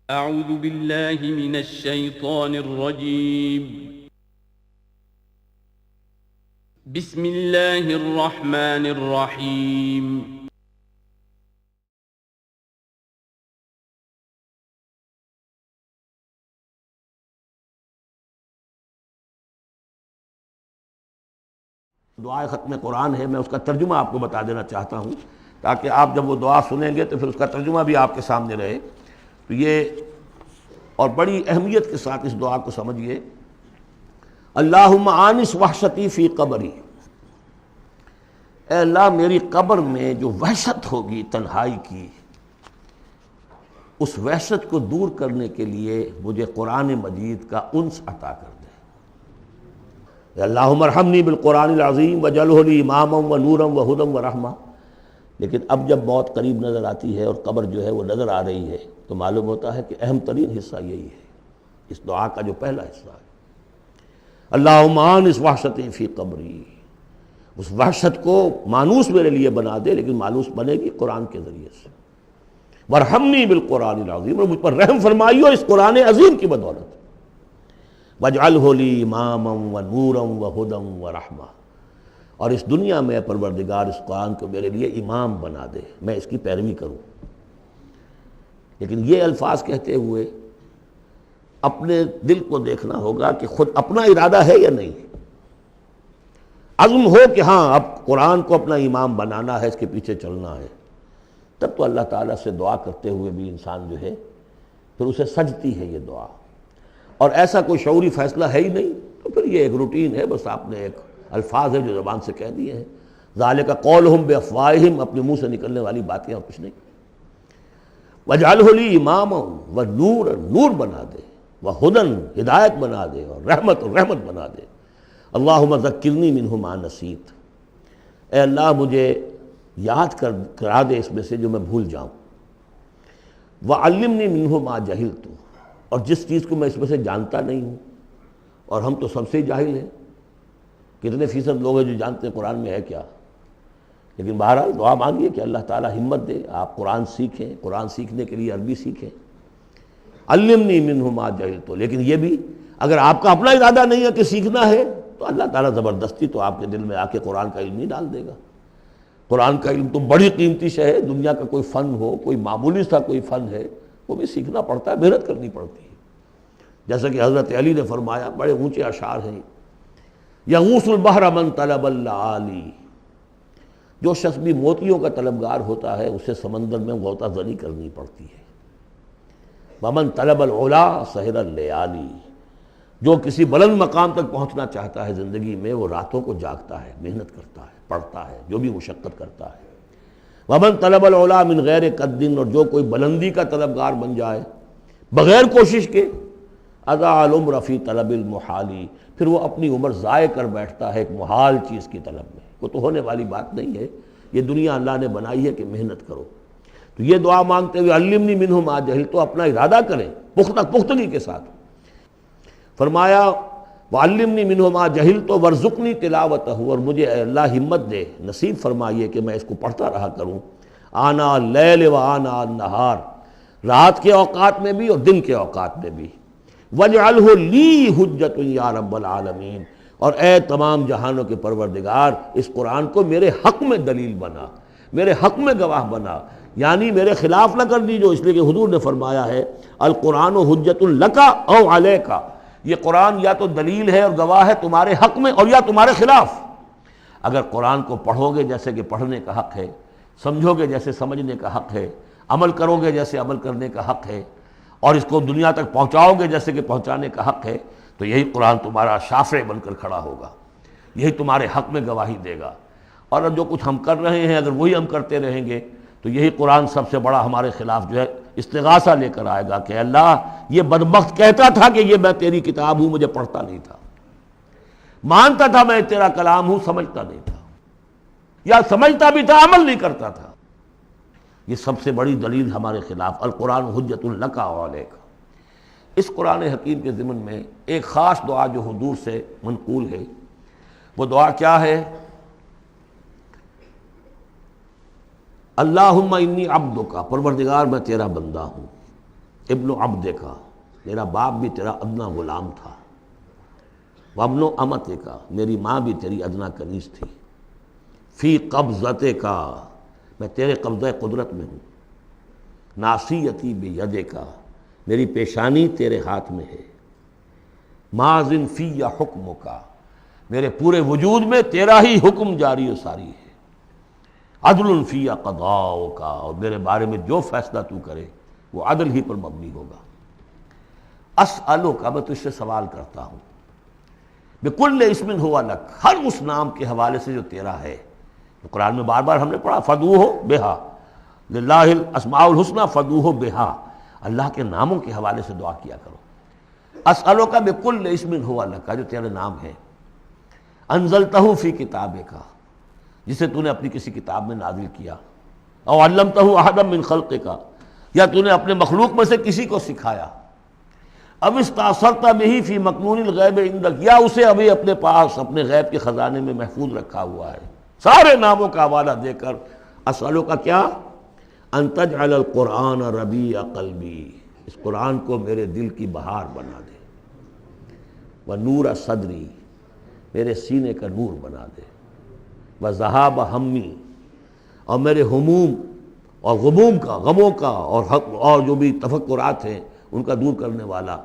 اعوذ باللہ من الشیطان الرجیم بسم اللہ الرحمن الرحیم دعائے ختم قرآن ہے، میں اس کا ترجمہ آپ کو بتا دینا چاہتا ہوں تاکہ آپ جب وہ دعا سنیں گے تو پھر اس کا ترجمہ بھی آپ کے سامنے رہے۔ تو یہ اور بڑی اہمیت کے ساتھ اس دعا کو سمجھیے۔ اللہم آنس وحشتی فی قبری، اے اللہ میری قبر میں جو وحشت ہوگی تنہائی کی، اس وحشت کو دور کرنے کے لیے مجھے قرآن مجید کا انس عطا کر دے۔ اللہم ارحمنی بالقرآن العظیم وجعلہ لی اماما ونورا وہدی ورحمہ۔ لیکن اب جب موت قریب نظر آتی ہے اور قبر جو ہے وہ نظر آ رہی ہے تو معلوم ہوتا ہے کہ اہم ترین حصہ یہی ہے، اس دعا کا جو پہلا حصہ ہے، اللہم آنس وحشتی فی قبری، اس وحشت کو مانوس میرے لیے بنا دے، لیکن مانوس بنے گی قرآن کے ذریعے سے۔ وارحمنی بالقرآن العظیم، اور مجھ پر رحم فرمائیو اس قرآن عظیم کی بدولت۔ وَاجْعَلْهُ لِي إِمَامًا وَنُورًا وَهُدًى وَرَحْمَةً، اور اس دنیا میں پروردگار اس قرآن کو میرے لیے امام بنا دے، میں اس کی پیروی کروں۔ لیکن یہ الفاظ کہتے ہوئے اپنے دل کو دیکھنا ہوگا کہ خود اپنا ارادہ ہے یا نہیں۔ عزم ہو کہ ہاں اب قرآن کو اپنا امام بنانا ہے، اس کے پیچھے چلنا ہے، تب تو اللہ تعالیٰ سے دعا کرتے ہوئے بھی انسان جو ہے پھر اسے سجتی ہے یہ دعا۔ اور ایسا کوئی شعوری فیصلہ ہے ہی نہیں تو پھر یہ ایک روٹین ہے، بس آپ نے ایک الفاظ ہے جو زبان سے کہہ دیے ہیں، ذالک قولہم بافواہہم، اپنے منہ سے نکلنے والی باتیں اور کچھ نہیں۔ وجعلہ لی اماما ونورا، نور بنا دے، وہدی، ہدایت بنا دے، اور رحمت بنا دے۔ اللہم ذکرنی منہ ما نسیت، اے اللہ مجھے یاد کرا دے اس میں سے جو میں بھول جاؤں۔ وعلمنی منہ ما جہلت، اور جس چیز کو میں اس میں سے جانتا نہیں ہوں، اور ہم تو سب سے جاہل ہیں، کتنے فیصد لوگ ہیں جو جانتے ہیں قرآن میں ہے کیا۔ لیکن بہرحال دعا مانگیے کہ اللہ تعالیٰ ہمت دے، آپ قرآن سیکھیں، قرآن سیکھنے کے لیے عربی سیکھیں۔ علمنی منہ ما جہلت، لیکن یہ بھی اگر آپ کا اپنا ارادہ نہیں ہے کہ سیکھنا ہے تو اللہ تعالیٰ زبردستی تو آپ کے دل میں آ کے قرآن کا علم نہیں ڈال دے گا۔ قرآن کا علم تو بڑی قیمتی شے ہے، دنیا کا کوئی فن ہو، کوئی معمولی سا کوئی فن ہے، وہ بھی سیکھنا پڑتا ہے، محنت کرنی پڑتی ہے۔ جیسا کہ حضرت علی نے فرمایا، بڑے اونچے اشعار ہیں، یغوث البحر من طلب اللآلی، جو شخص بھی موتیوں کا طلبگار ہوتا ہے اسے سمندر میں غوطہ زنی کرنی پڑتی ہے۔ ومن طلب العلا سہر اللیالی، جو کسی بلند مقام تک پہنچنا چاہتا ہے زندگی میں وہ راتوں کو جاگتا ہے، محنت کرتا ہے، پڑھتا ہے، جو بھی مشقت کرتا ہے۔ ومن طلب العلا من غیر قد، اور جو کوئی بلندی کا طلبگار بن جائے بغیر کوشش کے، اضاع العمر فی طلب المحالی، پھر وہ اپنی عمر ضائع کر بیٹھتا ہے ایک محال چیز کی طلب میں۔ وہ تو ہونے والی بات نہیں ہے، یہ دنیا اللہ نے بنائی ہے کہ محنت کرو۔ تو یہ دعا مانگتے ہوئے علمنی منہ ما جہلت، تو اپنا ارادہ کریں پختگی کے ساتھ۔ فرمایا وعلمنی منہ ما جہلت وارزقنی تلاوتہ، اور مجھے اے اللہ ہمت دے، نصیب فرمائیے کہ میں اس کو پڑھتا رہا کروں، آنا اللیل و آنا النہار، رات کے اوقات میں بھی اور دن کے اوقات میں بھی۔ وَاجْعَلْهُ لِي حُجَّةٌ یا رب العالمین، اور اے تمام جہانوں کے پروردگار اس قرآن کو میرے حق میں دلیل بنا، میرے حق میں گواہ بنا، یعنی میرے خلاف نہ کر دیجو، اس لیے کہ حضور نے فرمایا ہے القرآن حجۃ لک او علیک، یہ قرآن یا تو دلیل ہے اور گواہ ہے تمہارے حق میں اور یا تمہارے خلاف۔ اگر قرآن کو پڑھو گے جیسے کہ پڑھنے کا حق ہے، سمجھو گے جیسے سمجھنے کا حق ہے، عمل کرو گے جیسے عمل کرنے کا حق ہے، اور اس کو دنیا تک پہنچاؤ گے جیسے کہ پہنچانے کا حق ہے، تو یہی قرآن تمہارا شافع بن کر کھڑا ہوگا، یہی تمہارے حق میں گواہی دے گا۔ اور جو کچھ ہم کر رہے ہیں اگر وہی ہم کرتے رہیں گے تو یہی قرآن سب سے بڑا ہمارے خلاف جو ہے استغاثہ لے کر آئے گا کہ اللہ یہ بدبخت کہتا تھا کہ یہ میں تیری کتاب ہوں، مجھے پڑھتا نہیں تھا، مانتا تھا میں تیرا کلام ہوں، سمجھتا نہیں تھا، یا سمجھتا بھی تھا عمل نہیں کرتا تھا۔ یہ سب سے بڑی دلیل ہمارے خلاف، القرآن حجۃ لک و علیک۔ اس قرآن حکیم کے ضمن میں ایک خاص دعا جو حضور سے منقول ہے، وہ دعا کیا ہے؟ اللہم انی عبدک، پروردگار میں تیرا بندہ ہوں، ابن عبد کا، میرا باپ بھی تیرا ادنا غلام تھا، وابن امت کا، میری ماں بھی تیری ادنا کنیز تھی، فی قبضت کا، میں تیرے قبضہ قدرت میں ہوں، ناصیتی بید کا، میری پیشانی تیرے ہاتھ میں ہے، ماضٍ فی حکم کا، میرے پورے وجود میں تیرا ہی حکم جاری و ساری ہے، عدل فی قضاء کا، اور میرے بارے میں جو فیصلہ تو کرے وہ عدل ہی پر مبنی ہوگا۔ اسألو کا، میں تجھ سے سوال کرتا ہوں، بکل اسم ہوا لک، ہر اس نام کے حوالے سے جو تیرا ہے، قرآن میں بار بار ہم نے پڑھا فدعوہ بہا، للہ الاسماء الحسنی فدعوہ بہا، اللہ کے ناموں کے حوالے سے دعا کیا کرو۔ اسألو کا بکل اسم ہوا لک کا، جو تیرے نام ہے، انزلتہ فی کتابک، جسے تو نے اپنی کسی کتاب میں نازل کیا، او علمتہ احدا من خلقک، یا تو نے اپنے مخلوق میں سے کسی کو سکھایا، اب استاثرت بہ فی مکنون الغیب عندک، یا اسے ابھی اپنے پاس اپنے غیب کے خزانے میں محفوظ رکھا ہوا ہے۔ سارے ناموں کا حوالہ دے کر اسألو کا کیا، ان تجعل القرآن ربیع قلبی، اس قرآن کو میرے دل کی بہار بنا دے، ونور صدری، میرے سینے کا نور بنا دے، وذہاب ہمی، اور میرے ہموم اور غموم کا، غموں کا اور جو بھی تفکرات ہیں ان کا دور کرنے والا،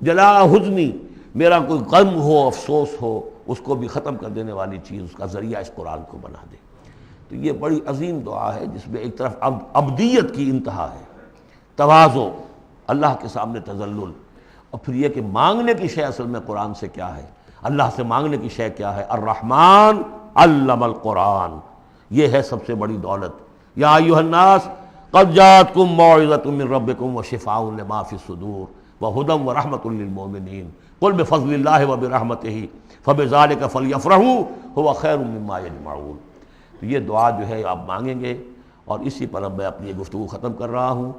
جلا حزنی، میرا کوئی غم ہو افسوس ہو اس کو بھی ختم کر دینے والی چیز، اس کا ذریعہ اس قرآن کو بنا دے۔ تو یہ بڑی عظیم دعا ہے جس میں ایک طرف عبدیت کی انتہا ہے، تواضع، اللہ کے سامنے تذلل، اور پھر یہ کہ مانگنے کی شے اصل میں قرآن سے کیا ہے، اللہ سے مانگنے کی شے کیا ہے، الرحمن علم القرآن، یہ ہے سب سے بڑی دولت۔ یا ایھا الناس قد جاءتکم موعظۃ من ربکم وشفاء لما فی الصدور وہدی ورحمۃ للمؤمنین قل بفضل اللہ وبرحمتہ فبذلک فلیفرحوا ھو خیر مما یجمعون۔ تو یہ دعا جو ہے آپ مانگیں گے، اور اسی پر اب میں اپنی یہ گفتگو ختم کر رہا ہوں۔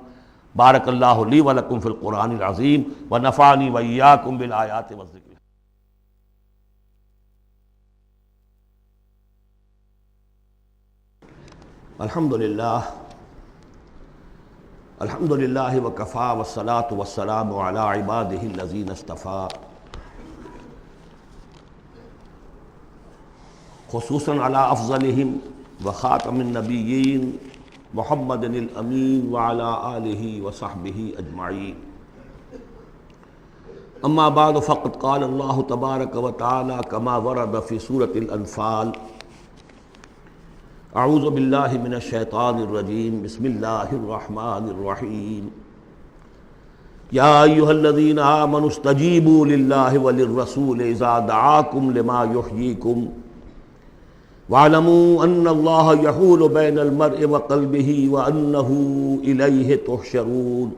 بارک اللہ لی ولکم فی القرآن العظیم ونفعنی وإیاکم بالآیات والذکر۔ الحمدللہ وکفی والصلاة والسلام علی عبادہ الذین اصطفیٰ، خصوصاً علی افضلہم وخاتم النبیین محمد الامین وعلی آلہ وصحبہ اجمعین۔ اما بعد فقد قال اللہ تبارک وتعالی کما ورد فی سورۃ الانفال، اعوذ باللہ من الشیطان الرجیم، بسم اللہ الرحمن الرحیم، یا ایھا الذین آمنوا استجیبوا للہ وللرسول اذا دعاکم لما یحییکم واعلموا ان اللہ یحول بین المرء وقلبہ وانہ الیہ تحشرون،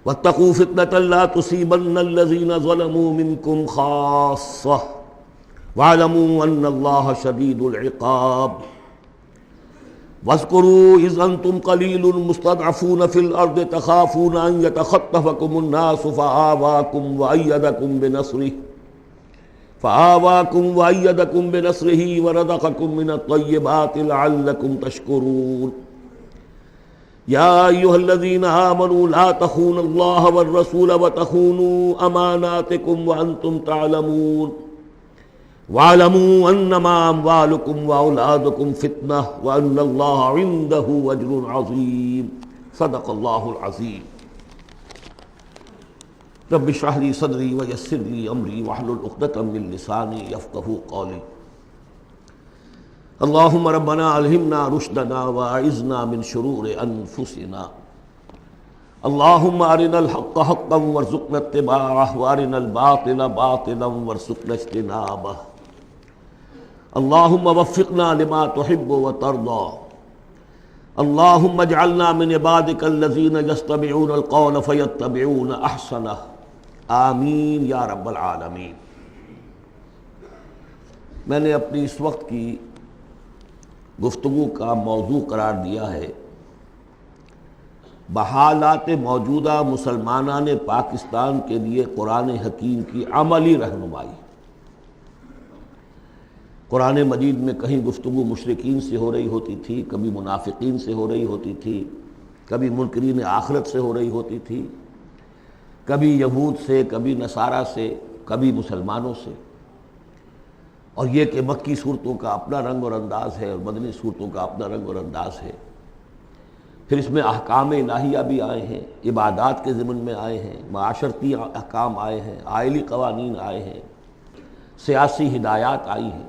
واتقوا فتنة لا تصیبن الذین ظلموا منکم خاصہ واعلموا ان اللہ شدید العقاب، واذکروا اذ انتم قلیل مستضعفون فی الارض تخافون ان یتخطفکم الناس فآواکم وأیدکم بنصرہ ورزقکم من الطیبات لعلکم تشکرون، یا ایھا الذین آمنوا لا تخونوا اللہ والرسول وتخونوا اماناتکم وانتم تعلمون، واعلموا انما اموالکم واولادکم فتنہ وان اللہ عندہ اجر عظیم۔ صدق اللہ العظیم۔ رب اشرح لی صدری ویسر لی امری واحلل عقدۃ من لسانی یفقہوا قولی۔ اللہم ربنا الہمنا رشدنا واعذنا من شرور انفسنا، اللہم ارنا الحق حقا وارزقنا اتباعہ وارنا الباطل باطلا وارزقنا اجتنابہ، اللہم وفقنا لما تحب وترضى، اللہم اجعلنا من عبادک الذین یستمعون القول فیتبعون احسنہ، آمین یا رب العالمین۔ میں نے اپنی اس وقت کی گفتگو کا موضوع قرار دیا ہے بحالات موجودہ مسلمانان پاکستان کے لیے قرآن حکیم کی عملی رہنمائی۔ قرآن مجید میں کہیں گفتگو مشرکین سے ہو رہی ہوتی تھی، کبھی منافقین سے ہو رہی ہوتی تھی، کبھی منکرین آخرت سے ہو رہی ہوتی تھی، کبھی یہود سے، کبھی نصارہ سے، کبھی مسلمانوں سے۔ اور یہ کہ مکی صورتوں کا اپنا رنگ اور انداز ہے اور مدنی صورتوں کا اپنا رنگ اور انداز ہے۔ پھر اس میں احکام الہیہ بھی آئے ہیں، عبادات کے ضمن میں آئے ہیں، معاشرتی احکام آئے ہیں، آئلی قوانین آئے ہیں، سیاسی ہدایات آئی ہیں۔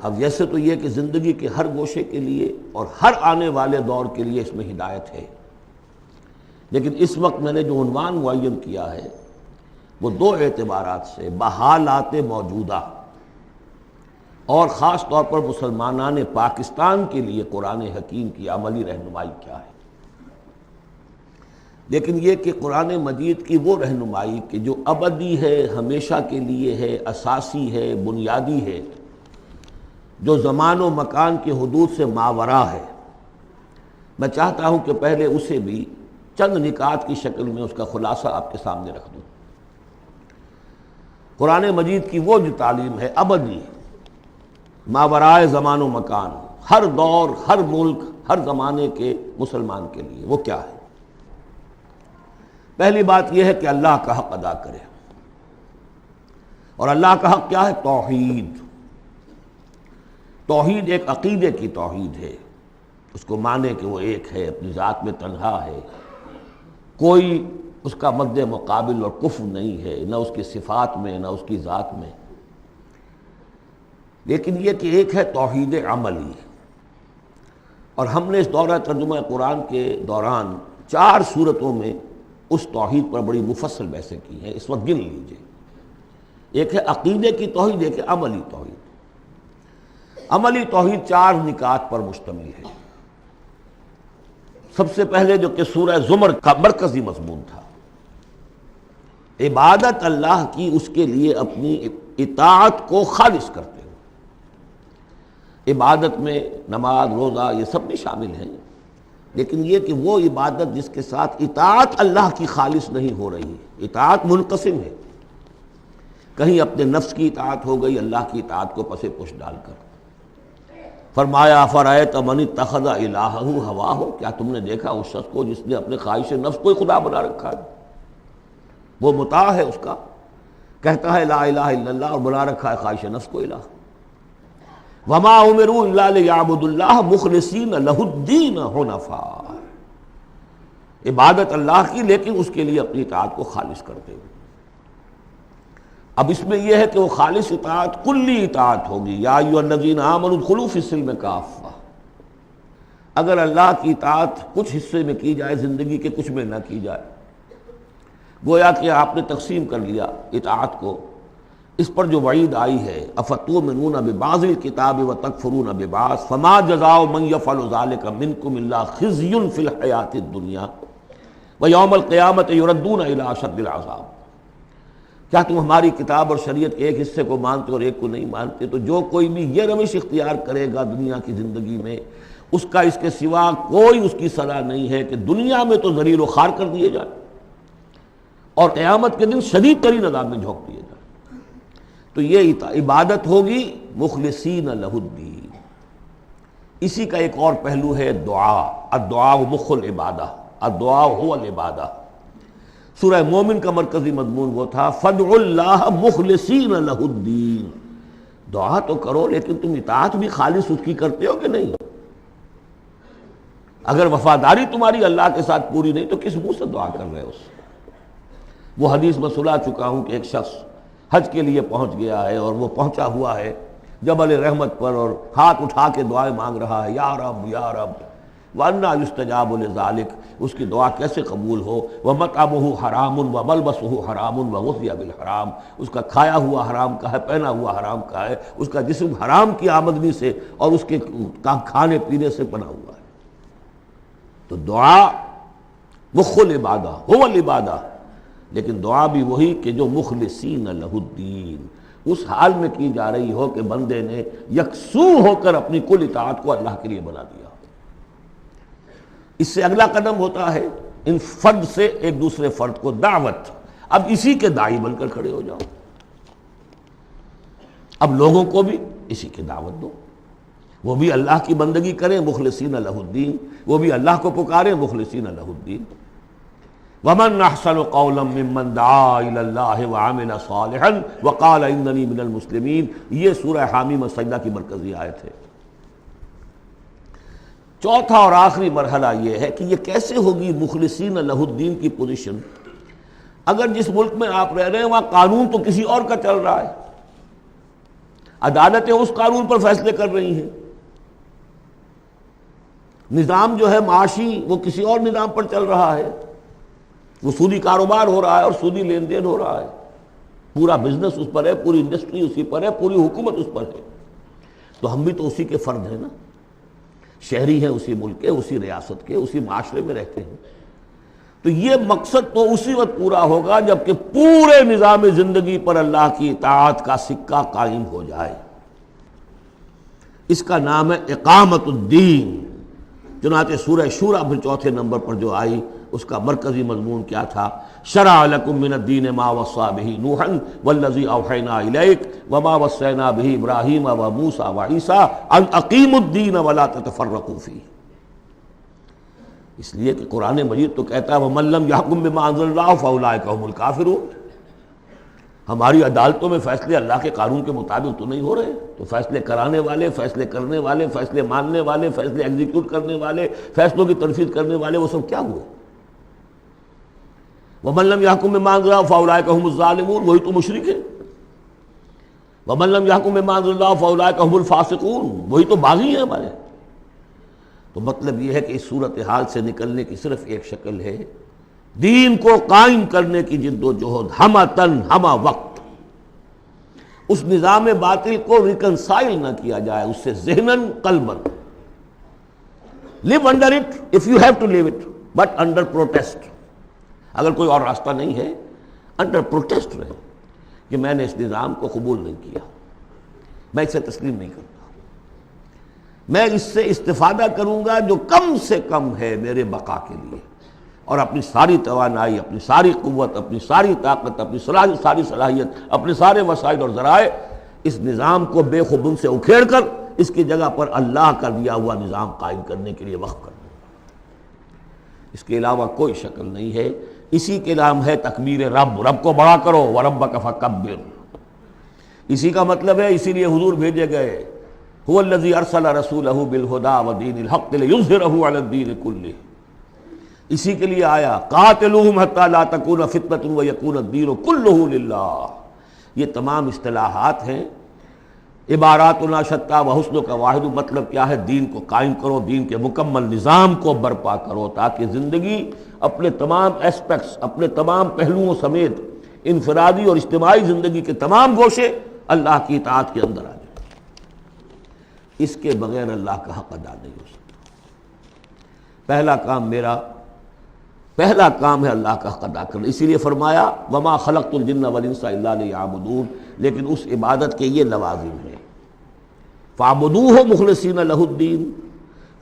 اب جیسے تو یہ کہ زندگی کے ہر گوشے کے لیے اور ہر آنے والے دور کے لیے اس میں ہدایت ہے، لیکن اس وقت میں نے جو عنوان معین کیا ہے وہ دو اعتبارات سے، بحالات موجودہ اور خاص طور پر مسلمانان پاکستان کے لیے قرآن حکیم کی عملی رہنمائی کیا ہے۔ لیکن یہ کہ قرآن مجید کی وہ رہنمائی کہ جو ابدی ہے، ہمیشہ کے لیے ہے، اساسی ہے، بنیادی ہے، جو زمان و مکان کے حدود سے ماورا ہے، میں چاہتا ہوں کہ پہلے اسے بھی چند نکات کی شکل میں اس کا خلاصہ آپ کے سامنے رکھ دوں۔ قرآن مجید کی وہ جو تعلیم ہے ابدی، ماورائے زمان و مکان، ہر دور، ہر ملک، ہر زمانے کے مسلمان کے لیے، وہ کیا ہے؟ پہلی بات یہ ہے کہ اللہ کا حق ادا کرے، اور اللہ کا حق کیا ہے؟ توحید۔ توحید ایک عقیدے کی توحید ہے، اس کو مانے کہ وہ ایک ہے، اپنی ذات میں تنہا ہے، کوئی اس کا مد مقابل اور کفو نہیں ہے، نہ اس کی صفات میں نہ اس کی ذات میں۔ لیکن یہ کہ ایک ہے توحید عملی، اور ہم نے اس دورہ ترجمہ قرآن کے دوران 4 صورتوں میں اس توحید پر بڑی مفصل بحثیں کی ہیں، اس وقت گن لیجئے۔ ایک ہے عقیدے کی توحید، ایک ہے عملی توحید۔ عملی توحید 4 نکات پر مشتمل ہے۔ سب سے پہلے جو کہ سورہ زمر کا مرکزی مضمون تھا، عبادت اللہ کی اس کے لیے اپنی اطاعت کو خالص کرتے ہوئے۔ عبادت میں نماز، روزہ یہ سب بھی شامل ہیں، لیکن یہ کہ وہ عبادت جس کے ساتھ اطاعت اللہ کی خالص نہیں ہو رہی ہے، اطاعت منقسم ہے، کہیں اپنے نفس کی اطاعت ہو گئی اللہ کی اطاعت کو پس پش ڈال کر۔ فرمایا افرأیت من اتخذ الہہ ہواہ، کیا تم نے دیکھا اس شخص کو جس نے اپنے خواہش نفس کو خدا بنا رکھا ہے؟ وہ مطاع ہے، اس کا کہتا ہے لا الہ الا اللہ اور بنا رکھا ہے خواہش نفس کو الہ۔ وما امروا الا لیعبدوا اللہ مخلصین لہ الدین حنفاء، عبادت اللہ کی لیکن اس کے لیے اپنی اطاعت کو خالص کرتے ہوئے۔ اب اس میں یہ ہے کہ وہ خالص اطاعت کلی اطاعت ہوگی، یا ایھا الذین آمنوا ادخلوا فی السلم کافہ۔ اگر اللہ کی اطاعت کچھ حصے میں کی جائے زندگی کے، کچھ میں نہ کی جائے، گویا کہ آپ نے تقسیم کر لیا اطاعت کو، اس پر جو وعید آئی ہے افتؤمنون ببعض الکتاب وتکفرون ببعض فما جزاء من یفعل ذلک منکم الا خزی فی الحیاۃ الدنیا ویوم القیامۃ یردون الی اشد العذاب۔ کیا تم ہماری کتاب اور شریعت کے ایک حصے کو مانتے اور ایک کو نہیں مانتے؟ تو جو کوئی بھی یہ روش اختیار کرے گا دنیا کی زندگی میں، اس کا اس کے سوا کوئی اس کی سزا نہیں ہے کہ دنیا میں تو ذلیل و خوار کر دیے جائے اور قیامت کے دن شدید ترین عذاب میں جھونک دیے جائے۔ تو یہ عبادت ہوگی مخلصین لہ الدین۔ اسی کا ایک اور پہلو ہے دعا، الدعاء مخ العبادہ، الدعاء هو العبادہ۔ سورہ مومن کا مرکزی مضمون وہ تھا فادعوا اللہ مخلصین لہ الدین، دعا تو کرو لیکن تم اطاعت بھی خالص اس کی کرتے ہو کہ نہیں؟ اگر وفاداری تمہاری اللہ کے ساتھ پوری نہیں تو کس منہ سے دعا کر رہے ہو؟ وہ حدیث میں سنا چکا ہوں کہ ایک شخص حج کے لیے پہنچ گیا ہے اور وہ پہنچا ہوا ہے جبل رحمت پر اور ہاتھ اٹھا کے دعائیں مانگ رہا ہے، یا رب یا رب، وَأَنَّىٰ يُسْتَجَابُ لِذَٰلِكَ، اس کی دعا کیسے قبول ہو؟ وَمَطْعَمُهُ حَرَامٌ وَمَلْبَسُهُ حَرَامٌ وَغُذِّيَ بِالْحَرَام، اس کا کھایا ہوا حرام کا ہے، پہنا ہوا حرام کا ہے، اس کا جسم حرام کی آمدنی سے اور اس کے کھانے پینے سے بنا ہوا ہے۔ تو دعا مخ العبادہ هو العبادہ، لیکن دعا بھی وہی کہ جو مخلصین لہ الدین، اس حال میں کی جا رہی ہو کہ بندے نے یکسو ہو کر اپنی کل اطاعت کو اللہ کے لیے بنا دیا۔ اس سے اگلا قدم ہوتا ہے ان فرد سے ایک دوسرے فرد کو دعوت، اب اسی کے داعی بن کر کھڑے ہو جاؤ، اب لوگوں کو بھی اسی کی دعوت دو۔ وہ بھی اللہ کی بندگی کریں مخلصین لہ الدین، وہ بھی اللہ کو پکاریں مخلصین لہ الدین۔ ومن احسن قولا ممن دعا الی اللہ وعمل صالحا وقال اننی من المسلمین، یہ سورہ حامیم السجدہ کی مرکزی آیت ہے۔ چوتھا اور آخری مرحلہ یہ ہے کہ یہ کیسے ہوگی مخلصین لہ الدین کی پوزیشن، اگر جس ملک میں آپ رہ رہے ہیں وہاں قانون تو کسی اور کا چل رہا ہے، عدالتیں اس قانون پر فیصلے کر رہی ہیں، نظام جو ہے معاشی وہ کسی اور نظام پر چل رہا ہے، وہ سودی کاروبار ہو رہا ہے اور سودی لین دین ہو رہا ہے، پورا بزنس اس پر ہے، پوری انڈسٹری اسی پر ہے، پوری حکومت اس پر ہے، تو ہم بھی تو اسی کے فرد ہیں نا، شہری ہیں اسی ملک کے، اسی ریاست کے، اسی معاشرے میں رہتے ہیں۔ تو یہ مقصد تو اسی وقت پورا ہوگا جب کہ پورے نظام زندگی پر اللہ کی اطاعت کا سکہ قائم ہو جائے۔ اس کا نام ہے اقامت الدین۔ چنانچہ سورہ شورى پھر چوتھے نمبر پر جو آئی اس کا مرکزی مضمون کیا تھا؟ شرع لکم من الدین ما وصى به نوحا والذی اوحینا الیک وما وصینا به ابراہیم وموسیٰ وعیسیٰ ان اقیموا الدین ولا تتفرقوا فیہ۔ اس لیے کہ قرآن مجید تو کہتا ہے وَمَن لَّمْ يَحْكُم بِمَا أَنزَلَ اللَّهُ فَأُولَٰئِكَ هُمُ الْكَافِرُونَ۔ ہماری عدالتوں میں فیصلے اللہ کے قانون کے مطابق تو نہیں ہو رہے، تو فیصلے کرانے والے، فیصلے کرنے والے، فیصلے ماننے والے، فیصلے ایگزیکیوٹ کرنے والے، فیصلوں کی تنفیذ کرنے والے، وہ سب کیا ہوئے؟ وَمَن لَّمْ يَحْكُم بِمَا أَنزَلَ اللَّهُ فَأُولَٰئِكَ هُمُ الظَّالِمُونَ، وہی تو مشرک ہیں۔ وَمَن لَّمْ يَحْكُم بِمَا أَنزَلَ اللَّهُ فَأُولَٰئِكَ هُمُ الْفَاسِقُونَ، وہی تو باغی ہیں ہمارے۔ تو مطلب یہ ہے کہ اس صورتحال سے نکلنے کی صرف ایک شکل ہے، دین کو قائم کرنے کی جد و جہد ہمہ تن ہمہ وقت، اس نظام باطل کو ریکنسائل نہ کیا جائے اس سے ذہناً قلباً۔ live under it if you have to live it but under protest۔ اگر کوئی اور راستہ نہیں ہے under protest رہے کہ میں نے اس نظام کو قبول نہیں کیا، میں اسے تسلیم نہیں کرتا، میں اس سے استفادہ کروں گا جو کم سے کم ہے میرے بقا کے لیے، اور اپنی ساری توانائی، اپنی ساری قوت، اپنی ساری طاقت، اپنی ساری صلاحیت، اپنے سارے وسائل اور ذرائع اس نظام کو بے خبن سے اکھیڑ کر اس کی جگہ پر اللہ کا دیا ہوا نظام قائم کرنے کے لیے وقف کر دوں۔ اس کے علاوہ کوئی شکل نہیں ہے۔ اسی کے نام ہے تکبیر رب، رب کو بڑا کرو وَرَبَّكَ فَكَبِّرْ۔ اسی کا مطلب ہے، اسی لیے حضور بھیجے گئے، هو الذی ارسل رسولہ بالہدی ودین الحق لیظہرہ علی الدین کلہ۔ اسی کے لیے آیا قاتلوہم حتی لا تکون فتنۃ ویکون الدین کلہ للہ۔ یہ تمام اصطلاحات ہیں، عباراتنا شتیٰ وحسنک واحد، مطلب کیا ہے؟ دین کو قائم کرو، دین کے مکمل نظام کو برپا کرو تاکہ زندگی اپنے تمام ایسپیکٹس، اپنے تمام پہلوؤں سمیت انفرادی اور اجتماعی زندگی کے تمام گوشے اللہ کی اطاعت کے اندر آ جائیں۔ اس کے بغیر اللہ کا حق ادا نہیں ہو سکتا۔ پہلا کام ہے اللہ کا حق ادا کرنا، اسی لیے فرمایا وما خلقت الجن والانس الا لیعبدون، لیکن اس عبادت کے یہ لوازم ہیں، فاعبدوہ مخلصین لہ الدین،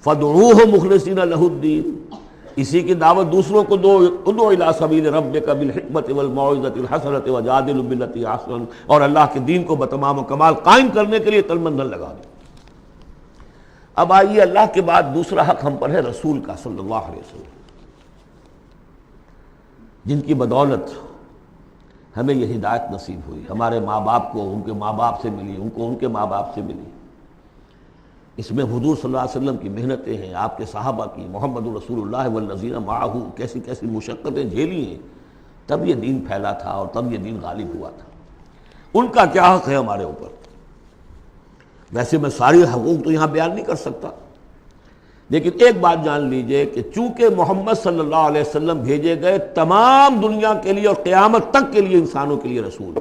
فادعوہ مخلصین لہ الدین۔ اسی کی دعوت دوسروں کو دو، ادعو الی سبیل ربک بالحکمۃ والموعظۃ الحسنۃ وجادلہم باللتی احسن، اور اللہ کے دین کو بتمام و کمال قائم کرنے کے لیے تن من دھن لگا دو۔ اب آئیے اللہ کے بعد دوسرا حق ہم پر ہے رسول کا صلی اللہ علیہ وسلم، جن کی بدولت ہمیں یہ ہدایت نصیب ہوئی، ہمارے ماں باپ کو ان کے ماں باپ سے ملی، ان کو ان کے ماں باپ سے ملی۔ اس میں حضور صلی اللہ علیہ وسلم کی محنتیں ہیں، آپ کے صحابہ کی، محمد رسول اللہ والذین معہ، کیسی کیسی مشقتیں جھیلی ہیں، تب یہ دین پھیلا تھا اور تب یہ دین غالب ہوا تھا۔ ان کا کیا حق ہے ہمارے اوپر؟ ویسے میں ساری حقوق تو یہاں بیان نہیں کر سکتا، لیکن ایک بات جان لیجئے کہ چونکہ محمد صلی اللہ علیہ وسلم بھیجے گئے تمام دنیا کے لیے اور قیامت تک کے لیے انسانوں کے لیے رسول،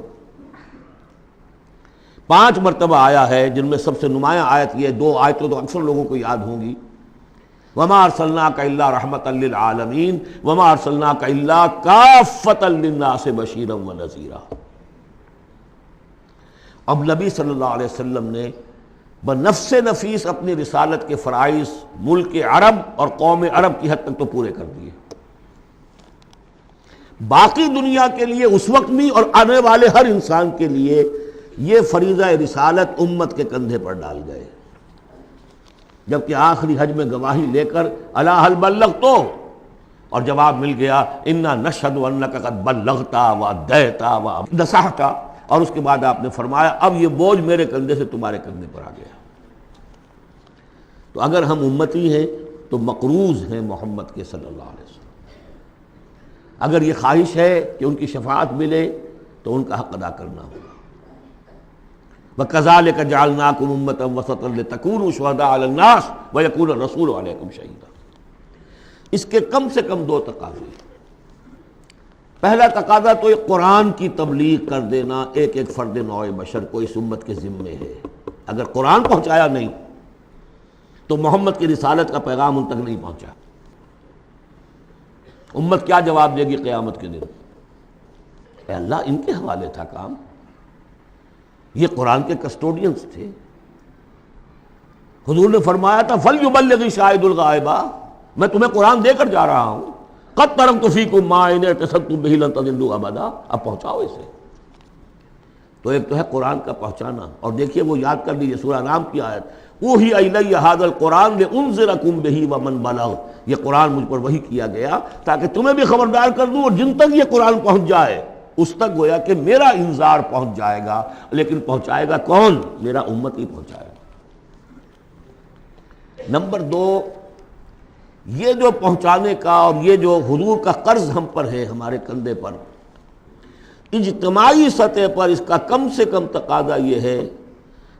5 مرتبہ آیا ہے، جن میں سب سے نمایاں آیت یہ 2 آیتیں تو اکثر لوگوں کو یاد ہوں گی، وما ارسلناک الا رحمۃ للعالمین وما ارسلناک الا کافۃ للناس بشیرا ونذیرا۔ اب نبی صلی اللہ علیہ وسلم نے بنفس نفیس اپنی رسالت کے فرائض ملک عرب اور قوم عرب کی حد تک تو پورے کر دیے، باقی دنیا کے لیے اس وقت بھی اور آنے والے ہر انسان کے لیے یہ فریضہ رسالت امت کے کندھے پر ڈال گئے۔ جبکہ آخری حج میں گواہی لے کر الا هل بلغت، اور جواب مل گیا انا نشهد انک قد بلغت وادیت ونصحت، اور اس کے بعد آپ نے فرمایا اب یہ بوجھ میرے کندھے سے تمہارے کندھے پر آ گیا۔ تو اگر ہم امتی ہیں تو مقروض ہیں محمد کے صلی اللہ علیہ وسلم۔ اگر یہ خواہش ہے کہ ان کی شفاعت ملے تو ان کا حق ادا کرنا ہوگا۔ وَكَذَلِكَ جَعَلْنَاكُمْ أُمَّةً وَسَطًا لِتَكُونُوا شُهَدَاءَ عَلَى النَّاسِ وَيَكُونَ الرَّسُولُ عَلَيْكُمْ شَهِيدًا۔ اس کے کم سے کم دو تقاضے ہیں۔ پہلا تقاضا تو ایک قرآن کی تبلیغ کر دینا ایک ایک فرد نوع بشر کو اس امت کے ذمے ہے۔ اگر قرآن پہنچایا نہیں تو محمد کی رسالت کا پیغام ان تک نہیں پہنچا، امت کیا جواب دے گی قیامت کے دن؟ اے اللہ، ان کے حوالے تھا کام، یہ قرآن کے کسٹوڈینز تھے۔ حضور نے فرمایا تھا فَلْيُبَلِّغِ شَاهِدُ الْغَائِبَ، میں تمہیں قرآن دے کر جا رہا ہوں، قَدْ تَرَكْتُ فِيكُم مَّا إِنْ اعْتَصَمْتُم بِهِ لَن تَضِلُّوا أَبَدًا، اب پہنچاؤ اسے۔ تو ایک تو ہے قرآن کا پہنچانا، اور دیکھیے وہ یاد کر لیجیے سورہ نام کی آیت اوحی الی ھذا القرآن لانذرکم بہ ومن بلغ، یہ قرآن مجھ پر وحی کیا گیا تاکہ تمہیں بھی خبردار کر دوں، اور جن تک یہ قرآن پہنچ جائے اس تک گویا کہ میرا انذار پہنچ جائے گا، لیکن پہنچائے گا کون؟ میرا امت ہی پہنچائے گا۔ نمبر دو، یہ جو پہنچانے کا اور یہ جو حضور کا قرض ہم پر ہے، ہمارے کندھے پر، اجتماعی سطح پر اس کا کم سے کم تقاضا یہ ہے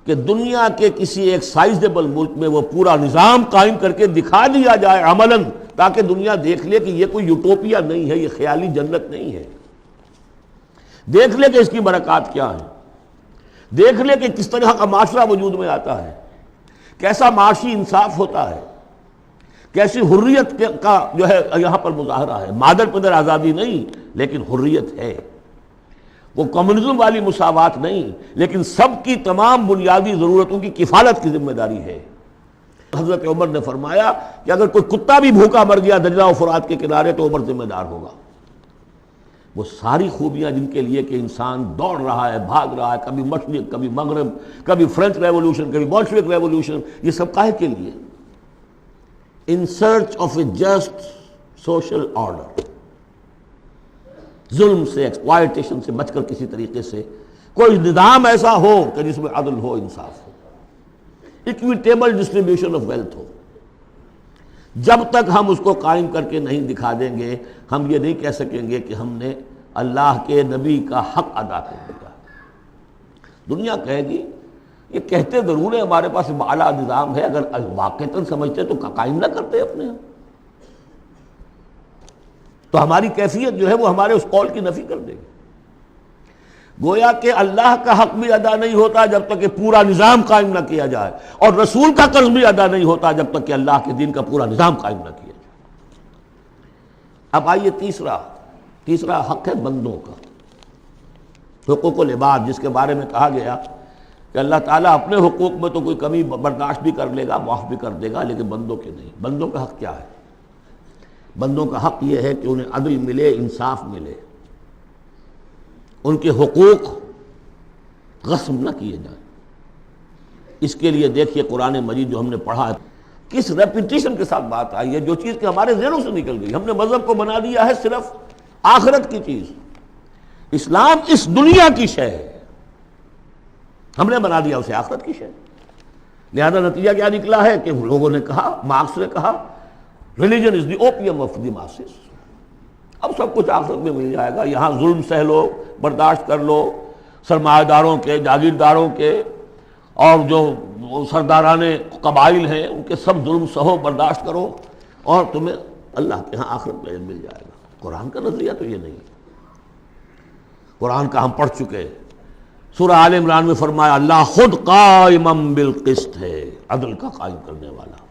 کہ دنیا کے کسی ایک سائزیبل ملک میں وہ پورا نظام قائم کر کے دکھا دیا جائے عملاً، تاکہ دنیا دیکھ لے کہ یہ کوئی یوٹوپیا نہیں ہے، یہ خیالی جنت نہیں ہے، دیکھ لے کہ اس کی برکات کیا ہیں، دیکھ لے کہ کس طرح کا معاشرہ وجود میں آتا ہے، کیسا معاشی انصاف ہوتا ہے، کیسی حریت کا جو ہے یہاں پر مظاہرہ ہے، مادر پدر آزادی نہیں لیکن حریت ہے، وہ کمیونزم والی مساوات نہیں لیکن سب کی تمام بنیادی ضرورتوں کی کفالت کی ذمہ داری ہے۔ حضرت عمر نے فرمایا کہ اگر کوئی کتا بھی بھوکا مر گیا دجلہ و فرات کے کنارے تو عمر ذمہ دار ہوگا۔ وہ ساری خوبیاں جن کے لیے کہ انسان دوڑ رہا ہے، بھاگ رہا ہے، کبھی مشرق، کبھی مغرب، کبھی فرینچ ریولوشن، کبھی بولشوک ریولوشن، یہ سب کاہے کے لیے؟ In search of a just social order, ظلم سے، ایکسپلائٹیشن سے بچ کر کسی طریقے سے کوئی نظام ایسا ہو کہ جس میں عدل ہو، انصاف ہو، ایکویٹیبل ڈسٹریبیوشن آف ویلتھ ہو۔ جب تک ہم اس کو قائم کر کے نہیں دکھا دیں گے ہم یہ نہیں کہہ سکیں گے کہ ہم نے اللہ کے نبی کا حق ادا کر دیا۔ دنیا کہے گی یہ کہتے ضرور ہے ہمارے پاس اعلیٰ نظام ہے، اگر واقعتاً سمجھتے تو قائم نہ کرتے اپنے ہم، تو ہماری کیفیت جو ہے وہ ہمارے اس قول کی نفی کر دے گی۔ گویا کہ اللہ کا حق بھی ادا نہیں ہوتا جب تک کہ پورا نظام قائم نہ کیا جائے، اور رسول کا قرض بھی ادا نہیں ہوتا جب تک کہ اللہ کے دین کا پورا نظام قائم نہ کیا جائے۔ اب آئیے تیسرا حق ہے بندوں کا، حقوق العباد، جس کے بارے میں کہا گیا کہ اللہ تعالیٰ اپنے حقوق میں تو کوئی کمی برداشت بھی کر لے گا، معاف بھی کر دے گا، لیکن بندوں کے نہیں۔ بندوں کا حق کیا ہے؟ بندوں کا حق یہ ہے کہ انہیں عدل ملے، انصاف ملے، ان کے حقوق غصب نہ کیے جائیں۔ اس کے لیے دیکھیے قرآن مجید جو ہم نے پڑھا ہے کس ریپیٹیشن کے ساتھ بات آئی ہے، جو چیز کہ ہمارے ذہنوں سے نکل گئی۔ ہم نے مذہب کو بنا دیا ہے صرف آخرت کی چیز، اسلام اس دنیا کی شے ہے، ہم نے بنا دیا اسے آخرت کی شے۔ لہذا نتیجہ کیا نکلا ہے کہ لوگوں نے کہا، مارکس نے کہا religion is the opium of the masses, اب سب کچھ آخرت میں مل جائے گا، یہاں ظلم سہ لو، برداشت کر لو، سرمایہ داروں کے، جاگیرداروں کے اور جو سرداران قبائل ہیں ان کے سب ظلم سہو، برداشت کرو، اور تمہیں اللہ کے ہاں آخرت میں مل جائے گا۔ قرآن کا نظریہ تو یہ نہیں، قرآن کا ہم پڑھ چکے، سورہ آل عمران میں فرمایا اللہ خود قائما بالقسط ہے، عدل کا قائم کرنے والا۔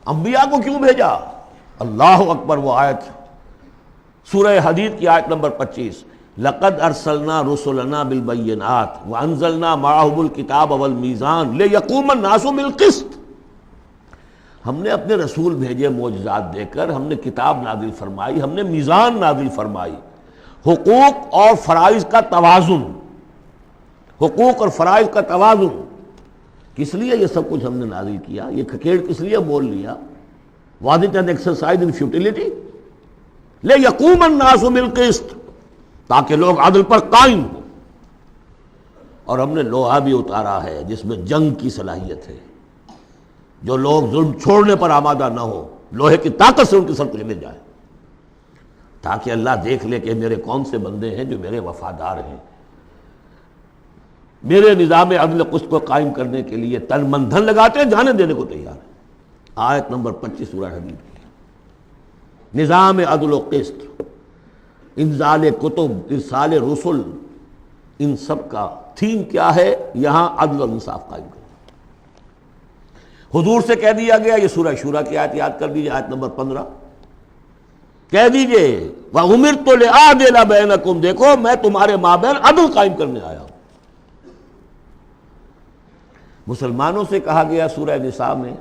انبیاء کو کیوں بھیجا؟ اللہ اکبر، وہ آیت سورہ حدید کی آیت نمبر 25، لقد ارسلنا رسلنا بالبینات وانزلنا معهم الکتاب والمیزان لیقوم الناس بالقسط۔ ہم نے اپنے رسول بھیجے معجزات دے کر، ہم نے کتاب نازل فرمائی، ہم نے میزان نازل فرمائی، حقوق اور فرائض کا توازن، حقوق اور فرائض کا توازن، کس لیے یہ سب کچھ ہم نے نازل کیا؟ یہ کھکیڑ کس لیے بول لیا؟ Was it an exercise in futility? لیقوم الناس بالقسط، تاکہ لوگ عدل پر قائم ہوں۔ اور ہم نے لوہا بھی اتارا ہے جس میں جنگ کی صلاحیت ہے، جو لوگ ظلم چھوڑنے پر آمادہ نہ ہو، لوہے کی طاقت سے ان کے سر کچھ مل جائے، تاکہ اللہ دیکھ لے کہ میرے کون سے بندے ہیں جو میرے وفادار ہیں، میرے نظام عدل قسط کو قائم کرنے کے لیے تن من دھن لگاتے ہیں، جانے دینے کو تیار ہیں۔ آیت نمبر 25 سورہ حدید کی، نظام عدل و قسط، انزال کتب، ارسال رسل، ان سب کا تھیم کیا ہے؟ یہاں عدل و انصاف قائم کرنا۔ حضور سے کہہ دیا گیا، یہ سورہ شورا کی آیت یاد کر دیجیے، آیت نمبر 15، کہہ دیجیے وَأُمِرْتُ لِأَعْدِلَ بَيْنَكُمْ، دیکھو میں تمہارے مابین عدل قائم کرنے آیا ہوں۔ مسلمانوں سے کہا گیا سورہ نساء میں،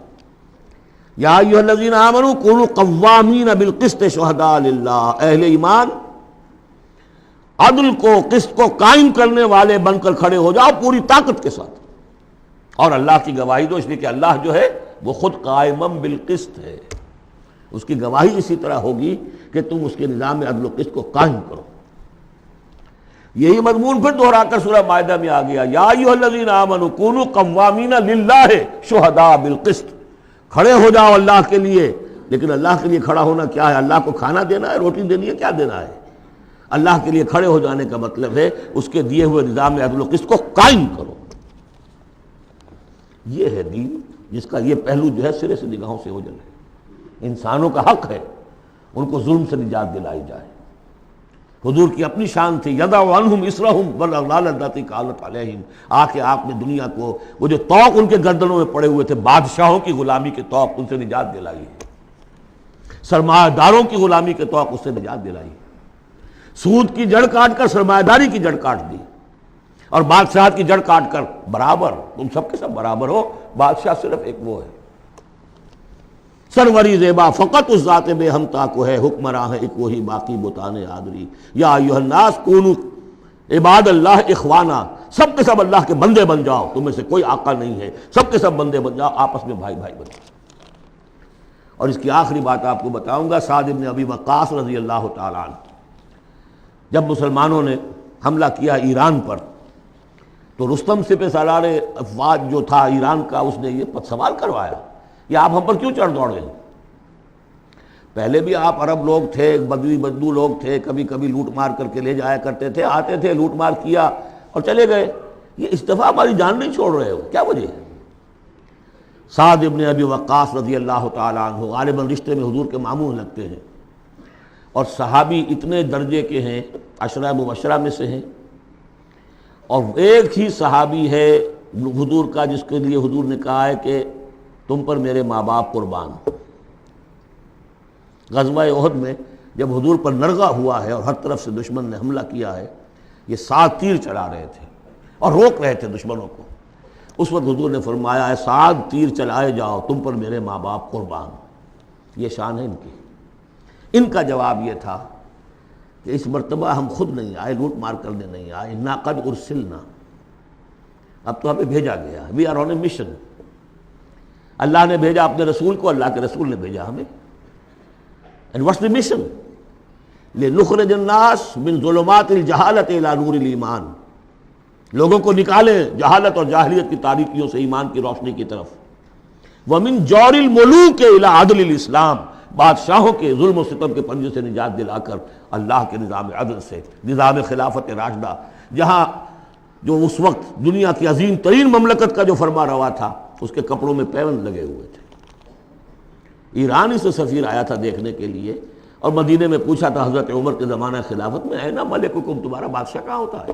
یا ایھا الذین آمنوا کونوا قوامین بالقسط شہداء للہ، اہل ایمان عدل کو، قسط کو قائم کرنے والے بن کر کھڑے ہو جاؤ پوری طاقت کے ساتھ، اور اللہ کی گواہی دو، اس لیے کہ اللہ جو ہے وہ خود قائم بالقسط ہے، اس کی گواہی اسی طرح ہوگی کہ تم اس کے نظام عدل و قسط کو قائم کرو۔ یہی مضمون پھر دہرا کر سورہ مائدہ میں آ گیا، یا ایھا الذین آمنوا کونوا قوامین للہ شہداء بالقسط، کھڑے ہو جاؤ اللہ کے لیے۔ لیکن اللہ کے لیے کھڑا ہونا کیا ہے؟ اللہ کو کھانا دینا ہے، روٹی دینی ہے، کیا دینا ہے؟ اللہ کے لیے کھڑے ہو جانے کا مطلب ہے اس کے دیے ہوئے نظام عدل و قسط کو قائم کرو۔ یہ ہے دین، جس کا یہ پہلو جو ہے سرے سے نگاہوں سے اوجھل ہے۔ انسانوں کا حق ہے ان کو ظلم سے نجات دلائی جائے۔ حضور کی اپنی شان تھی، یضع عنہم اسرہم والاغلال اللاتی کانت علیہم، آ کے آپ نے دنیا کو وہ جو طوق ان کے گردنوں میں پڑے ہوئے تھے، بادشاہوں کی غلامی کے طوق، ان سے نجات دلائی ہے، سرمایہ داروں کی غلامی کے طوق، اس سے نجات دلائی ہے، سود کی جڑ کاٹ کر سرمایہ داری کی جڑ کاٹ دی، اور بادشاہت کی جڑ کاٹ کر برابر، تم سب کے سب برابر ہو، بادشاہ صرف ایک وہ ہے، سروری زیبا فقط اس ذات بے ہمتا کو ہے، حکمراں ہے ایک وہی باقی بتانے آدری، یا ایھا الناس کونوا عباد اللہ اخوانا، سب کے سب اللہ کے بندے بن جاؤ، تم میں سے کوئی آقا نہیں ہے، سب کے سب بندے بن جاؤ، آپس میں بھائی بھائی بن جاؤ۔ اور اس کی آخری بات آپ کو بتاؤں گا، سعد بن ابی وقاص رضی اللہ تعالیٰ عنہ، جب مسلمانوں نے حملہ کیا ایران پر، تو رستم سپہ سالار افواج جو تھا ایران کا، اس نے یہ سوال کروایا کہ آپ ہم پر کیوں چڑھ دوڑے ہیں؟ پہلے بھی آپ عرب لوگ تھے، بدوی بدو لوگ تھے، کبھی کبھی لوٹ مار کر کے لے جایا کرتے تھے، آتے تھے لوٹ مار کیا اور چلے گئے، یہ اس دفعہ ہماری جان نہیں چھوڑ رہے ہو، کیا وجہ ہے؟ سعد ابن ابی وقاص رضی اللہ تعالیٰ عنہ غالباً رشتے میں حضور کے ماموں لگتے ہیں، اور صحابی اتنے درجے کے ہیں، عشرہ مبشرہ میں سے ہیں، اور ایک ہی صحابی ہے حضور کا جس کے لیے حضور نے کہا ہے کہ تم پر میرے ماں باپ قربان۔ غزوہ احد میں جب حضور پر نرغہ ہوا ہے اور ہر طرف سے دشمن نے حملہ کیا ہے، یہ 7 تیر چلا رہے تھے اور روک رہے تھے دشمنوں کو، اس وقت حضور نے فرمایا ہے 7 تیر چلائے جاؤ، تم پر میرے ماں باپ قربان۔ یہ شان ہے ان کی۔ ان کا جواب یہ تھا کہ اس مرتبہ ہم خود نہیں آئے، لوٹ مار کرنے نہیں آئے، انا قد ارسلنا، اب تو ہمیں بھیجا گیا، we are on a mission, اللہ نے بھیجا اپنے رسول کو، اللہ کے رسول نے بھیجا ہمیں۔ And what's the mission? لنخرج الناس من ظلمات الجہالۃ الی نور الایمان، لوگوں کو نکالیں جہالت اور جاہلیت کی تاریکیوں سے ایمان کی روشنی کی طرف، ومن جور الملوک الی عدل الاسلام، بادشاہوں کے ظلم و ستم کے پنجے سے نجات دلا کر اللہ کے نظام عدل سے، نظام خلافت راشدہ، جہاں جو اس وقت دنیا کی عظیم ترین مملکت کا جو فرما روا تھا، اس کے کپڑوں میں پیوند لگے ہوئے تھے۔ ایران سے سفیر آیا تھا دیکھنے کے لیے، اور مدینے میں پوچھا تھا حضرت عمر کے زمانہ خلافت میں، اینا ملککم، تمہارا بادشاہ کہاں ہوتا ہے؟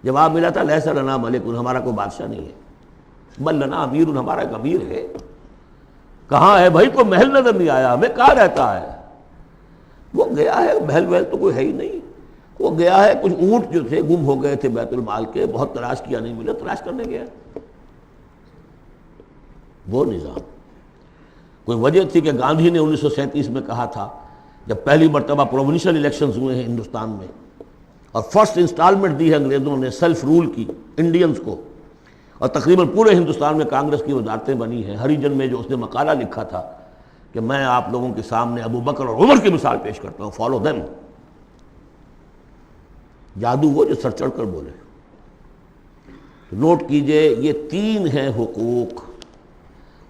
جواب ملا تھا لیس لنا ملک، ہمارا کوئی بادشاہ نہیں ہے، بل لنا امیر، ہمارا ایک امیر ہے۔ کہاں ہے بھائی؟ کوئی محل نظر نہیں آیا ہمیں، کہاں رہتا ہے؟ وہ گیا ہے، محل وحل تو کوئی ہے ہی نہیں، وہ گیا ہے، کچھ اونٹ جو تھے گم ہو گئے تھے بیت المال کے، بہت تلاش کیا نہیں ملے، تلاش کرنے گیا۔ وہ نظام، کوئی وجہ تھی کہ گاندھی نے 1937 میں کہا تھا، جب پہلی مرتبہ پروونشل الیکشنز ہوئے ہیں ہندوستان میں، اور فرسٹ انسٹالمنٹ دی ہے انگریزوں نے سیلف رول کی انڈینز کو، اور تقریباً پورے ہندوستان میں کانگریس کی وزارتیں بنی ہیں۔ ہریجن میں جو اس نے مقالہ لکھا تھا کہ میں آپ لوگوں کے سامنے ابو بکر اور عمر کی مثال پیش کرتا ہوں، فالو دیم۔ جادو وہ جو سر چڑھ کر بولے۔ نوٹ کیجئے، یہ تین ہیں حقوق: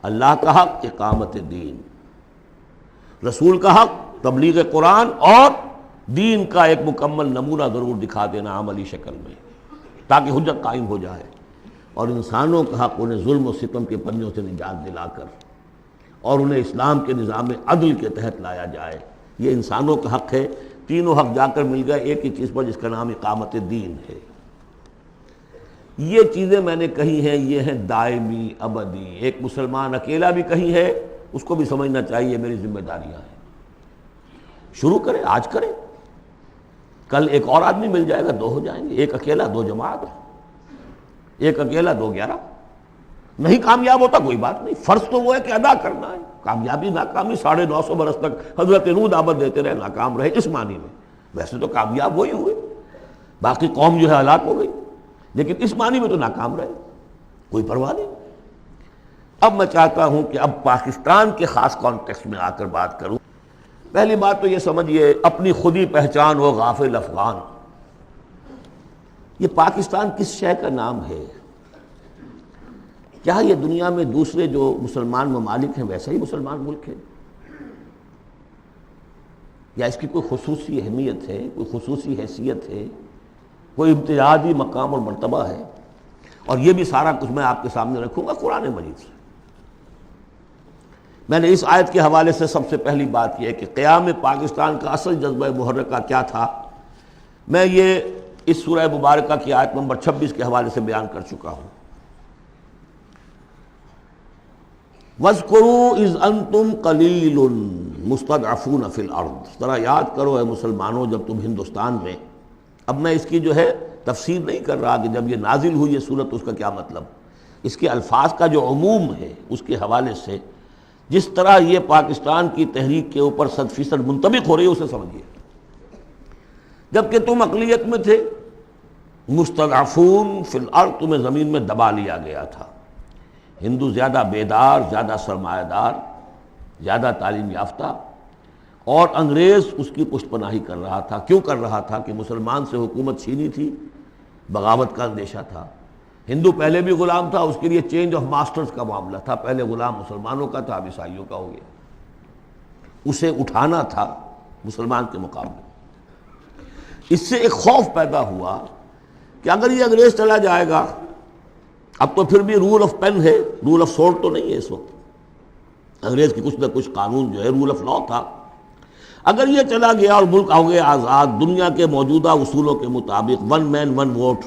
اللہ کا حق اقامت دین، رسول کا حق تبلیغ قرآن، اور دین کا ایک مکمل نمونہ ضرور دکھا دینا عملی شکل میں تاکہ حجت قائم ہو جائے، اور انسانوں کا حق انہیں ظلم و ستم کے پنجوں سے نجات دلا کر اور انہیں اسلام کے نظام عدل کے تحت لایا جائے۔ یہ انسانوں کا حق ہے۔ تینوں حق جا کر مل گئے ایک ہی چیز پر، جس کا نام اقامت دین ہے۔ یہ چیزیں میں نے کہی ہیں، یہ ہیں دائمی ابدی۔ ایک مسلمان اکیلا بھی کہیں ہے، اس کو بھی سمجھنا چاہیے میری ذمہ داریاں ہیں۔ شروع کرے، آج کرے، کل ایک اور آدمی مل جائے گا، دو ہو جائیں گے۔ ایک اکیلا دو جماعت، ایک اکیلا دو 11۔ نہیں کامیاب ہوتا کوئی بات نہیں، فرض تو وہ ہے کہ ادا کرنا ہے۔ کامیابی ناکامی 950 برس تک حضرت نوح دعوت دیتے رہے، ناکام رہے اس معنی میں۔ ویسے تو کامیاب وہی ہوئے، باقی قوم جو ہے ہلاک ہو گئی، لیکن اس معنی میں تو ناکام رہے، کوئی پرواہ نہیں۔ اب میں چاہتا ہوں کہ اب پاکستان کے خاص کانٹیکسٹ میں آ کر بات کروں۔ پہلی بات تو یہ سمجھیے، اپنی خودی پہچان ہو غافل افغان۔ یہ پاکستان کس شے کا نام ہے؟ کیا یہ دنیا میں دوسرے جو مسلمان ممالک ہیں ویسا ہی مسلمان ملک ہے؟ یا اس کی کوئی خصوصی اہمیت ہے، کوئی خصوصی حیثیت ہے، کوئی امتیازی مقام اور مرتبہ ہے؟ اور یہ بھی سارا کچھ میں آپ کے سامنے رکھوں گا قرآن مجید سے۔ میں نے اس آیت کے حوالے سے سب سے پہلی بات یہ ہے کہ قیام پاکستان کا اصل جذبہ محرکہ کیا تھا، میں یہ اس سورہ مبارکہ کی آیت نمبر 26 کے حوالے سے بیان کر چکا ہوں۔ وَاذْكُرُوا إِذْ أَنْتُمْ قَلِيلٌ مُسْتَضْعَفُونَ فِي الْأَرْضِ، ذرا یاد کرو اے مسلمانوں جب تم ہندوستان میں۔ اب میں اس کی جو ہے تفسیر نہیں کر رہا کہ جب یہ نازل ہوئی یہ صورت اس کا کیا مطلب، اس کے الفاظ کا جو عموم ہے اس کے حوالے سے جس طرح یہ پاکستان کی تحریک کے اوپر 100% منطبق ہو رہی ہے اسے سمجھیے۔ جبکہ تم اقلیت میں تھے، مستضعفون فی الارض، تمہیں زمین میں دبا لیا گیا تھا۔ ہندو زیادہ بیدار، زیادہ سرمایہ دار، زیادہ تعلیم یافتہ، اور انگریز اس کی پشت پناہی کر رہا تھا۔ کیوں کر رہا تھا؟ کہ مسلمان سے حکومت چھینی تھی، بغاوت کا اندیشہ تھا۔ ہندو پہلے بھی غلام تھا، اس کے لیے چینج آف ماسٹرز کا معاملہ تھا، پہلے غلام مسلمانوں کا تھا، اب عیسائیوں کا ہو گیا۔ اسے اٹھانا تھا مسلمان کے مقابلے۔ اس سے ایک خوف پیدا ہوا کہ اگر یہ انگریز چلا جائے گا، اب تو پھر بھی رول آف پین ہے، رول آف سورڈ تو نہیں ہے اس وقت۔ انگریز کی کچھ نہ کچھ قانون جو ہے رول آف لا تھا۔ اگر یہ چلا گیا اور ملک ہو گیا آزاد دنیا کے موجودہ اصولوں کے مطابق، ون مین ون ووٹ،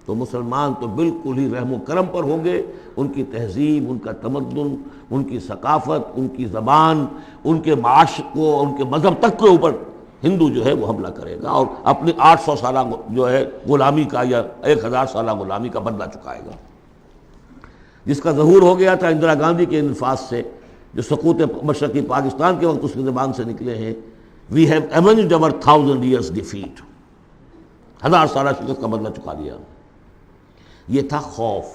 تو مسلمان تو بالکل ہی رحم و کرم پر ہوں گے۔ ان کی تہذیب، ان کا تمدن، ان کی ثقافت، ان کی زبان، ان کے معاش کو، ان کے مذہب تک کے اوپر ہندو جو ہے وہ حملہ کرے گا اور اپنی 800 سالہ جو ہے غلامی کا یا 1000 سالہ غلامی کا بدلہ چکائے گا، جس کا ظہور ہو گیا تھا اندرا گاندھی کے انفاذ سے، جو سقوط مشرقی پاکستان کے وقت اس کی زبان سے نکلے ہیں، we have ایونجڈ our 1000 years defeat، 1000 سالہ شکست کا بدلہ چکا دیا۔ یہ تھا خوف۔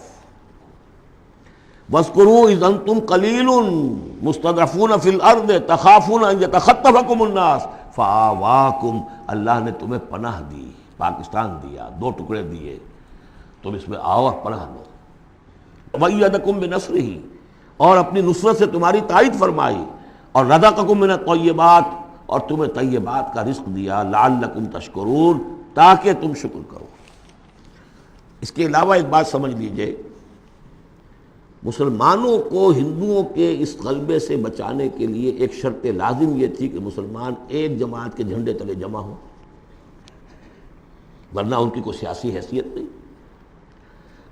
وَاذْكُرُوا إِذْ أَنْتُمْ قَلِيلٌ مُسْتَضْعَفُونَ فِي الْأَرْضِ تَخَافُونَ أَنْ يَتَخَطَّفَكُمُ النَّاسُ فَآوَاكُمْ، اللہ نے تمہیں پناہ دی، پاکستان دیا، 2 ٹکڑے دیے، تم اس میں آؤ اور پناہ لو۔ وَأَيَّدَكُمْ بِنَصْرِهِ، اور اپنی نصرت سے تمہاری تائید فرمائی، اور رَزَقَكُم مِّنَ الطَّيِّبَاتِ، اور تمہیں طیبات کا رزق دیا، لَعَلَّكُمْ تَشْكُرُونَ، تاکہ تم شکر کرو۔ اس کے علاوہ ایک بات سمجھ لیجئے، مسلمانوں کو ہندوؤں کے اس غلبے سے بچانے کے لیے ایک شرط لازم یہ تھی کہ مسلمان ایک جماعت کے جھنڈے تلے جمع ہوں، ورنہ ان کی کوئی سیاسی حیثیت نہیں۔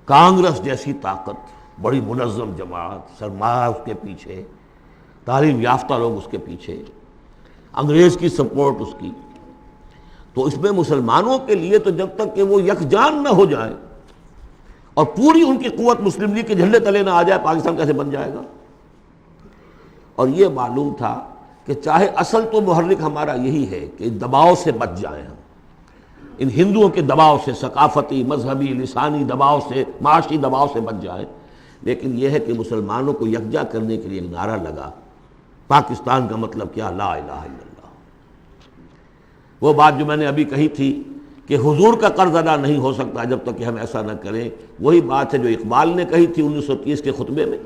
کانگریس جیسی طاقت، بڑی منظم جماعت، سرمایہ اس کے پیچھے، تعلیم یافتہ لوگ اس کے پیچھے، انگریز کی سپورٹ اس کی، تو اس میں مسلمانوں کے لیے تو جب تک کہ وہ یکجان نہ ہو جائے اور پوری ان کی قوت مسلم لیگ کے جھنڈے تلے نہ آ جائے، پاکستان کیسے بن جائے گا؟ اور یہ معلوم تھا کہ چاہے اصل تو محرک ہمارا یہی ہے کہ دباؤ سے بچ جائیں ہم، ان ہندوؤں کے دباؤ سے، ثقافتی، مذہبی، لسانی دباؤ سے، معاشی دباؤ سے بچ جائیں۔ لیکن یہ ہے کہ مسلمانوں کو یکجا کرنے کے لیے ایک نعرہ لگا، پاکستان کا مطلب کیا؟ لا الہ الا اللہ۔ وہ بات جو میں نے ابھی کہی تھی کہ حضور کا قرض ادا نہیں ہو سکتا جب تک کہ ہم ایسا نہ کریں، وہی بات ہے جو اقبال نے کہی تھی 1930 کے خطبے میں،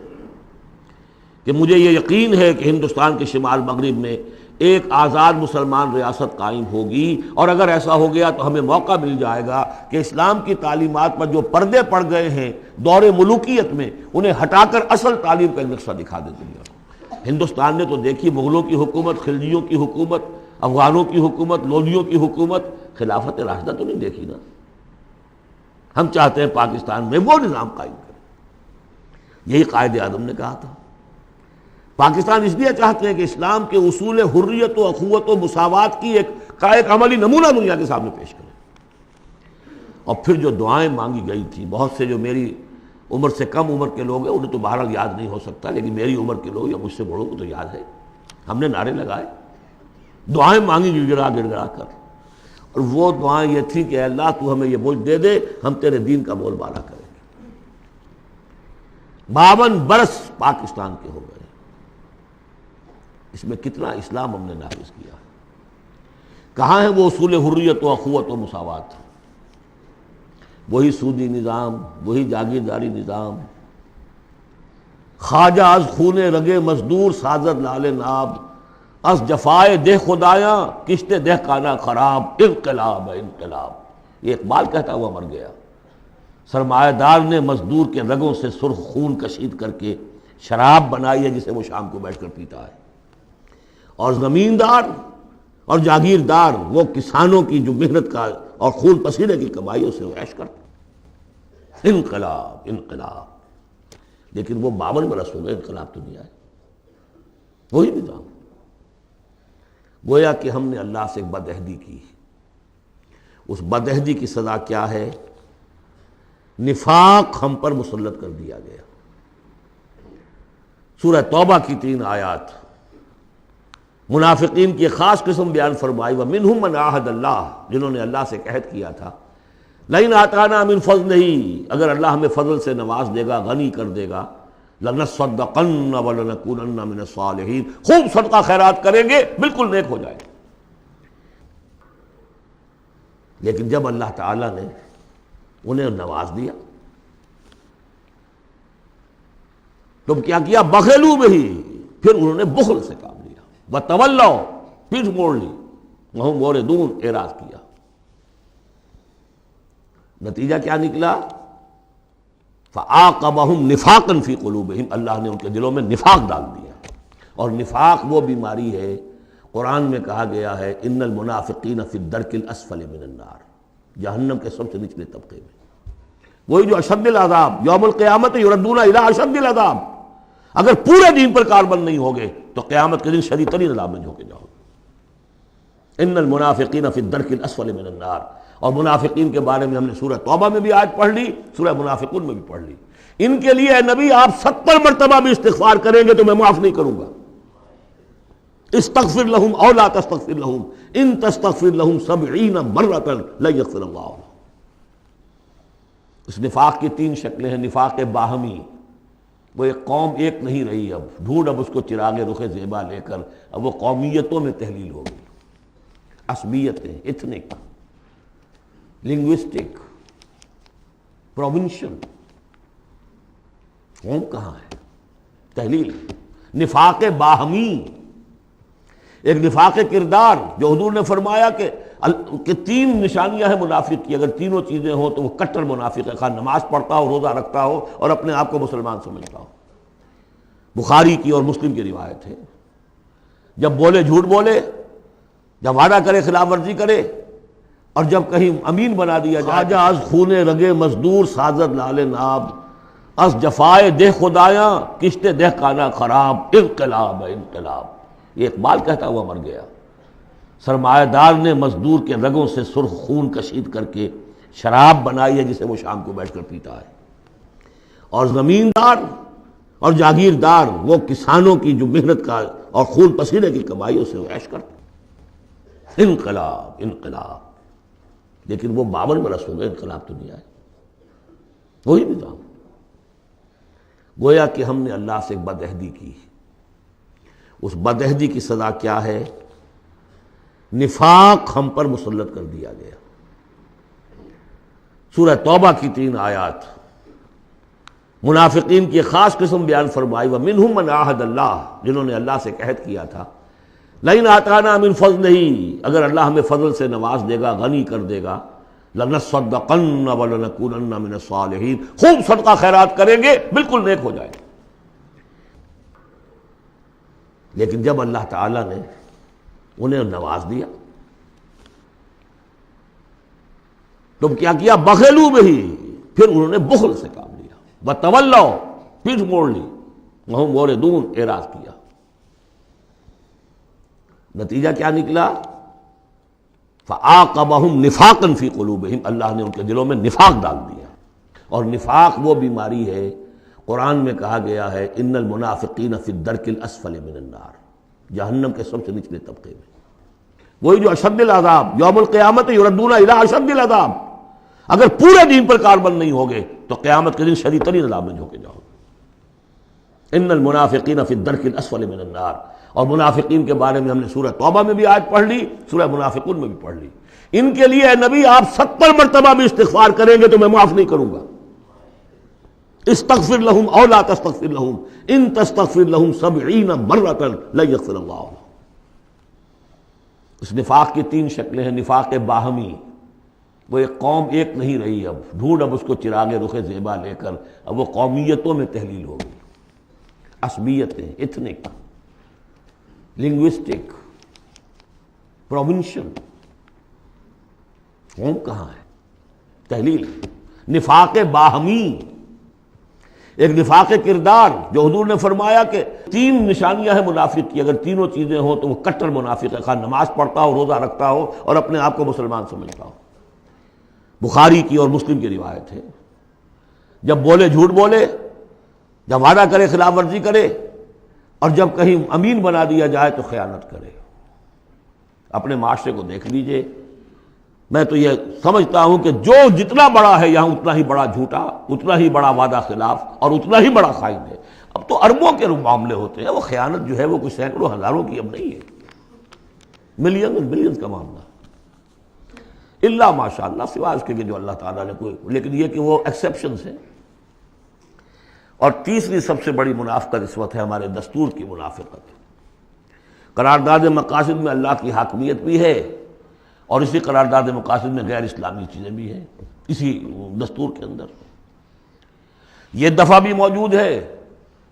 کہ مجھے یہ یقین ہے کہ ہندوستان کے شمال مغرب میں ایک آزاد مسلمان ریاست قائم ہوگی، اور اگر ایسا ہو گیا تو ہمیں موقع مل جائے گا کہ اسلام کی تعلیمات پر جو پردے پڑ گئے ہیں دور ملوکیت میں، انہیں ہٹا کر اصل تعلیم کا ایک نقشہ دکھا دے دنیا کو۔ ہندوستان نے تو دیکھی مغلوں کی حکومت، خلجیوں کی حکومت، افغانوں کی حکومت، لودھیوں کی حکومت، خلافت راشدہ تو نہیں دیکھی نا۔ ہم چاہتے ہیں پاکستان میں وہ نظام قائم کریں، یہی قائد اعظم نے کہا تھا۔ پاکستان اس لیے چاہتے ہیں کہ اسلام کے اصول حریت و اخوت و مساوات کی ایک عملی نمونہ دنیا کے سامنے پیش کریں۔ اور پھر جو دعائیں مانگی گئی تھی، بہت سے جو میری عمر سے کم عمر کے لوگ ہیں انہیں تو بہرحال یاد نہیں ہو سکتا، لیکن میری عمر کے لوگ یا مجھ سے بڑوں کو تو یاد ہے، ہم نے نعرے لگائے، دعائیں مانگی گڑ گڑا کر، اور وہ دعائیں یہ تھی کہ اے اللہ تو ہمیں یہ ملک دے دے، ہم تیرے دین کا بول بالا کریں گے۔ 52 برس پاکستان کے ہو گئے، اس میں کتنا اسلام ہم نے نافذ کیا؟ کہاں ہے وہ اصول حریت و اخوت و مساوات؟ وہی سودی نظام، وہی جاگیرداری نظام، خواجہ از خون رگے مزدور سازد لال ناب، از جفائے دہ خدایاں کشت دہ کانا خراب، انقلاب ہے انقلاب۔ یہ اقبال کہتا ہوا مر گیا۔ سرمایہ دار نے مزدور کے رگوں سے سرخ خون کشید کر کے شراب بنائی ہے جسے وہ شام کو بیٹھ کر پیتا ہے، اور زمیندار اور جاگیردار وہ کسانوں کی جو محنت کا اور خون پسینے کی کمائی اسے عیش کرتے۔ انقلاب انقلاب، لیکن وہ 52 برس ہو گئے، انقلاب تو نہیں آئے، وہی نظام۔ گویا کہ ہم نے اللہ سے ایک بدعہدی کی، اس بدعہدی کی سزا کیا ہے؟ نفاق ہم پر مسلط کر دیا گیا۔ سورہ توبہ کی 3 آیات منافقین کی خاص قسم بیان فرمائی، وَمِنْهُمْ مَنْ عَاهَدَ اللَّهُ، جنہوں نے اللہ سے عہد کیا تھا، لَئِنْ آتَانَا مِنْ فَضْلِهِ، اگر اللہ ہمیں فضل سے نواز دے گا، غنی کر دے گا، لَنَصَّدَّقَنَّ وَلَنَكُونَنَّ مِنَ الصَّالِحِينَ، خوب صدقہ خیرات کریں گے، بالکل نیک ہو جائیں گے۔ لیکن جب اللہ تعالیٰ نے انہیں نواز دیا، تم کیا کیا؟ بخلوا بہ، پھر انہوں نے بخل سے کام لیا، وتولوا، پیٹھ موڑ لی، وہم موردون، اعراض کیا۔ نتیجہ کیا نکلا؟ فَعَاقَبَهُمْ نِفَاقًا فِي قُلُوبِهِمْ، اللہ نے ان کے دلوں میں نفاق ڈال دیا۔ اور نفاق وہ بیماری ہے، قرآن میں کہا گیا ہے ان المنافقین فی الدرک الاسفل من النار، جہنم کے سب سے نچلے طبقے میں، وہی جو اشد العذاب، یوم القیامت یردون الی اشد العذاب، اگر پورے دین پر کاربند نہیں ہوگے تو قیامت کے دن شدید ترین عذاب میں جھونکے جاؤ گے۔ ان المنافقین فی الدرک الاسفل من النار، اور منافقین کے بارے میں ہم نے سورہ توبہ میں بھی آیت پڑھ لی، سورہ منافقون میں بھی پڑھ لی۔ ان کے لیے اے نبی آپ 70 مرتبہ بھی استغفار کریں گے تو میں معاف نہیں کروں گا۔ استغفر لہم او لا تستغفر لہم ان تستغفر لہم 70 مرۃ لن یغفر اللہ لہم۔ اس نفاق کی 3 شکلیں ہیں۔ نفاق باہمی، وہ ایک قوم ایک نہیں رہی، اب ڈھونڈ اب اس کو چراغ رخ زیبا لے کر، اب وہ قومیتوں میں تحلیل ہو گئی، عصبیتیں، ایتھنک، لنگوسٹک، پروونشل، قوم کہاں ہے؟ تحلیل۔ نفاق باہمی، ایک نفاق کردار، جو حضور نے فرمایا کہ 3 نشانیاں ہیں منافق کی، اگر تینوں چیزیں ہوں تو وہ کٹر منافق ہے، خواہ نماز پڑھتا ہو، روزہ رکھتا ہو اور اپنے آپ کو مسلمان سمجھتا ہو۔ بخاری کی اور مسلم کی روایت ہے، جب بولے جھوٹ بولے، جب وعدہ کرے خلاف ورزی کرے، اور جب کہیں امین بنا دیا جائے۔ خواجہ از خون رگے مزدور سازد لال ناب، از جفائے دہ خدایاں کشت دہ کانا خراب، انقلاب ہے انقلاب۔ یہ اقبال کہتا ہوا مر گیا۔ سرمایہ دار نے مزدور کے رگوں سے سرخ خون کشید کر کے شراب بنائی ہے جسے وہ شام کو بیٹھ کر پیتا ہے، اور زمیندار اور جاگیردار وہ کسانوں کی جو محنت کا اور خون پسینے کی کمائی اسے عیش کرتے۔ انقلاب انقلاب۔ لیکن وہ 52 برس ہو گئے انقلاب تو نہیں آئے، وہی نظام۔ گویا کہ ہم نے اللہ سے ایک بدعہدی کی، اس بدعہدی کی سزا کیا ہے؟ نفاق ہم پر مسلط کر دیا گیا۔ سورہ توبہ کی 3 آیات منافقین کی ایک خاص قسم بیان فرمائی، وَمِنْهُمْ مَنْ عَاهَدَ اللَّهَ، جنہوں نے اللہ سے عہد کیا تھا، لَئِنْ آتَانَا مِنْ فَضْلِهِ، اگر اللہ ہمیں فضل سے نواز دے گا، غنی کر دے گا، لَنَصَّدَّقَنَّ وَلَنَكُونَنَّ مِنَ الصَّالِحِينَ، خوب صدقہ خیرات کریں گے، بالکل نیک ہو جائیں گے۔ لیکن جب اللہ تعالیٰ نے انہیں نواز دیا تو کیا کیا؟ بخلوا بہ، پھر انہوں نے بخل سے کام لیا، وتولوا، پیٹھ موڑ لی، وہم موردون، اعراض کیا۔ نتیجہ کیا نکلا؟ فعاقبہم نفاقا فی قلوبہم، اللہ نے ان کے دلوں میں نفاق ڈال دیا۔ اور نفاق وہ بیماری ہے، قرآن میں کہا گیا ہے ان المنافقین فی الدرک الاسفل من النار، جہنم کے سب سے نچلے طبقے میں، وہی جو اشد العذاب، یوم القیامت یردون الی اشد العذاب، اگر پورے دین پر کاربند نہیں ہوگے تو قیامت کے دن شدید ترین عذاب میں جھونکے جاؤ گے۔ ان المنافقین فی الدرک الاسفل من النار، اور منافقین کے بارے میں ہم نے سورہ توبہ میں بھی آیت پڑھ لی، سورہ منافقون میں بھی پڑھ لی۔ ان کے لیے اے نبی آپ 70 مرتبہ بھی استغفار کریں گے تو میں معاف نہیں کروں گا۔ استغفر لهم او لا تستغفر لهم ان تستغفر لهم 70 مرة لن يغفر اللہ لهم۔ اس نفاق کی 3 شکلیں ہیں۔ نفاق باہمی، وہ ایک قوم ایک نہیں رہی، اب ڈھونڈ اب اس کو چراغ رخ زیبا لے کر اب وہ قومیتوں میں تحلیل ہو گئی، عصبیتیں، ایتھنک، لنگوسٹک، پروونشل، قوم کہاں ہے؟ تحلیل۔ نفاق باہمی، ایک نفاق کردار، جو حضور نے فرمایا کہ 3 نشانیاں ہیں منافق کی، اگر تینوں چیزیں ہوں تو وہ کٹر منافق ہے، خواہ نماز پڑھتا ہو، روزہ رکھتا ہو اور اپنے آپ کو مسلمان سمجھتا ہو۔ بخاری کی اور مسلم کی روایت ہے، جب بولے جھوٹ بولے، جب وعدہ کرے خلاف ورزی کرے، اور جب کہیں امین بنا دیا جائے تو خیانت کرے۔ اپنے معاشرے کو دیکھ لیجئے، میں تو یہ سمجھتا ہوں کہ جو جتنا بڑا ہے یہاں اتنا ہی بڑا جھوٹا، اتنا ہی بڑا وعدہ خلاف اور اتنا ہی بڑا خائن ہے۔ اب تو اربوں کے معاملے ہوتے ہیں، وہ خیانت جو ہے وہ کچھ سینکڑوں ہزاروں کی اب نہیں ہے، ملین بلینز کا معاملہ، اللہ ماشاء اللہ، سوائے اس کے جو اللہ تعالیٰ نے کوئی، لیکن یہ کہ وہ ایکسیپشنز ہیں۔ اور تیسری سب سے بڑی منافقت اس وقت ہے ہمارے دستور کی منافقت۔ قرارداد مقاصد میں اللہ کی حاکمیت بھی ہے، اور اسی قرارداد مقاصد میں غیر اسلامی چیزیں بھی ہیں، اسی دستور کے اندر یہ دفعہ بھی موجود ہے۔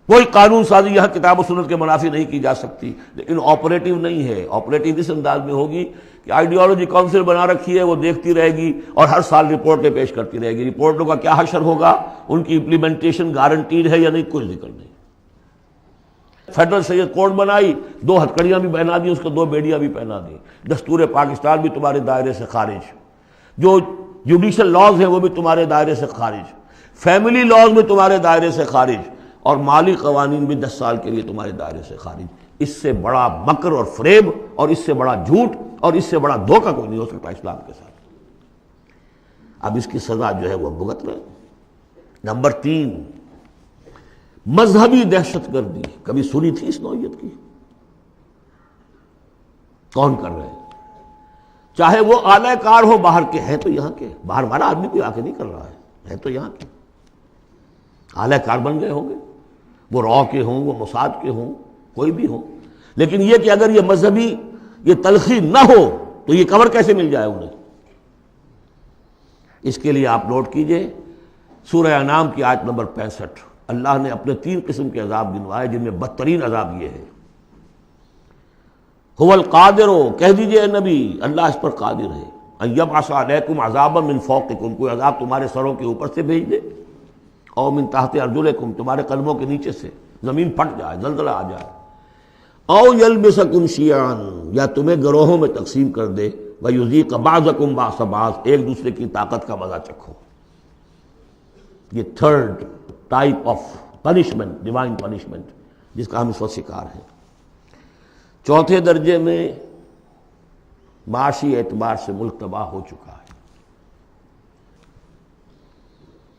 کوئی قانون سازی یہاں کتاب و سنت کے منافی نہیں کی جا سکتی، لیکن آپریٹو نہیں ہے۔ آپریٹو اس انداز میں ہوگی کہ آئیڈیالوجی کونسل بنا رکھی ہے، وہ دیکھتی رہے گی اور ہر سال رپورٹیں پیش کرتی رہے گی۔ رپورٹوں کا کیا حشر ہوگا، ان کی امپلیمنٹیشن گارنٹیڈ ہے یا نہیں، کوئی ذکر نہیں۔ فیڈرل سید کوڈ بنائی، 2 ہتھکڑیاں بھی پہنا دی، اس کو 2 بیڑیاں بھی پہنا دی۔ دستور پاکستان بھی تمہارے دائرے سے خارج، جو جوڈیشل لاز ہیں وہ بھی تمہارے دائرے سے خارج، فیملی لاز بھی تمہارے دائرے سے خارج، اور مالی قوانین بھی 10 سال کے لیے تمہارے دائرے سے خارج۔ اس سے بڑا مکر اور فریب اور اس سے بڑا جھوٹ اور اس سے بڑا دھوکہ کوئی نہیں ہو سکتا اسلام کے ساتھ۔ اب اس کی سزا جو ہے وہ بھگت رہے۔ نمبر 3، مذہبی دہشت گردی، کبھی سنی تھی اس نوعیت کی؟ کون کر رہے ہیں؟ چاہے وہ اعلی کار ہو باہر کے، ہیں تو یہاں کے، باہر والا آدمی کوئی آ کے نہیں کر رہا ہے تو یہاں کے اعلی کار بن گئے ہوں گے، وہ را کے ہوں، وہ موساد کے ہوں، کوئی بھی ہوں۔ لیکن یہ کہ اگر یہ مذہبی یہ تلخی نہ ہو تو یہ کور کیسے مل جائے انہیں؟ اس کے لیے آپ نوٹ کیجئے سورہ انعام کی آیت نمبر 65، اللہ نے اپنے 3 قسم کے عذاب گنوائے، جن میں بدترین عذاب یہ ہے۔ هو القادر، کہہ دیجئے اے نبی اللہ اس پر قادر ہے، ان یبعث علیکم عذابا من فوقکم، کوئی عذاب تمہارے سروں کے اوپر سے بھیج دے، او من تحت ارجلکم، تمہارے قدموں کے نیچے سے زمین پھٹ جائے، زلزلہ آ جائے، او یلبسکم شیعا، یا تمہیں گروہوں میں تقسیم کر دے، ویذیق بعضکم بعض بعض، ایک دوسرے کی طاقت کا مزہ چکھو۔ یہ 3rd type of punishment, divine punishment, جس کا ہم اس وقت شکار ہیں۔ 4تھے درجے میں معاشی اعتبار سے ملک تباہ ہو چکا ہے،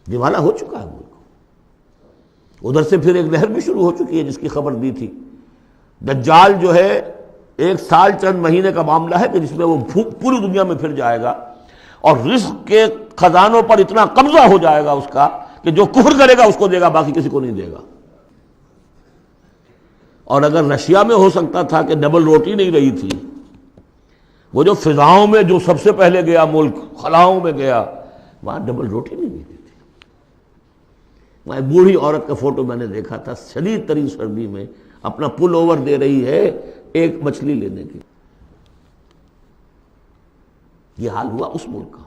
دیوانہ ہو چکا ہے ملک۔ ادھر سے پھر ایک لہر بھی شروع ہو چکی ہے جس کی خبر دی تھی، دجال جو ہے 1 سال چند مہینے کا معاملہ ہے کہ جس میں وہ پوری دنیا میں پھر جائے گا اور رزق کے خزانوں پر اتنا قبضہ ہو جائے گا اس کا کہ جو کفر کرے گا اس کو دے گا، باقی کسی کو نہیں دے گا۔ اور اگر رشیا میں ہو سکتا تھا کہ ڈبل روٹی نہیں رہی تھی، وہ جو فضاؤں میں جو سب سے پہلے گیا ملک، خلاؤں میں گیا، وہاں ڈبل روٹی نہیں ملتی تھی۔ وہاں ایک بوڑھی عورت کا فوٹو میں نے دیکھا تھا، شدید ترین سردی میں اپنا پل اوور دے رہی ہے ایک مچھلی لینے کی۔ یہ حال ہوا اس ملک کا۔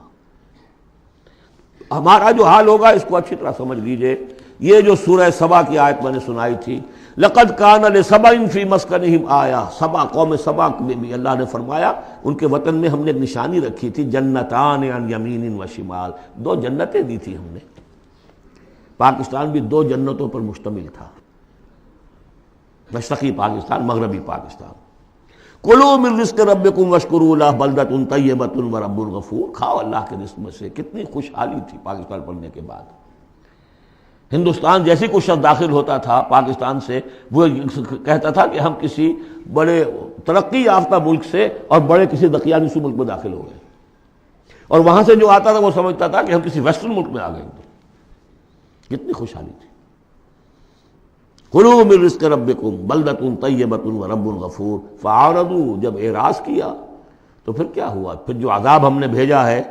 ہمارا جو حال ہوگا اس کو اچھی طرح سمجھ لیجئے۔ یہ جو سورہ سبا کی آیت میں نے سنائی تھی، لقد کان لسبع فی مسکنہم آیہ، سبا قوم سبا میں بھی اللہ نے فرمایا ان کے وطن میں ہم نے ایک نشانی رکھی تھی، جنتان عن یمین و شمال، 2 جنتیں دی تھی ہم نے۔ پاکستان بھی 2 جنتوں پر مشتمل تھا، مشرقی پاکستان، مغربی پاکستان۔ کلوا من رزق ربکم واشکروا لہ بلدۃ طیبۃ ورب غفور، کھاؤ اللہ کے رزق میں سے۔ کتنی خوشحالی تھی پاکستان بننے کے بعد۔ ہندوستان جیسی کوئی شخص داخل ہوتا تھا پاکستان سے، وہ کہتا تھا کہ ہم کسی بڑے ترقی یافتہ ملک سے اور بڑے کسی دقیانوسی ملک میں داخل ہو گئے، اور وہاں سے جو آتا تھا وہ سمجھتا تھا کہ ہم کسی ویسٹرن ملک میں آ گئے۔ کتنی خوشحالی تھی۔ کلوا من رزق ربکم بلدۃ طیبۃ ورب غفور فاعرضوا، جب اعراض کیا تو پھر کیا ہوا؟ پھر جو عذاب ہم نے بھیجا ہے،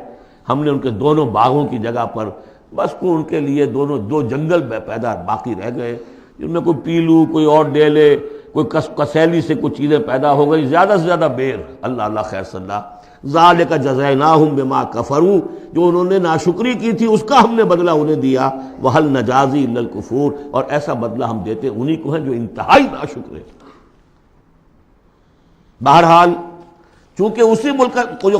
ہم نے ان کے دونوں باغوں کی جگہ پر بس کو ان کے لیے 2 جنگل پیدا باقی رہ گئے، جن میں کوئی پیلو، کوئی اور ڈیلے، کوئی کسیلی سے کچھ چیزیں پیدا ہو گئی، زیادہ سے زیادہ بیر۔ اللہ اللہ خیر صلی اللہ۔ ذالک جزیناہم بما کفروا، جو انہوں نے ناشکری کی تھی اس کا ہم نے بدلہ انہیں دیا۔ وہل نجازی الا الکفور، اور ایسا بدلہ ہم دیتے انہی کو ہیں جو انتہائی ناشکر ہیں۔ بہرحال چونکہ اسی ملک کو جو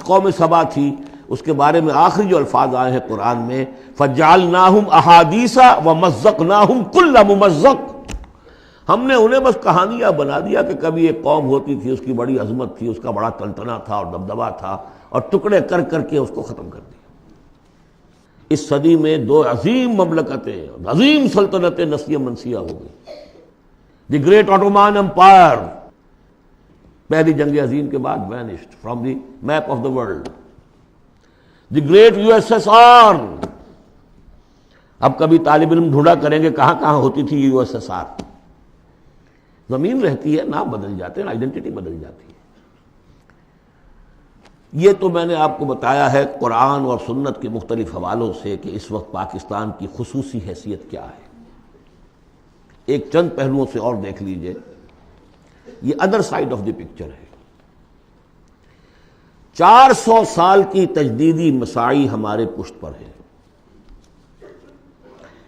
قوم سبا تھی، اس کے بارے میں آخری جو الفاظ آئے ہیں قرآن میں، فَجَعَلْنَاهُمْ أَحَادِيثَ وَمَزَّقْنَاهُمْ كُلَّ مُمَزَّقٍ، ہم نے انہیں بس کہانیاں بنا دیا کہ کبھی ایک قوم ہوتی تھی، اس کی بڑی عظمت تھی، اس کا بڑا تنتنا تھا اور دبدبا تھا، اور ٹکڑے کر کر کے اس کو ختم کر دیا۔ اس صدی میں 2 عظیم مملکتیں، عظیم سلطنتیں نسیہ منسیہ ہو گئی۔ دی گریٹ آٹومان امپائر، پہلی جنگ عظیم کے بعد vanished from the map of the world. The great USSR، اب کبھی طالب علم ڈھونڈا کریں گے کہاں کہاں ہوتی تھی USSR۔ زمین رہتی ہے، نام بدل جاتے ہیں، آئیڈینٹی بدل جاتی ہے۔ یہ تو میں نے آپ کو بتایا ہے قرآن اور سنت کے مختلف حوالوں سے کہ اس وقت پاکستان کی خصوصی حیثیت کیا ہے۔ ایک چند پہلوؤں سے اور دیکھ لیجئے، یہ other side of the picture ہے۔ 400 سال کی تجدیدی مساعی ہمارے پشت پر ہے۔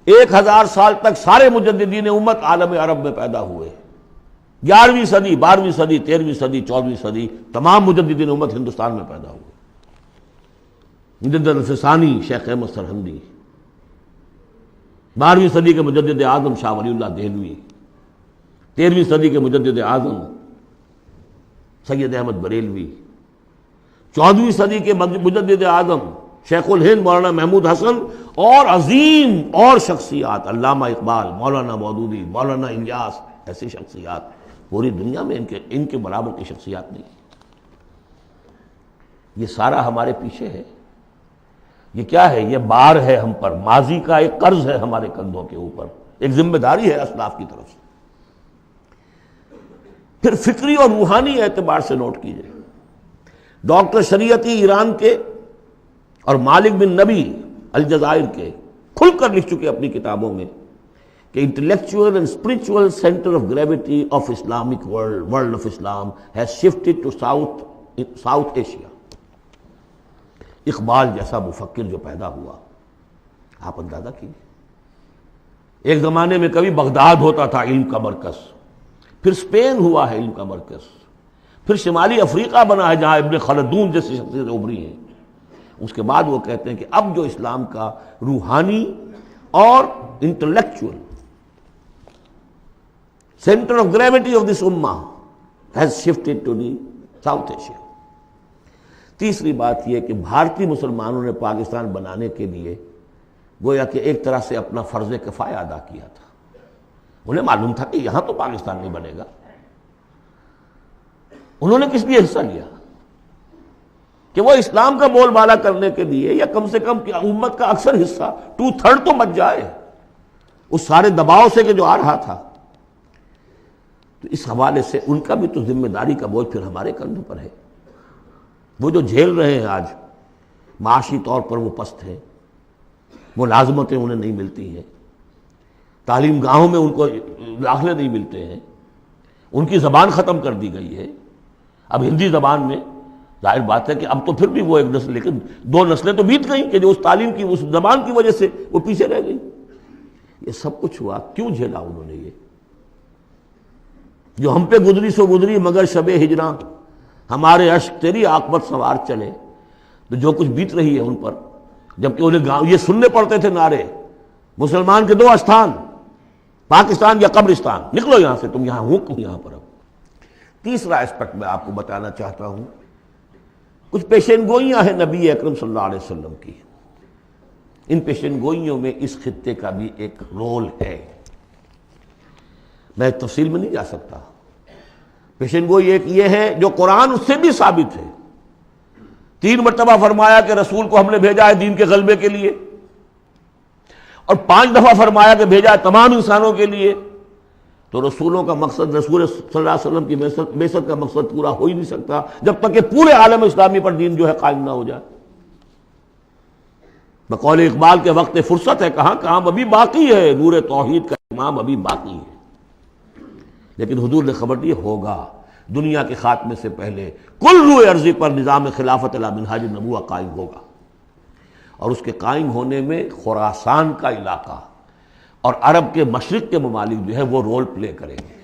1000 سال تک سارے مجددین امت عالم عرب میں پیدا ہوئے۔ 11ویں صدی، 12ویں صدی، 13ویں صدی، 14ویں صدی، تمام مجددین امت ہندوستان میں پیدا ہوئے۔ مجدد الفسانی شیخ احمد سرہندی، 12ویں صدی کے مجدد اعظم شاہ ولی اللہ دہلوی، 13ویں صدی کے مجدد اعظم سید احمد بریلوی، 14ویں صدی کے مجدد اعظم شیخ الہند مولانا محمود حسن، اور عظیم اور شخصیات، علامہ اقبال، مولانا مودودی، مولانا الیاس، ایسی شخصیات پوری دنیا میں ان کے برابر کی شخصیات نہیں۔ یہ سارا ہمارے پیچھے ہے۔ یہ کیا ہے؟ یہ بار ہے ہم پر، ماضی کا ایک قرض ہے ہمارے کندھوں کے اوپر، ایک ذمہ داری ہے اسلاف کی طرف سے۔ پھر فکری اور روحانی اعتبار سے نوٹ کیجئے، ڈاکٹر شریعتی ایران کے اور مالک بن نبی الجزائر کے کھل کر لکھ چکے اپنی کتابوں میں کہ intellectual and spiritual centre of gravity of Islamic world of Islam has shifted to South Asia. Iqbal جیسا مفکر جو پیدا ہوا، آپ اندازہ کیجیے، ایک زمانے میں کبھی بغداد ہوتا تھا علم کا مرکز، پھر اسپین ہوا ہے علم کا مرکز، پھر شمالی افریقہ بنا ہے جہاں ابن خلدون جیسی شخصیتیں ابھری ہیں۔ اس کے بعد وہ کہتے ہیں کہ اب جو اسلام کا روحانی اور intellectual centre of gravity of this امہ has shifted to the South Asia. تیسری بات یہ کہ بھارتی مسلمانوں نے پاکستان بنانے کے لیے گویا کہ ایک طرح سے اپنا فرض کفایہ ادا کیا تھا. انہیں معلوم تھا کہ یہاں تو پاکستان نہیں بنے گا. انہوں نے کس لیے حصہ لیا؟ کہ وہ اسلام کا بول بالا کرنے کے لیے، یا کم سے کم کہ امت کا اکثر حصہ 2/3 تو بچ جائے اس سارے دباؤ سے کہ جو آ رہا تھا. تو اس حوالے سے ان کا بھی تو ذمہ داری کا بوجھ پھر ہمارے کندھوں پر ہے. وہ جو جھیل رہے ہیں آج، معاشی طور پر وہ پست ہیں، ملازمتیں انہیں نہیں ملتی ہیں، تعلیم گاہوں میں ان کو داخلے نہیں ملتے ہیں، ان کی زبان ختم کر دی گئی ہے. اب ہندی زبان میں ظاہر بات ہے کہ اب تو پھر بھی وہ ایک نسل، لیکن 2 نسلیں تو بیت گئیں کہ جو اس تعلیم کی، اس زبان کی وجہ سے وہ پیچھے رہ گئی. یہ سب کچھ ہوا، کیوں جھیلا انہوں نے؟ یہ جو ہم پہ گزری سو گزری مگر شب ہجراں، ہمارے اشک تیری عاقبت سوار چلے. تو جو کچھ بیت رہی ہے ان پر، جبکہ انہیں یہ سننے پڑتے تھے نعرے، مسلمان کے 2 استھان، پاکستان یا قبرستان، نکلو یہاں سے، تم یہاں ہو کیوں یہاں پر؟ اب تیسرا اسپیکٹ میں آپ کو بتانا چاہتا ہوں. کچھ پیشین گوئیاں ہیں نبی اکرم صلی اللہ علیہ وسلم کی. ان پیشین گوئیوں میں اس خطے کا بھی ایک رول ہے. میں تفصیل میں نہیں جا سکتا. پیشین گوئی ایک یہ ہے جو قرآن اس سے بھی ثابت ہے. 3 مرتبہ فرمایا کہ رسول کو ہم نے بھیجا ہے دین کے غلبے کے لیے، اور 5 دفعہ فرمایا کہ بھیجا ہے تمام انسانوں کے لیے. تو رسولوں کا مقصد، رسول صلی اللہ علیہ وسلم کی بعثت کا مقصد پورا ہو ہی نہیں سکتا جب تک کہ پورے عالم اسلامی پر دین جو ہے قائم نہ ہو جائے. بقول اقبال کے وقت فرصت ہے کہاں، کام ابھی باقی ہے، نور توحید کا امام ابھی باقی ہے. لیکن حضور نے خبر دی ہوگا. دنیا کے خاتمے سے پہلے کل روئے ارضی پر نظام خلافت علی منہاج النبوہ قائم ہوگا، اور اس کے قائم ہونے میں خراسان کا علاقہ اور عرب کے مشرق کے ممالک جو ہے وہ رول پلے کریں گے.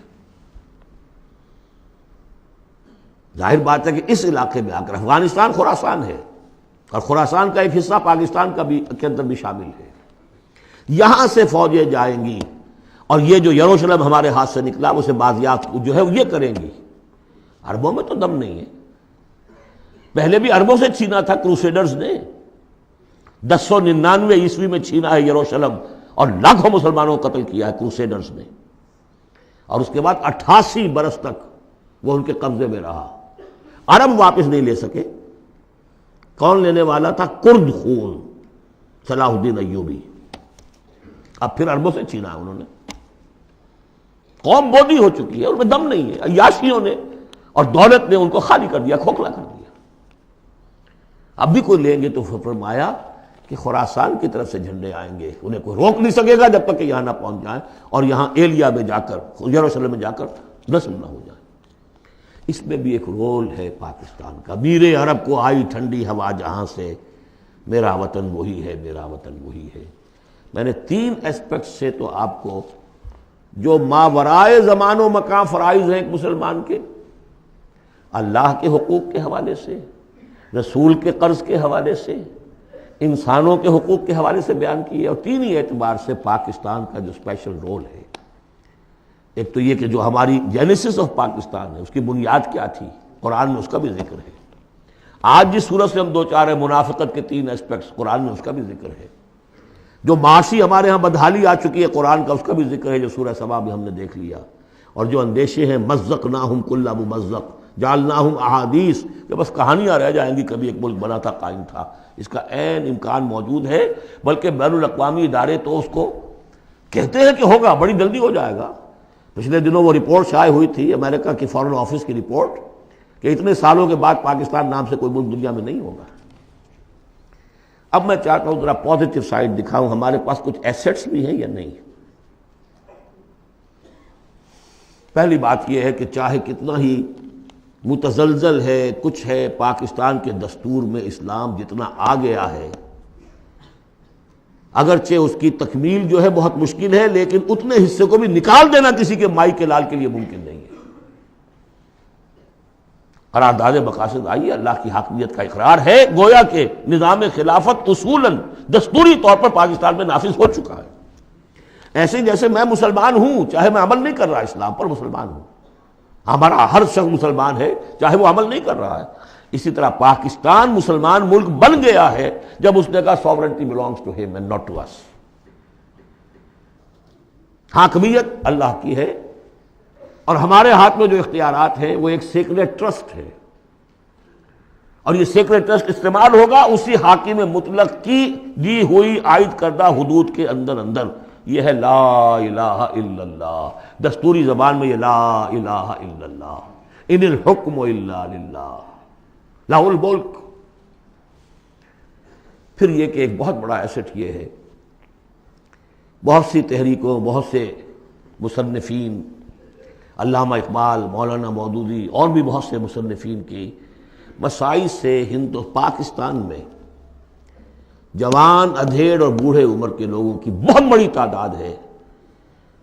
ظاہر بات ہے کہ اس علاقے میں آ کر افغانستان خراسان ہے، اور خراسان کا ایک حصہ پاکستان کا بھی کے اندر بھی شامل ہے. یہاں سے فوجیں جائیں گی، اور یہ جو یروشلم ہمارے ہاتھ سے نکلا اسے بازیافت جو ہے یہ کریں گی. عربوں میں تو دم نہیں ہے. پہلے بھی عربوں سے چھینا تھا کروسیڈرز نے. 1099 عیسوی میں چھینا ہے یروشلم، اور لاکھوں مسلمانوں کو قتل کیا ہے کروسیڈرز نے. اور اس کے بعد 88 برس تک وہ ان کے قبضے میں رہا. عرب واپس نہیں لے سکے. کون لینے والا تھا؟ کرد خون، صلاح الدین ایوبی. اب پھر عربوں سے چھینا ہے انہوں نے. قوم بودی ہو چکی ہے، ان میں دم نہیں ہے. عیاشیوں نے اور دولت نے ان کو خالی کر دیا، کھوکھلا کر دیا. اب بھی کوئی لیں گے تو فرمایا کہ خراسان کی طرف سے جھنڈے آئیں گے، انہیں کوئی روک نہیں سکے گا جب تک کہ یہاں نہ پہنچ جائیں، اور یہاں ایلیا میں جا کر، یروشلم میں جا کر نصب نہ ہو جائیں. اس میں بھی ایک رول ہے پاکستان کا. میرے عرب کو آئی ٹھنڈی ہوا جہاں سے، میرا وطن وہی ہے، میرا وطن وہی ہے. میں نے 3 اسپیکٹ سے تو آپ کو جو ماورائے زمان و مکان فرائض ہیں ایک مسلمان کے، اللہ کے حقوق کے حوالے سے، رسول کے قرض کے حوالے سے، انسانوں کے حقوق کے حوالے سے بیان کیے. اور 3 ہی اعتبار سے پاکستان کا جو اسپیشل رول ہے. ایک تو یہ کہ جو ہماری جینیسس آف پاکستان ہے، اس کی بنیاد کیا تھی، قرآن میں اس کا بھی ذکر ہے. آج جس صورت سے ہم دو چار ہیں، منافقت کے 3 اسپیکٹس، قرآن میں اس کا بھی ذکر ہے. جو معاشی ہمارے ہاں بدحالی آ چکی ہے قرآن کا، اس کا بھی ذکر ہے جو سورہ سبا میں ہم نے دیکھ لیا. اور جو اندیشے ہیں، مزقناہم کل ممزق جعلناہم احادیث، کہ بس کہانیاں رہ جائیں گی، کبھی ایک ملک بنا تھا، قائم تھا. اس کا عین امکان موجود ہے، بلکہ بین الاقوامی ادارے تو اس کو کہتے ہیں کہ ہوگا، بڑی جلدی ہو جائے گا. پچھلے دنوں وہ رپورٹ شائع ہوئی تھی امریکہ کی فارن آفس کی رپورٹ، کہ اتنے سالوں کے بعد پاکستان نام سے کوئی ملک دنیا میں نہیں ہوگا. اب میں چاہتا ہوں ذرا پازیٹیو سائڈ دکھاؤں، ہمارے پاس کچھ ایسٹس بھی ہیں یا نہیں. پہلی بات یہ ہے کہ چاہے کتنا ہی متزلزل ہے، کچھ ہے، پاکستان کے دستور میں اسلام جتنا آ گیا ہے، اگرچہ اس کی تکمیل جو ہے بہت مشکل ہے، لیکن اتنے حصے کو بھی نکال دینا کسی کے مائی کے لال کے لیے ممکن نہیں ہے. قرارداد مقاصد آئی، اللہ کی حاکمیت کا اقرار ہے، گویا کہ نظام خلافت اصولاً دستوری طور پر پاکستان میں نافذ ہو چکا ہے. ایسے جیسے میں مسلمان ہوں، چاہے میں عمل نہیں کر رہا اسلام پر، مسلمان ہوں. ہمارا ہر شخص مسلمان ہے چاہے وہ عمل نہیں کر رہا ہے. اسی طرح پاکستان مسلمان ملک بن گیا ہے جب اس نے کہا sovereignty belongs to him and not to us. حاکمیت اللہ کی ہے اور ہمارے ہاتھ میں جو اختیارات ہیں وہ ایک سیکریٹ ٹرسٹ ہے، اور یہ سیکریٹ ٹرسٹ استعمال ہوگا اسی حاکم مطلق کی دی ہوئی عائد کردہ حدود کے اندر اندر. یہ ہے لا الہ الا اللہ. دستوری زبان میں یہ لا الہ الا اللہ، ان الحکم الا للہ لہ الملک. پھر یہ کہ ایک بہت بڑا ایسٹ یہ ہے، بہت سی تحریکوں، بہت سے مصنفین، علامہ اقبال، مولانا مودودی اور بھی بہت سے مصنفین کی مسائل سے ہند و پاکستان میں جوان، ادھیڑ اور بوڑھے عمر کے لوگوں کی بہت بڑی تعداد ہے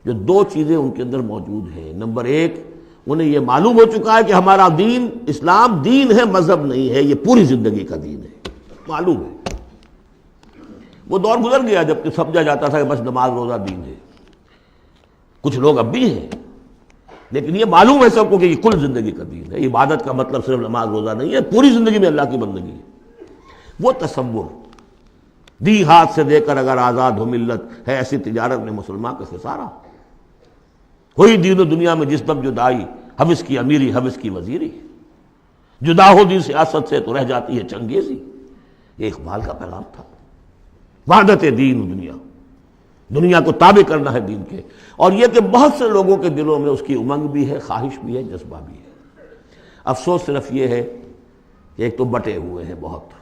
جو دو چیزیں ان کے اندر موجود ہیں. نمبر ایک، انہیں یہ معلوم ہو چکا ہے کہ ہمارا دین اسلام دین ہے، مذہب نہیں ہے، یہ پوری زندگی کا دین ہے، معلوم ہے. وہ دور گزر گیا جب کہ سمجھا جاتا تھا کہ بس نماز روزہ دین ہے. کچھ لوگ اب بھی ہیں، لیکن یہ معلوم ہے سب کو کہ یہ کل زندگی کا دین ہے. عبادت کا مطلب صرف نماز روزہ نہیں ہے، پوری زندگی میں اللہ کی بندگی ہے. وہ تصور دی ہاتھ سے دے کر اگر آزاد ہو ملت ہے، ایسی تجارت میں مسلمان کا خسارہ. کوئی دین و دنیا میں جس دم جدائی، حبس کی امیری حبس کی وزیری، جدا ہو دین سیاست سے تو رہ جاتی ہے چنگیزی. یہ اقبال کا پیغام تھا. وحدت دین و دنیا، دنیا کو تابع کرنا ہے دین کے. اور یہ کہ بہت سے لوگوں کے دلوں میں اس کی امنگ بھی ہے، خواہش بھی ہے، جذبہ بھی ہے. افسوس صرف یہ ہے کہ ایک تو بٹے ہوئے ہیں بہت،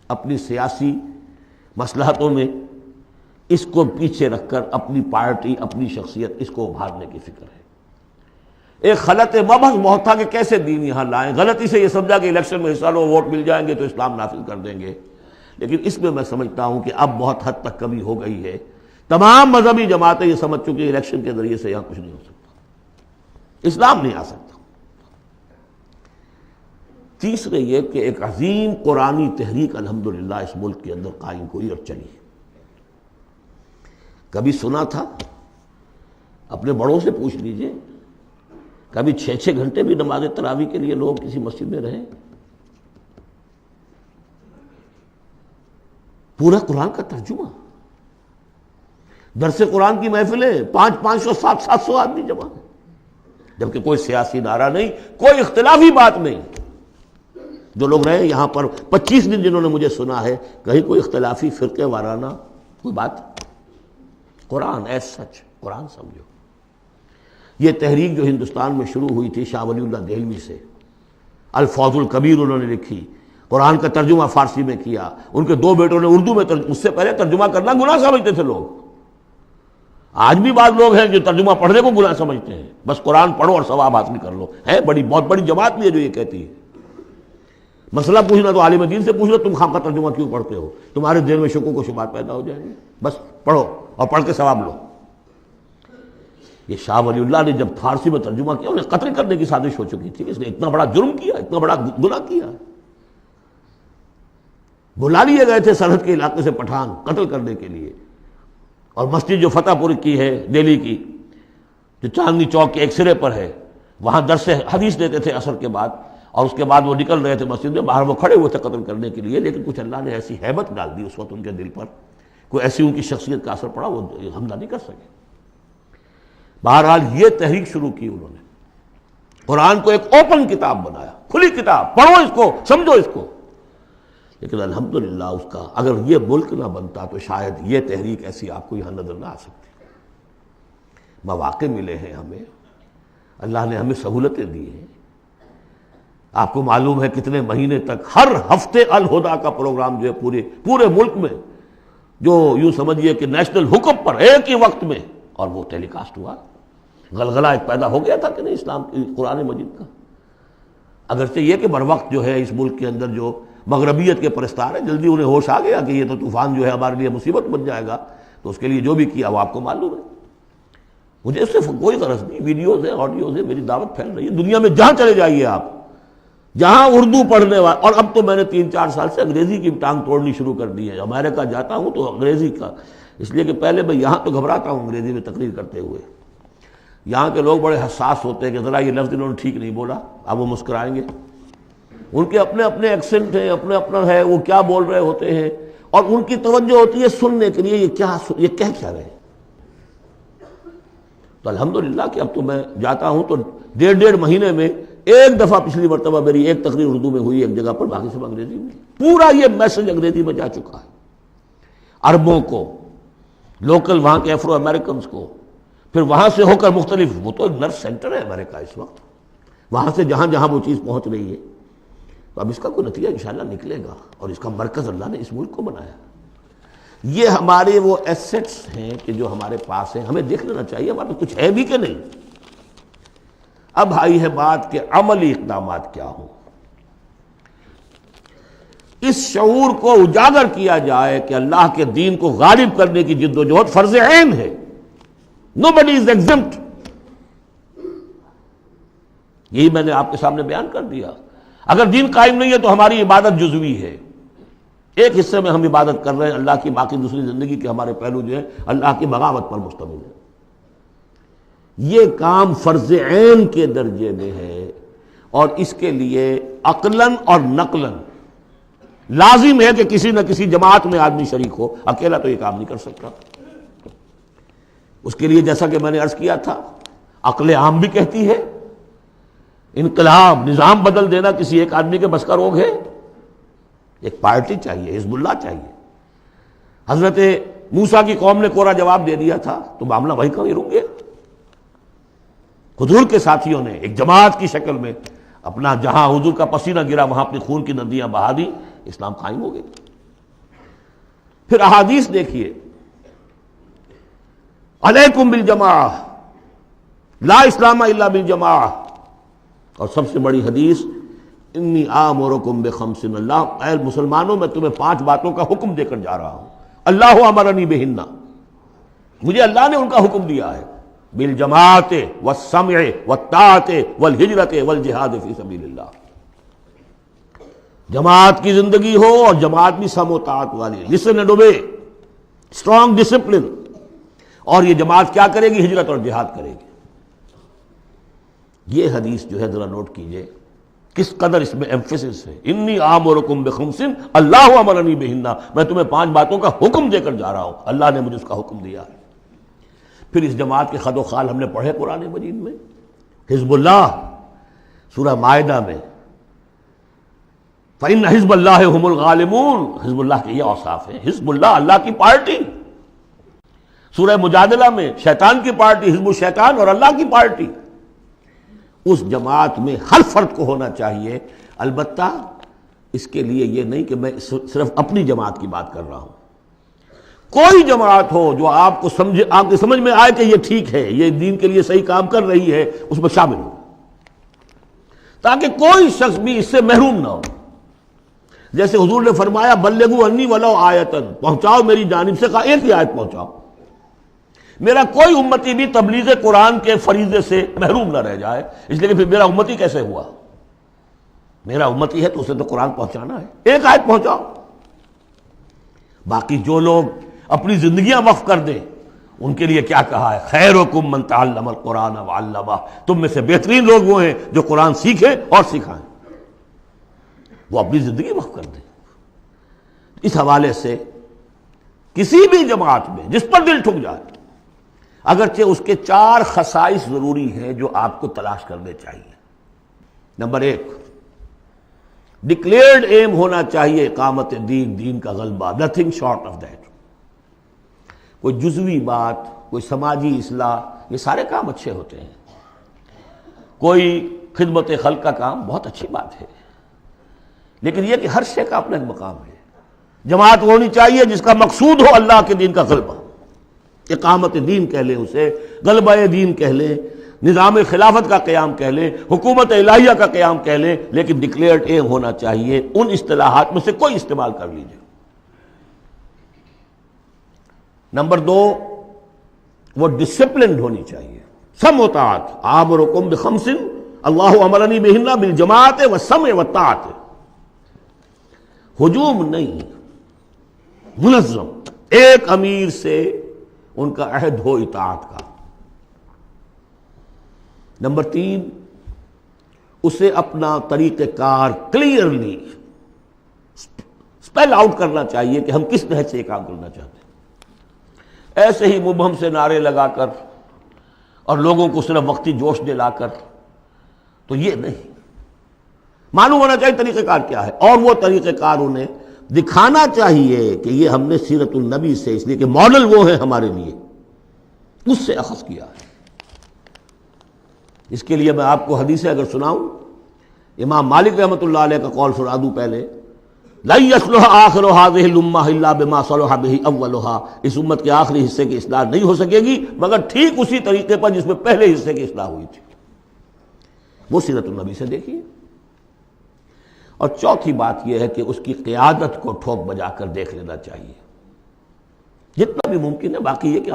اپنی سیاسی مصلحتوں میں اس کو پیچھے رکھ کر اپنی پارٹی، اپنی شخصیت، اس کو ابھارنے کی فکر ہے. ایک خلط مبحث بہت تھا کہ کیسے دین یہاں لائیں. غلطی سے یہ سمجھا کہ الیکشن میں حصہ لو، ووٹ مل جائیں گے تو اسلام نافذ کر دیں گے. لیکن اس میں سمجھتا ہوں کہ اب بہت حد تک کمی ہو گئی ہے. تمام مذہبی جماعتیں یہ سمجھ چکی الیکشن کے ذریعے سے یہاں کچھ نہیں ہو سکتا، اسلام نہیں آ سکتا. تیسرے یہ کہ ایک عظیم قرآنی تحریک الحمدللہ اس ملک کے اندر قائم ہوئی اور چلی. کبھی سنا تھا؟ اپنے بڑوں سے پوچھ لیجئے، کبھی 6 گھنٹے بھی نماز تراویح کے لیے لوگ کسی مسجد میں رہے؟ پورا قرآن کا ترجمہ، درس قرآن کی محفلیں، 500 700 آدمی جمع، جبکہ کوئی سیاسی نعرہ نہیں، کوئی اختلافی بات نہیں. جو لوگ رہے یہاں پر 25 دن جنہوں نے مجھے سنا ہے، کہیں کوئی اختلافی فرقے وارانہ کوئی بات. قرآن ایز سچ، قرآن سمجھو. یہ تحریک جو ہندوستان میں شروع ہوئی تھی شاہ ولی اللہ دہلوی سے، الفوز الکبیر انہوں نے لکھی، قرآن کا ترجمہ فارسی میں کیا. ان کے 2 بیٹوں نے اردو میں اس سے پہلے ترجمہ کرنا گناہ سمجھتے تھے لوگ. آج بھی بعض لوگ ہیں جو ترجمہ پڑھنے کو گناہ سمجھتے ہیں، بس قرآن پڑھو اور ثواب حاصل کر لو. ہے بہت بڑی جماعت بھی ہے جو یہ کہتی ہے. مسئلہ پوچھنا تو عالم دین سے پوچھ لو، تم خام کا ترجمہ کیوں پڑھتے ہو؟ تمہارے دل میں شکوک و شبہات پیدا ہو جائیں گے. بس پڑھو اور پڑھ کے ثواب لو. یہ شاہ ولی اللہ نے جب فارسی میں ترجمہ کیا، انہیں قتل کرنے کی سازش ہو چکی تھی. اس نے اتنا بڑا جرم کیا، اتنا بڑا گناہ کیا. بلا لیے گئے تھے سرحد کے علاقے سے پٹھان قتل کرنے کے لیے. اور مسجد جو فتح پور کی ہے دہلی کی، جو چاندنی چوک کے ایک سرے پر ہے، وہاں درس حدیث دیتے تھے عصر کے بعد، اور اس کے بعد وہ نکل رہے تھے مسجد میں، باہر وہ کھڑے ہوئے تھے قتل کرنے کے لیے. لیکن کچھ اللہ نے ایسی ہیبت ڈال دی اس وقت ان کے دل پر، کوئی ایسی ان کی شخصیت کا اثر پڑا، وہ حملہ نہیں کر سکے. بہرحال یہ تحریک شروع کی انہوں نے، قرآن کو ایک اوپن کتاب بنایا، کھلی کتاب، پڑھو اس کو، سمجھو اس کو. لیکن الحمدللہ اس کا اگر یہ ملک نہ بنتا تو شاید یہ تحریک ایسی آپ کو یہاں نظر نہ آ سکتی. مواقع ملے ہیں ہمیں، اللہ نے ہمیں سہولتیں دی ہیں. آپ کو معلوم ہے کتنے مہینے تک ہر ہفتے الہدا کا پروگرام جو ہے پورے ملک میں، جو یوں سمجھیے کہ نیشنل حکم پر ایک ہی وقت میں، اور وہ ٹیلی کاسٹ ہوا. غلغلہ ایک پیدا ہو گیا تھا کہ نہیں اسلام قرآن مجید کا. اگرچہ یہ کہ بر وقت جو ہے اس ملک کے اندر جو مغربیت کے پرستار ہیں، جلدی انہیں ہوش آ گیا کہ یہ تو طوفان جو ہے ہمارے لیے مصیبت بن جائے گا، تو اس کے لیے جو بھی کیا وہ آپ کو معلوم ہے. مجھے اس سے کوئی غرض نہیں، ویڈیوز ہیں، آڈیوز ہیں، میری دعوت پھیل رہی ہے. دنیا میں جہاں چلے جائیے آپ، جہاں اردو پڑھنے والے، اور اب تو میں نے 3-4 سال سے انگریزی کی ٹانگ توڑنی شروع کر دی ہے. امریکہ جاتا ہوں تو انگریزی کا، اس لیے کہ پہلے میں یہاں تو گھبراتا ہوں انگریزی میں تقریر کرتے ہوئے. یہاں کے لوگ بڑے حساس ہوتے ہیں کہ ذرا یہ لفظ انہوں نے ٹھیک نہیں بولا، اب وہ مسکرائیں گے. ان کے اپنے اپنے ایکسنٹ ہیں، اپنے اپنا ہے، وہ کیا بول رہے ہوتے ہیں، اور ان کی توجہ ہوتی ہے سننے کے لیے یہ کہہ کیا رہے ہیں۔ تو الحمدللہ کہ اب تو میں جاتا ہوں تو 1.5 مہینے میں ایک دفعہ پچھلی مرتبہ میری ایک تقریر اردو میں ہوئی ایک جگہ پر، باقی سب انگریزی میں، پورا یہ میسج انگریزی میں جا چکا ہے عربوں کو، لوکل وہاں کے افرو امریکنز کو، پھر وہاں سے ہو کر مختلف، وہ تو نرس سینٹر ہے امریکہ اس وقت، وہاں سے جہاں جہاں وہ چیز پہنچ رہی ہے۔ تو اب اس کا کوئی نتیجہ انشاءاللہ نکلے گا، اور اس کا مرکز اللہ نے اس ملک کو بنایا۔ یہ ہمارے وہ ایسٹس ہیں کہ جو ہمارے پاس ہیں، ہمیں دیکھ لینا چاہیے ہمارے پاس کچھ ہے بھی کہ نہیں۔ اب آئی ہے بات کہ عملی اقدامات کیا ہوں۔ اس شعور کو اجاگر کیا جائے کہ اللہ کے دین کو غالب کرنے کی جد و جہد فرض عین ہے، nobody is exempt۔ یہی میں نے آپ کے سامنے بیان کر دیا۔ اگر دین قائم نہیں ہے تو ہماری عبادت جزوی ہے، ایک حصے میں ہم عبادت کر رہے ہیں اللہ کی، باقی دوسری زندگی کے ہمارے پہلو جو ہے اللہ کی بغاوت پر مشتمل ہے۔ یہ کام فرض عین کے درجے میں ہے، اور اس کے لیے عقلاً اور نقلاً لازم ہے کہ کسی نہ کسی جماعت میں آدمی شریک ہو، اکیلا تو یہ کام نہیں کر سکتا۔ اس کے لیے جیسا کہ میں نے عرض کیا تھا، عقل عام بھی کہتی ہے انقلاب، نظام بدل دینا کسی ایک آدمی کے بس کا روگ ہے۔ ایک پارٹی چاہیے، حزب اللہ چاہیے۔ حضرت موسیٰ کی قوم نے کوڑا جواب دے دیا تھا تو معاملہ وہیں کہیں رک گیا۔ حضور کے ساتھیوں نے ایک جماعت کی شکل میں اپنا، جہاں حضور کا پسینہ گرا وہاں اپنی خون کی ندیاں بہا دی، اسلام قائم ہو گئی۔ پھر احادیث دیکھیے، علیکم بالجماعہ، لا اسلام الا بالجماعہ، اور سب سے بڑی حدیث انی آمرکم بخمس، اللہ اے مسلمانوں میں تمہیں 5 باتوں کا حکم دے کر جا رہا ہوں، اللہ امرنی بہن، مجھے اللہ نے ان کا حکم دیا ہے، بالجماعت والسمع والطاعت والہجرت والجہاد فی سبیل اللہ۔ جماعت کی زندگی ہو اور جماعت بھی سم و طاعت والی، listen and obey, strong discipline, اور یہ جماعت کیا کرے گی؟ ہجرت اور جہاد کرے گی۔ یہ حدیث جو ہے ذرا نوٹ کیجئے کس قدر اس میں ایمفیسس ہے، انی آمرکم بخمس اللہ امرنی بہن، میں تمہیں 5 باتوں کا حکم دے کر جا رہا ہوں، اللہ نے مجھے اس کا حکم دیا ہے۔ پھر اس جماعت کے خد و خال ہم نے پڑھے قرآن مجید میں، حزب اللہ سورہ مائدہ میں، فإن حزب اللہ هم الغالبون، حزب اللہ کے یہ اوصاف ہیں، حزب اللہ اللہ کی پارٹی۔ سورہ مجادلہ میں شیطان کی پارٹی، حزب الشیطان، اور اللہ کی پارٹی۔ اس جماعت میں ہر فرد کو ہونا چاہیے، البتہ اس کے لیے یہ نہیں کہ میں صرف اپنی جماعت کی بات کر رہا ہوں، کوئی جماعت ہو جو آپ کو آپ کی سمجھ میں آئے کہ یہ ٹھیک ہے، یہ دین کے لیے صحیح کام کر رہی ہے، اس میں شامل ہو، تاکہ کوئی شخص بھی اس سے محروم نہ ہو۔ جیسے حضور نے فرمایا بلغوا انی ولو آیتن، پہنچاؤ میری جانب سے، کہا ایک ہی آیت پہنچاؤ، میرا کوئی امتی بھی تبلیغ قرآن کے فریضے سے محروم نہ رہ جائے۔ اس لیے کہ پھر میرا امتی کیسے ہوا؟ میرا امتی ہے تو اسے تو قرآن پہنچانا ہے، ایک آیت پہنچاؤ۔ باقی جو لوگ اپنی زندگیاں وقف کر دیں، ان کے لیے کیا کہا ہے؟ خیرکم من تعلم القرآن وعلمہ، تم میں سے بہترین لوگ وہ ہیں جو قرآن سیکھیں اور سکھائیں، وہ اپنی زندگی وقف کر دیں۔ اس حوالے سے کسی بھی جماعت میں جس پر دل ٹھک جائے، اگرچہ اس کے 4 خصائص ضروری ہیں جو آپ کو تلاش کرنے چاہیے۔ نمبر 1، ڈکلیئرڈ ایم ہونا چاہیے اقامت دین، دین کا غلبہ، نتھنگ شارٹ آف دیٹ۔ کوئی جزوی بات، کوئی سماجی اصلاح، یہ سارے کام اچھے ہوتے ہیں، کوئی خدمت خلق کا کام بہت اچھی بات ہے، لیکن یہ کہ ہر شے کا اپنا ایک مقام ہے۔ جماعت وہ ہونی چاہیے جس کا مقصود ہو اللہ کے دین کا غلبہ، اقامت دین کہہ لیں اسے، غلبہ دین کہہ لیں، نظام خلافت کا قیام کہہ لیں، حکومت الہیہ کا قیام کہہ لیں، لیکن ڈکلیئرڈ ایم ہونا چاہیے۔ ان اصطلاحات میں سے کوئی استعمال کر لیجیے۔ نمبر 2، وہ ڈسپلنڈ ہونی چاہیے، سم و طاعت، آمرکم بخمس اللہ امرنی بہن بالجماعت والسمع والطاعت، ہجوم نہیں، منظم، ایک امیر سے ان کا عہد ہو اطاعت کا۔ نمبر 3، اسے اپنا طریقہ کار کلیئرلی اسپیل آؤٹ کرنا چاہیے کہ ہم کس نہج سے یہ کام کرنا چاہتے ہیں۔ ایسے ہی مبہم سے نعرے لگا کر اور لوگوں کو صرف وقتی جوش دلا کر تو یہ نہیں، معلوم ہونا چاہیے طریقہ کار کیا ہے، اور وہ طریقہ کار انہیں دکھانا چاہیے کہ یہ ہم نے سیرت النبی سے، اس لیے کہ ماڈل وہ ہیں ہمارے لیے، اس سے اخذ کیا ہے۔ اس کے لیے میں آپ کو حدیثیں اگر سناؤں، امام مالک رحمۃ اللہ علیہ کا قول سنا دوں پہلے، لن يصلح آخر هذه الامہ الا بما صلح به اولها، اس امت کے آخری حصے کی اصلاح نہیں ہو سکے گی مگر ٹھیک اسی طریقے پر جس میں پہلے حصے کی اصلاح ہوئی تھی۔ وہ سیرت النبی سے دیکھیے۔ اور چوتھی بات یہ ہے کہ اس کی قیادت کو ٹھوک بجا کر دیکھ لینا چاہیے جتنا بھی ممکن ہے۔ باقی یہ کہ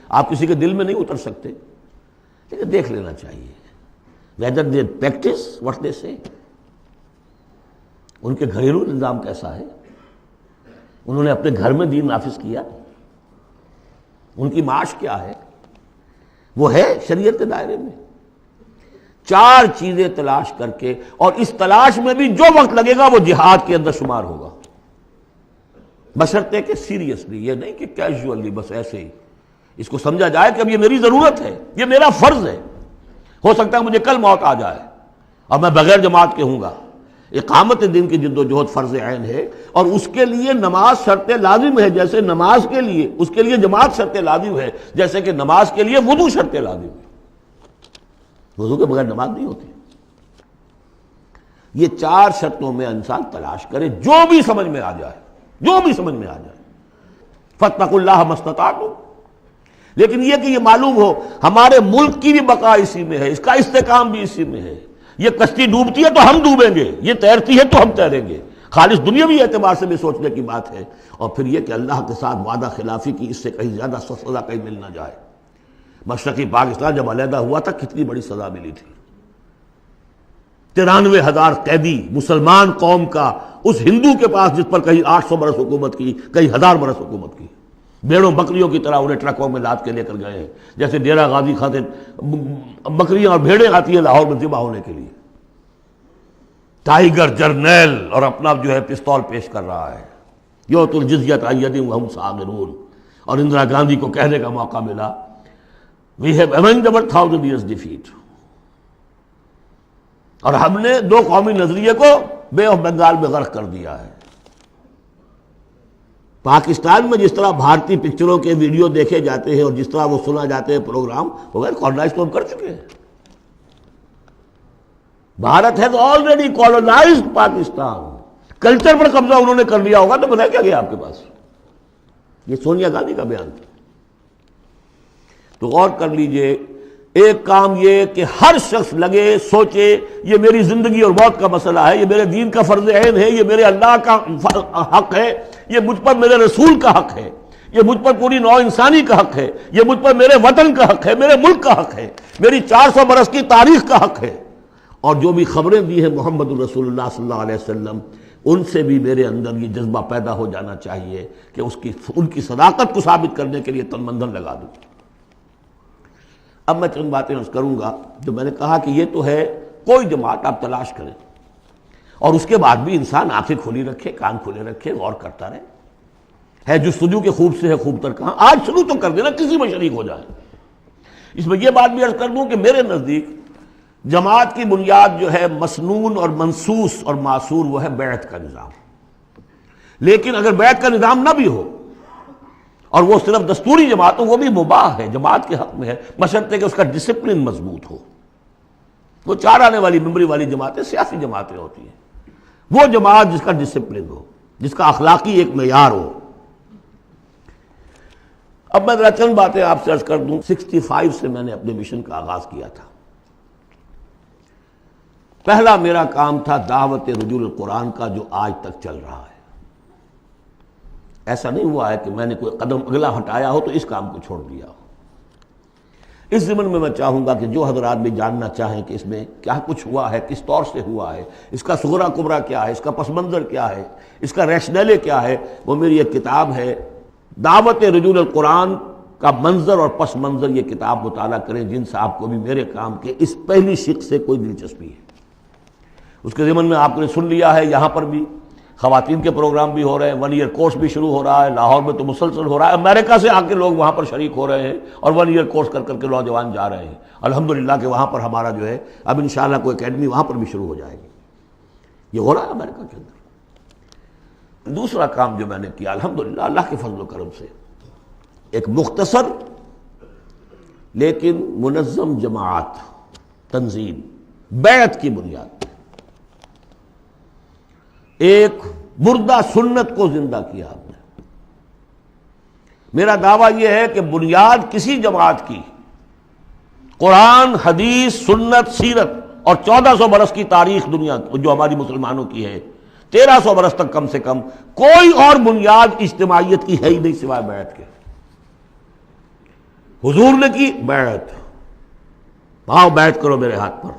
آپ کسی کے دل میں نہیں اتر سکتے، لیکن دیکھ لینا چاہیے whether they practice what they say، ان کے گھریلو نظام کیسا ہے، انہوں نے اپنے گھر میں دین نافذ کیا، ان کی معاش کیا ہے، وہ ہے شریعت کے دائرے میں۔ چار چیزیں تلاش کر کے، اور اس تلاش میں بھی جو وقت لگے گا وہ جہاد کے اندر شمار ہوگا، بشرطے کہ سیریسلی، یہ نہیں کہ کیجولی بس ایسے ہی اس کو سمجھا جائے کہ اب یہ میری ضرورت ہے، یہ میرا فرض ہے، ہو سکتا ہے مجھے کل موت آ جائے اور میں بغیر جماعت کے ہوں گا۔ اقامت دین کی جد و جہد فرض عین ہے، اور اس کے لیے نماز شرط لازم ہے، جیسے نماز کے لیے اس کے لیے جماعت شرط لازم ہے، جیسے کہ نماز کے لیے وضو شرط لازم ہے، وضو کے بغیر نماز نہیں ہوتی۔ یہ چار شرطوں میں انسان تلاش کرے، جو بھی سمجھ میں آ جائے، جو بھی سمجھ میں آ جائے، فاتقوا اللہ ما استطعتم۔ لیکن یہ کہ یہ معلوم ہو ہمارے ملک کی بھی بقا اسی میں ہے، اس کا استحکام بھی اسی میں ہے، یہ کشتی ڈوبتی ہے تو ہم ڈوبیں گے، یہ تیرتی ہے تو ہم تیریں گے، خالص دنیاوی اعتبار سے بھی سوچنے کی بات ہے۔ اور پھر یہ کہ اللہ کے ساتھ وعدہ خلافی کی اس سے کہیں زیادہ سزا کہیں مل نہ جائے۔ مشرقی پاکستان جب علیحدہ ہوا تھا کتنی بڑی سزا ملی تھی، 93,000 قیدی مسلمان قوم کا اس ہندو کے پاس جس پر کہیں 800 برس حکومت کی، کہیں 1000 برس حکومت کی، بیڑوں بکریوں کی طرح انہیں ٹرکوں میں لاد کے لے کر گئے ہیں، جیسے ڈیرہ غازی خاطر بکریاں اور بھیڑیں آتی ہیں لاہور میں ذبح ہونے کے لیے۔ ٹائیگر جرنیل اور اپنا جو ہے پستول پیش کر رہا ہے، یؤتوا الجزیۃ عن ید وہم صاغرون، اور اندرا گاندھی کو کہنے کا موقع ملا We have avenged our 1000 years defeat، اور ہم نے دو قومی نظریے کو بے آف بنگال میں غرق کر دیا ہے۔ پاکستان میں جس طرح بھارتی پکچروں کے ویڈیو دیکھے جاتے ہیں اور جس طرح وہ سنا جاتے ہیں پروگرام، وہ کالونائز تو ہم کر چکے ہیں۔ Bharat has already colonized Pakistan, culture پر قبضہ انہوں نے کر لیا ہوگا تو بتایا کیا گیا آپ کے پاس؟ یہ سونیا گاندھی کا بیان تھا۔ تو غور کر لیجئے، ایک کام یہ کہ ہر شخص لگے سوچے یہ میری زندگی اور موت کا مسئلہ ہے، یہ میرے دین کا فرض عین ہے، یہ میرے اللہ کا حق ہے، یہ مجھ پر میرے رسول کا حق ہے، یہ مجھ پر پوری نوع انسانی کا حق ہے، یہ مجھ پر میرے وطن کا حق ہے، میرے ملک کا حق ہے، میری 400 برس کی تاریخ کا حق ہے، اور جو بھی خبریں دی ہیں محمد رسول اللہ صلی اللہ علیہ وسلم، ان سے بھی میرے اندر یہ جذبہ پیدا ہو جانا چاہیے کہ ان کی صداقت کو ثابت کرنے کے لیے تن من دھن لگا دوں۔ اب میں چند باتیں عرض کروں گا۔ جو میں نے کہا کہ یہ تو ہے کوئی جماعت آپ تلاش کریں، اور اس کے بعد بھی انسان آنکھیں کھلی رکھے، کان کھلے رکھے، غور کرتا رہے۔ ہے جستجو کے خوب سے ہے خوب تر کہاں، آج شروع تو کر دینا، کسی میں شریک ہو جائے۔ اس میں یہ بات بھی عرض کر دوں کہ میرے نزدیک جماعت کی بنیاد جو ہے مسنون اور منصوص اور معصور، وہ ہے بیعت کا نظام۔ لیکن اگر بیعت کا نظام نہ بھی ہو اور وہ صرف دستوری جماعت ہو، وہ بھی مباح ہے، جماعت کے حق میں ہے، بشرطے کہ اس کا ڈسپلن مضبوط ہو۔ وہ 4 آنے والی ممبری والی جماعتیں سیاسی جماعتیں ہوتی ہیں، وہ جماعت جس کا ڈسپلن ہو، جس کا اخلاقی ایک معیار ہو۔ اب میں ذرا چند باتیں آپ سے عرض کر دوں۔ 65 سے میں نے اپنے مشن کا آغاز کیا تھا۔ پہلا میرا کام تھا دعوت رجوع القرآن کا، جو آج تک چل رہا ہے۔ ایسا نہیں ہوا ہے کہ میں نے کوئی قدم اگلا ہٹایا ہو تو اس کام کو چھوڑ دیا ہو۔ اس ضمن میں چاہوں گا کہ جو حضرات بھی جاننا چاہیں کہ اس میں کیا کچھ ہوا ہے، کس طور سے ہوا ہے، اس کا صغرا کبرا کیا ہے، اس کا پس منظر کیا ہے، اس کا ریشنلے کیا ہے، وہ میری ایک کتاب ہے دعوت رجوع القرآن کا منظر اور پس منظر۔ یہ کتاب مطالعہ کریں جن صاحب کو بھی میرے کام کے اس پہلی شق سے کوئی دلچسپی ہے۔ اس کے ضمن میں آپ نے سن لیا ہے یہاں پر بھی خواتین کے پروگرام بھی ہو رہے ہیں، 1 ایئر کورس بھی شروع ہو رہا ہے، لاہور میں تو مسلسل ہو رہا ہے، امریکہ سے آ کے لوگ وہاں پر شریک ہو رہے ہیں اور 1 ایئر کورس کر کے نوجوان جا رہے ہیں۔ الحمدللہ کہ وہاں پر ہمارا جو ہے اب انشاءاللہ کوئی اکیڈمی وہاں پر بھی شروع ہو جائے گی، یہ ہو رہا ہے امریکہ کے اندر۔ دوسرا کام جو میں نے کیا الحمدللہ اللہ کے فضل و کرم سے، ایک مختصر لیکن منظم جماعت تنظیم بیعت کی بنیاد، ایک مردہ سنت کو زندہ کیا آپ نے۔ میرا دعویٰ یہ ہے کہ بنیاد کسی جماعت کی قرآن، حدیث، سنت، سیرت اور 1400 برس کی تاریخ دنیا جو ہماری مسلمانوں کی ہے، 1300 برس تک کم سے کم کوئی اور بنیاد اجتماعیت کی ہے ہی نہیں سوائے بیعت کے۔ حضور نے کی بیعت، آؤ بیعت کرو میرے ہاتھ پر،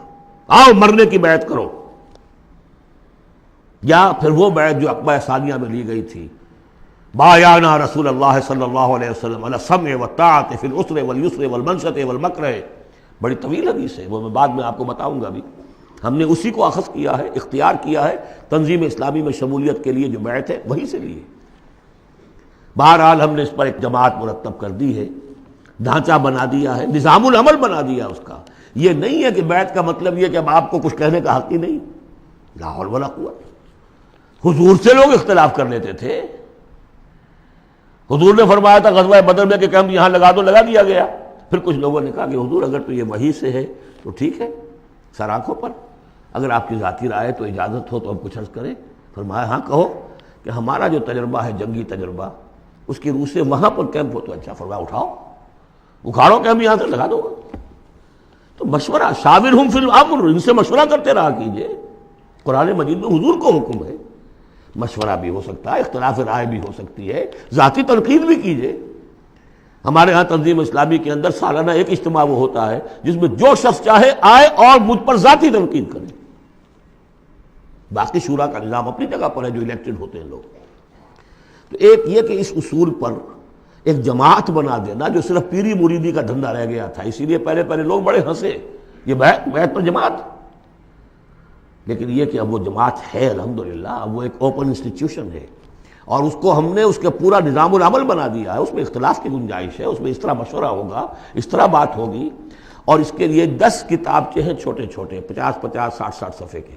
آؤ مرنے کی بیعت کرو، یا پھر وہ بیعت جو عقبہ ثانیہ میں لی گئی تھی، بایعنا رسول اللہ صلی اللہ علیہ وسلم علی السمع والطاعۃ فی العسر والیسر والمنشط والمکرہ، بڑی طویل حدیث ہے، وہ میں بعد میں آپ کو بتاؤں گا بھی۔ ہم نے اسی کو اخذ کیا ہے، اختیار کیا ہے، تنظیم اسلامی میں شمولیت کے لیے جو بیعت ہے وہی سے لی ہے۔ بہرحال ہم نے اس پر ایک جماعت مرتب کر دی ہے، ڈھانچہ بنا دیا ہے، نظام العمل بنا دیا اس کا۔ یہ نہیں ہے کہ بیعت کا مطلب یہ کہ اب آپ کو کچھ کہنے کا حق ہی نہیں، لا حول ولا قوت۔ حضور سے لوگ اختلاف کر لیتے تھے، حضور نے فرمایا تھا غزوہ بدر میں کہ ہم یہاں لگا دو، لگا دیا گیا۔ پھر کچھ لوگوں نے کہا کہ حضور اگر تو یہ وحی سے ہے تو ٹھیک ہے، سر آنکھوں پر، اگر آپ کی ذاتی رائے تو اجازت ہو تو ہم کچھ عرض کریں۔ فرمایا ہاں کہو، کہ ہمارا جو تجربہ ہے جنگی تجربہ، اس کی روح سے وہاں پر کیمپ ہو تو اچھا۔ فرمایا اٹھاؤ، اکھاڑو کہ ہم یہاں سے لگا دو گا۔ تو مشورہ، شاورہم فی الامر، ان سے مشورہ کرتے رہا کیجئے۔ قرآن مجید میں حضور کو حکم ہے، مشورہ بھی ہو سکتا ہے، اختلاف رائے بھی ہو سکتی ہے، ذاتی تنقید بھی کیجئے۔ ہمارے ہاں تنظیم اسلامی کے اندر سالانہ ایک اجتماع وہ ہوتا ہے جس میں جو شخص چاہے آئے اور مجھ پر ذاتی تنقید کرے۔ باقی شورا کا نظام اپنی جگہ پر ہے جو الیکٹڈ ہوتے ہیں لوگ۔ تو ایک یہ کہ اس اصول پر ایک جماعت بنا دینا جو صرف پیری مریدی کا دھندہ رہ گیا تھا، اسی لیے پہلے لوگ بڑے ہنسے، یہ بیعت پر جماعت۔ لیکن یہ کہ اب وہ جماعت ہے الحمدللہ، اب وہ ایک اوپن انسٹیٹیوشن ہے، اور اس کو ہم نے اس کا پورا نظام العمل بنا دیا ہے۔ اس میں اختلاف کی گنجائش ہے، اس میں اس طرح مشورہ ہوگا، اس طرح بات ہوگی، اور اس کے لیے 10 کتابچے ہیں چھوٹے چھوٹے، 50-50 60-60 صفحے کے۔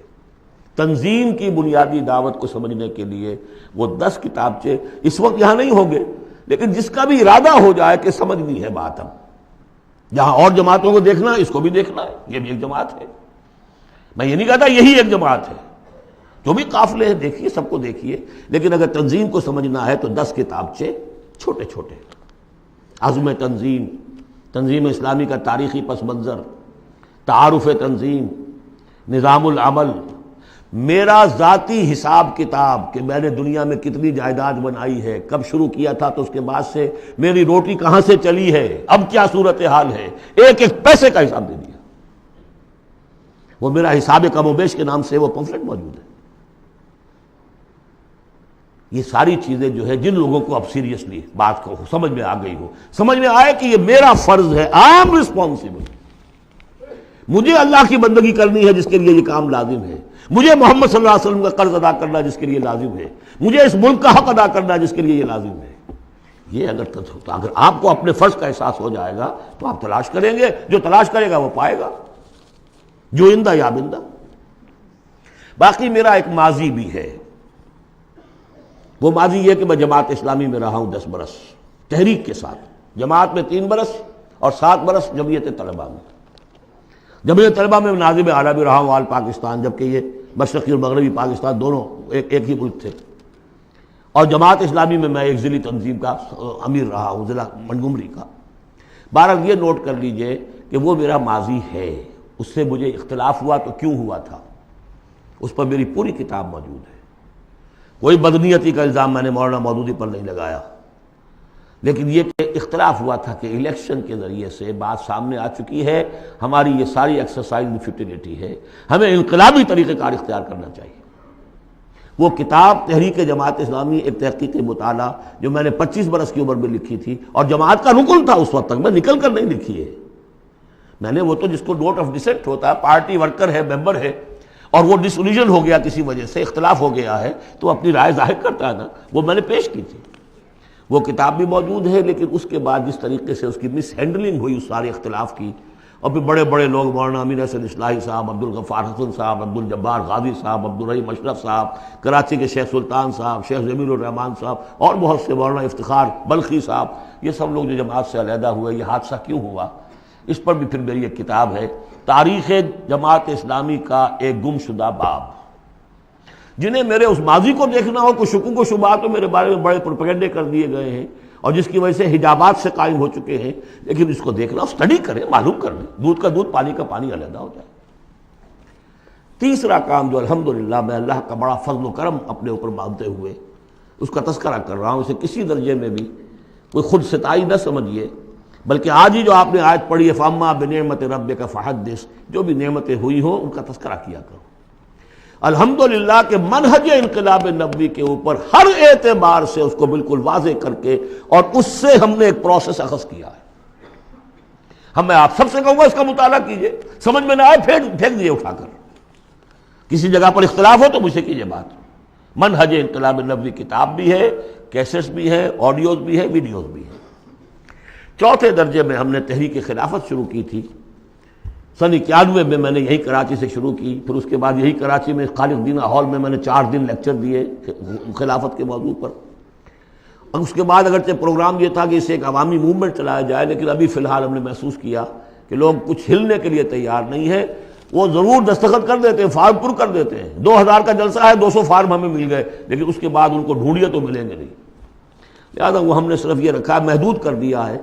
تنظیم کی بنیادی دعوت کو سمجھنے کے لیے وہ 10 کتابچے اس وقت یہاں نہیں ہوں گے، لیکن جس کا بھی ارادہ ہو جائے کہ سمجھنی ہے بات، اب جہاں اور جماعتوں کو دیکھنا ہے اس کو بھی دیکھنا ہے، یہ بھی ایک جماعت ہے۔ میں یہ نہیں کہتا یہی ایک جماعت ہے، جو بھی قافلے ہیں دیکھیے، سب کو دیکھیے، لیکن اگر تنظیم کو سمجھنا ہے تو 10 کتابچے چھوٹے چھوٹے۔ عزم تنظیم، تنظیم اسلامی کا تاریخی پس منظر، تعارف تنظیم، نظام العمل، میرا ذاتی حساب کتاب کہ میں نے دنیا میں کتنی جائیداد بنائی ہے، کب شروع کیا تھا تو اس کے بعد سے میری روٹی کہاں سے چلی ہے، اب کیا صورتحال ہے، ایک ایک پیسے کا حساب دے دیا۔ وہ میرا حساب کم و بیش کے نام سے وہ پمفلٹ موجود ہے۔ یہ ساری چیزیں جو ہے جن لوگوں کو اب سیریسلی بات کو سمجھ میں آ گئی ہو، سمجھ میں آئے کہ یہ میرا فرض ہے، آئی ایم ریسپانسبل، مجھے اللہ کی بندگی کرنی ہے جس کے لیے یہ کام لازم ہے، مجھے محمد صلی اللہ علیہ وسلم کا قرض ادا کرنا جس کے لیے لازم ہے، مجھے اس ملک کا حق ادا کرنا جس کے لیے یہ لازم ہے۔ یہ اگر آپ کو اپنے فرض کا احساس ہو جائے گا تو آپ تلاش کریں گے، جو تلاش کرے گا وہ پائے گا، جو اندہ یا بندہ۔ باقی میرا ایک ماضی بھی ہے، وہ ماضی یہ کہ میں جماعت اسلامی میں رہا ہوں 10 برس تحریک کے ساتھ، جماعت میں 3 برس اور 7 برس جمعیت طلبہ میں۔ جمعیت طلبہ میں ناظم اعلیٰ بھی رہا ہوں آل پاکستان، جبکہ یہ مشرقی اور مغربی پاکستان دونوں ایک ہی ملک تھے، اور جماعت اسلامی میں ایک ضلعی تنظیم کا امیر رہا ہوں، ضلع منگمری کا۔ بہرحال یہ نوٹ کر لیجئے کہ وہ میرا ماضی ہے، اس سے مجھے اختلاف ہوا تو کیوں ہوا تھا، اس پر میری پوری کتاب موجود ہے۔ کوئی بدنیتی کا الزام میں نے مولانا مودودی پر نہیں لگایا، لیکن یہ کہ اختلاف ہوا تھا کہ الیکشن کے ذریعے سے بات سامنے آ چکی ہے، ہماری یہ ساری ایکسرسائز فیوٹیلیٹی ہے، ہمیں انقلابی طریقہ کار اختیار کرنا چاہیے۔ وہ کتاب تحریک جماعت اسلامی ایک تحقیقی مطالعہ جو میں نے 25 برس کی عمر میں لکھی تھی، اور جماعت کا رکن تھا اس وقت تک، میں نکل کر نہیں لکھی ہے میں نے، وہ تو جس کو نوٹ آف ڈسینٹ ہوتا ہے، پارٹی ورکر ہے، ممبر ہے، اور وہ ڈس اولیژن ہو گیا کسی وجہ سے، اختلاف ہو گیا ہے، تو اپنی رائے ظاہر کرتا ہے نا، وہ میں نے پیش کی تھی، وہ کتاب بھی موجود ہے، لیکن اس کے بعد جس طریقے سے اس کی مس ہینڈلنگ ہوئی اس سارے اختلاف کی، اور پھر بڑے بڑے لوگ مولانا امین حسن اصلاحی صاحب، عبدالغفار حسن صاحب، عبدالجبار غازی صاحب، عبدالرحیم اشرف صاحب، کراچی کے شیخ سلطان صاحب، شیخ جمیل الرحمان صاحب، اور بہت سے، مولانا افتخار بلخی صاحب، یہ سب لوگ جو جماعت سے علیحدہ ہوئے، یہ حادثہ کیوں ہوا، اس پر بھی پھر میری ایک کتاب ہے، تاریخ جماعت اسلامی کا ایک گم شدہ باب۔ جنہیں میرے اس ماضی کو دیکھنا ہو، کچھ شکوک و شبہات تو میرے بارے میں بڑے پروپیگنڈے کر دیے گئے ہیں، اور جس کی وجہ سے حجابات سے قائم ہو چکے ہیں، لیکن اس کو دیکھنا، اسٹڈی کریں، معلوم کر لیں، دودھ کا دودھ، پانی کا پانی علیحدہ ہو جائے۔ تیسرا کام جو الحمدللہ میں اللہ کا بڑا فضل و کرم اپنے اوپر مانتے ہوئے اس کا تذکرہ کر رہا ہوں، اسے کسی درجے میں بھی کوئی خود ستائی نہ سمجھیے، بلکہ آج ہی جو آپ نے آیت پڑھی ہے فَأَمَّا بِنِعْمَةِ رَبِّكَ فَحَدِّثْ، جو بھی نعمتیں ہوئی ہوں ان کا تذکرہ کیا کرو۔ الحمدللہ کہ منہج انقلاب نبوی کے اوپر ہر اعتبار سے اس کو بالکل واضح کر کے، اور اس سے ہم نے ایک پروسیس اخذ کیا ہے۔ میں آپ سب سے کہوں گا اس کا مطالعہ کیجئے، سمجھ میں نہ آئے پھینک دیجئے اٹھا کر، کسی جگہ پر اختلاف ہو تو مجھ سے کیجئے بات۔ منہج انقلاب نبوی کتاب بھی ہے، کیسٹس بھی ہیں، آڈیوز بھی ہیں، ویڈیوز بھی ہیں۔ چوتھے درجے میں ہم نے تحریک خلافت شروع کی تھی، سن 91 میں میں نے یہی کراچی سے شروع کی، پھر اس کے بعد یہی کراچی میں خالد دینہ ہال میں نے 4 دن لیکچر دیے خلافت کے موضوع پر، اور اس کے بعد اگرچہ پروگرام یہ تھا کہ اسے ایک عوامی موومنٹ چلایا جائے، لیکن ابھی فی الحال ہم نے محسوس کیا کہ لوگ کچھ ہلنے کے لیے تیار نہیں ہے۔ وہ ضرور دستخط کر دیتے ہیں، فارم پر کر دیتے ہیں، 2000 کا جلسہ ہے، 200 فارم ہمیں مل گئے، لیکن اس کے بعد ان کو ڈھونڈیے تو ملیں گے نہیں۔ لہٰذا وہ ہم نے صرف یہ رکھا، محدود کر دیا ہے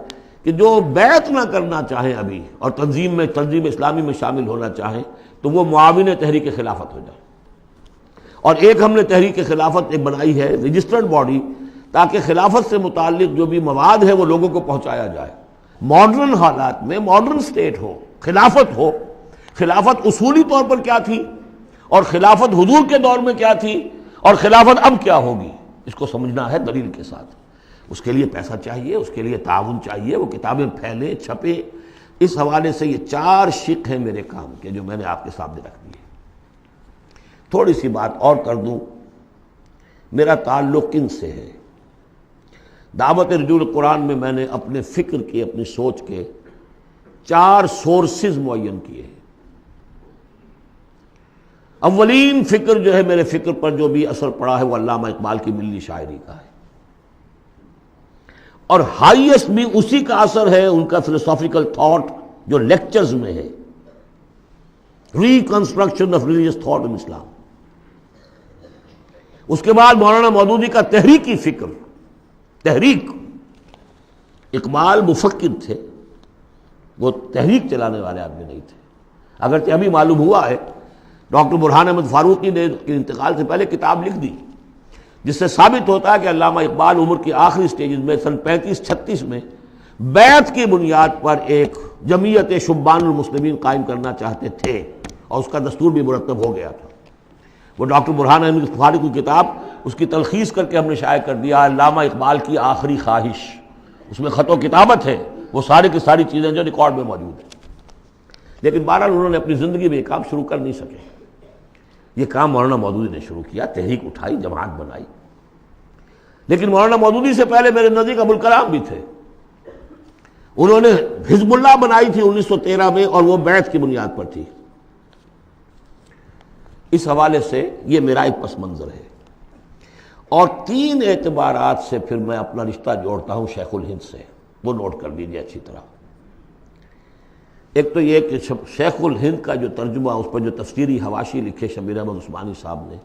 کہ جو بیعت نہ کرنا چاہیں ابھی اور تنظیم اسلامی میں شامل ہونا چاہیں تو وہ معاون تحریک خلافت ہو جائے۔ اور ایک ہم نے تحریک خلافت ایک بنائی ہے رجسٹرڈ باڈی، تاکہ خلافت سے متعلق جو بھی مواد ہے وہ لوگوں کو پہنچایا جائے۔ ماڈرن حالات میں ماڈرن سٹیٹ ہو، خلافت ہو، خلافت اصولی طور پر کیا تھی، اور خلافت حضور کے دور میں کیا تھی، اور خلافت اب کیا ہوگی، اس کو سمجھنا ہے دلیل کے ساتھ۔ اس کے لیے پیسہ چاہیے، اس کے لیے تعاون چاہیے، وہ کتابیں پھیلیں، چھپیں۔ اس حوالے سے یہ 4 شق ہیں میرے کام کے جو میں نے آپ کے سامنے رکھ دیے۔ تھوڑی سی بات اور کر دوں، میرا تعلق کن سے ہے۔ دعوت رجوع قرآن میں میں نے اپنے فکر کی، اپنی سوچ کے 4 سورسز معین کیے ہیں۔ اولین فکر جو ہے، میرے فکر پر جو بھی اثر پڑا ہے وہ علامہ اقبال کی ملی شاعری کا ہے، اور ہائیسٹ بھی اسی کا اثر ہے ان کا فلسافیکل تھاٹ جو لیکچرز میں ہے، reconstruction of religious thought in Islam. اس کے بعد مولانا مودودی کا تحریکی فکر، تحریک۔ اقبال مفکر تھے، وہ تحریک چلانے والے آدمی نہیں تھے، اگرچہ ابھی معلوم ہوا ہے ڈاکٹر برہان احمد فاروقی نے انتقال سے پہلے کتاب لکھ دی، جس سے ثابت ہوتا ہے کہ علامہ اقبال عمر کی آخری سٹیجز میں سن 35-36 میں بیعت کی بنیاد پر ایک جمعیت شبان المسلمین قائم کرنا چاہتے تھے، اور اس کا دستور بھی مرتب ہو گیا تھا۔ وہ ڈاکٹر برہان احمد فاروقی کی کتاب، اس کی تلخیص کر کے ہم نے شائع کر دیا علامہ اقبال کی آخری خواہش، اس میں خط و کتابت ہے، وہ ساری کی ساری چیزیں جو ریکارڈ میں موجود ہیں۔ لیکن بہرحال انہوں نے اپنی زندگی میں یہ کام شروع کر نہیں سکے۔ یہ کام مولانا مودودی نے شروع کیا، تحریک اٹھائی، جماعت بنائی۔ لیکن مولانا مودودی سے پہلے میرے نزدیک ابوالکلام بھی تھے، انہوں نے حزب اللہ بنائی تھی 1913 میں، اور وہ بیعت کی بنیاد پر تھی۔ اس حوالے سے یہ میرا ایک پس منظر ہے، اور 3 اعتبارات سے پھر میں اپنا رشتہ جوڑتا ہوں شیخ الہند سے، وہ نوٹ کر لیجیے اچھی طرح۔ ایک تو یہ کہ شیخ الہند کا جو ترجمہ، اس پر جو تفسیری حواشی لکھے شبیر احمد عثمانی صاحب نے،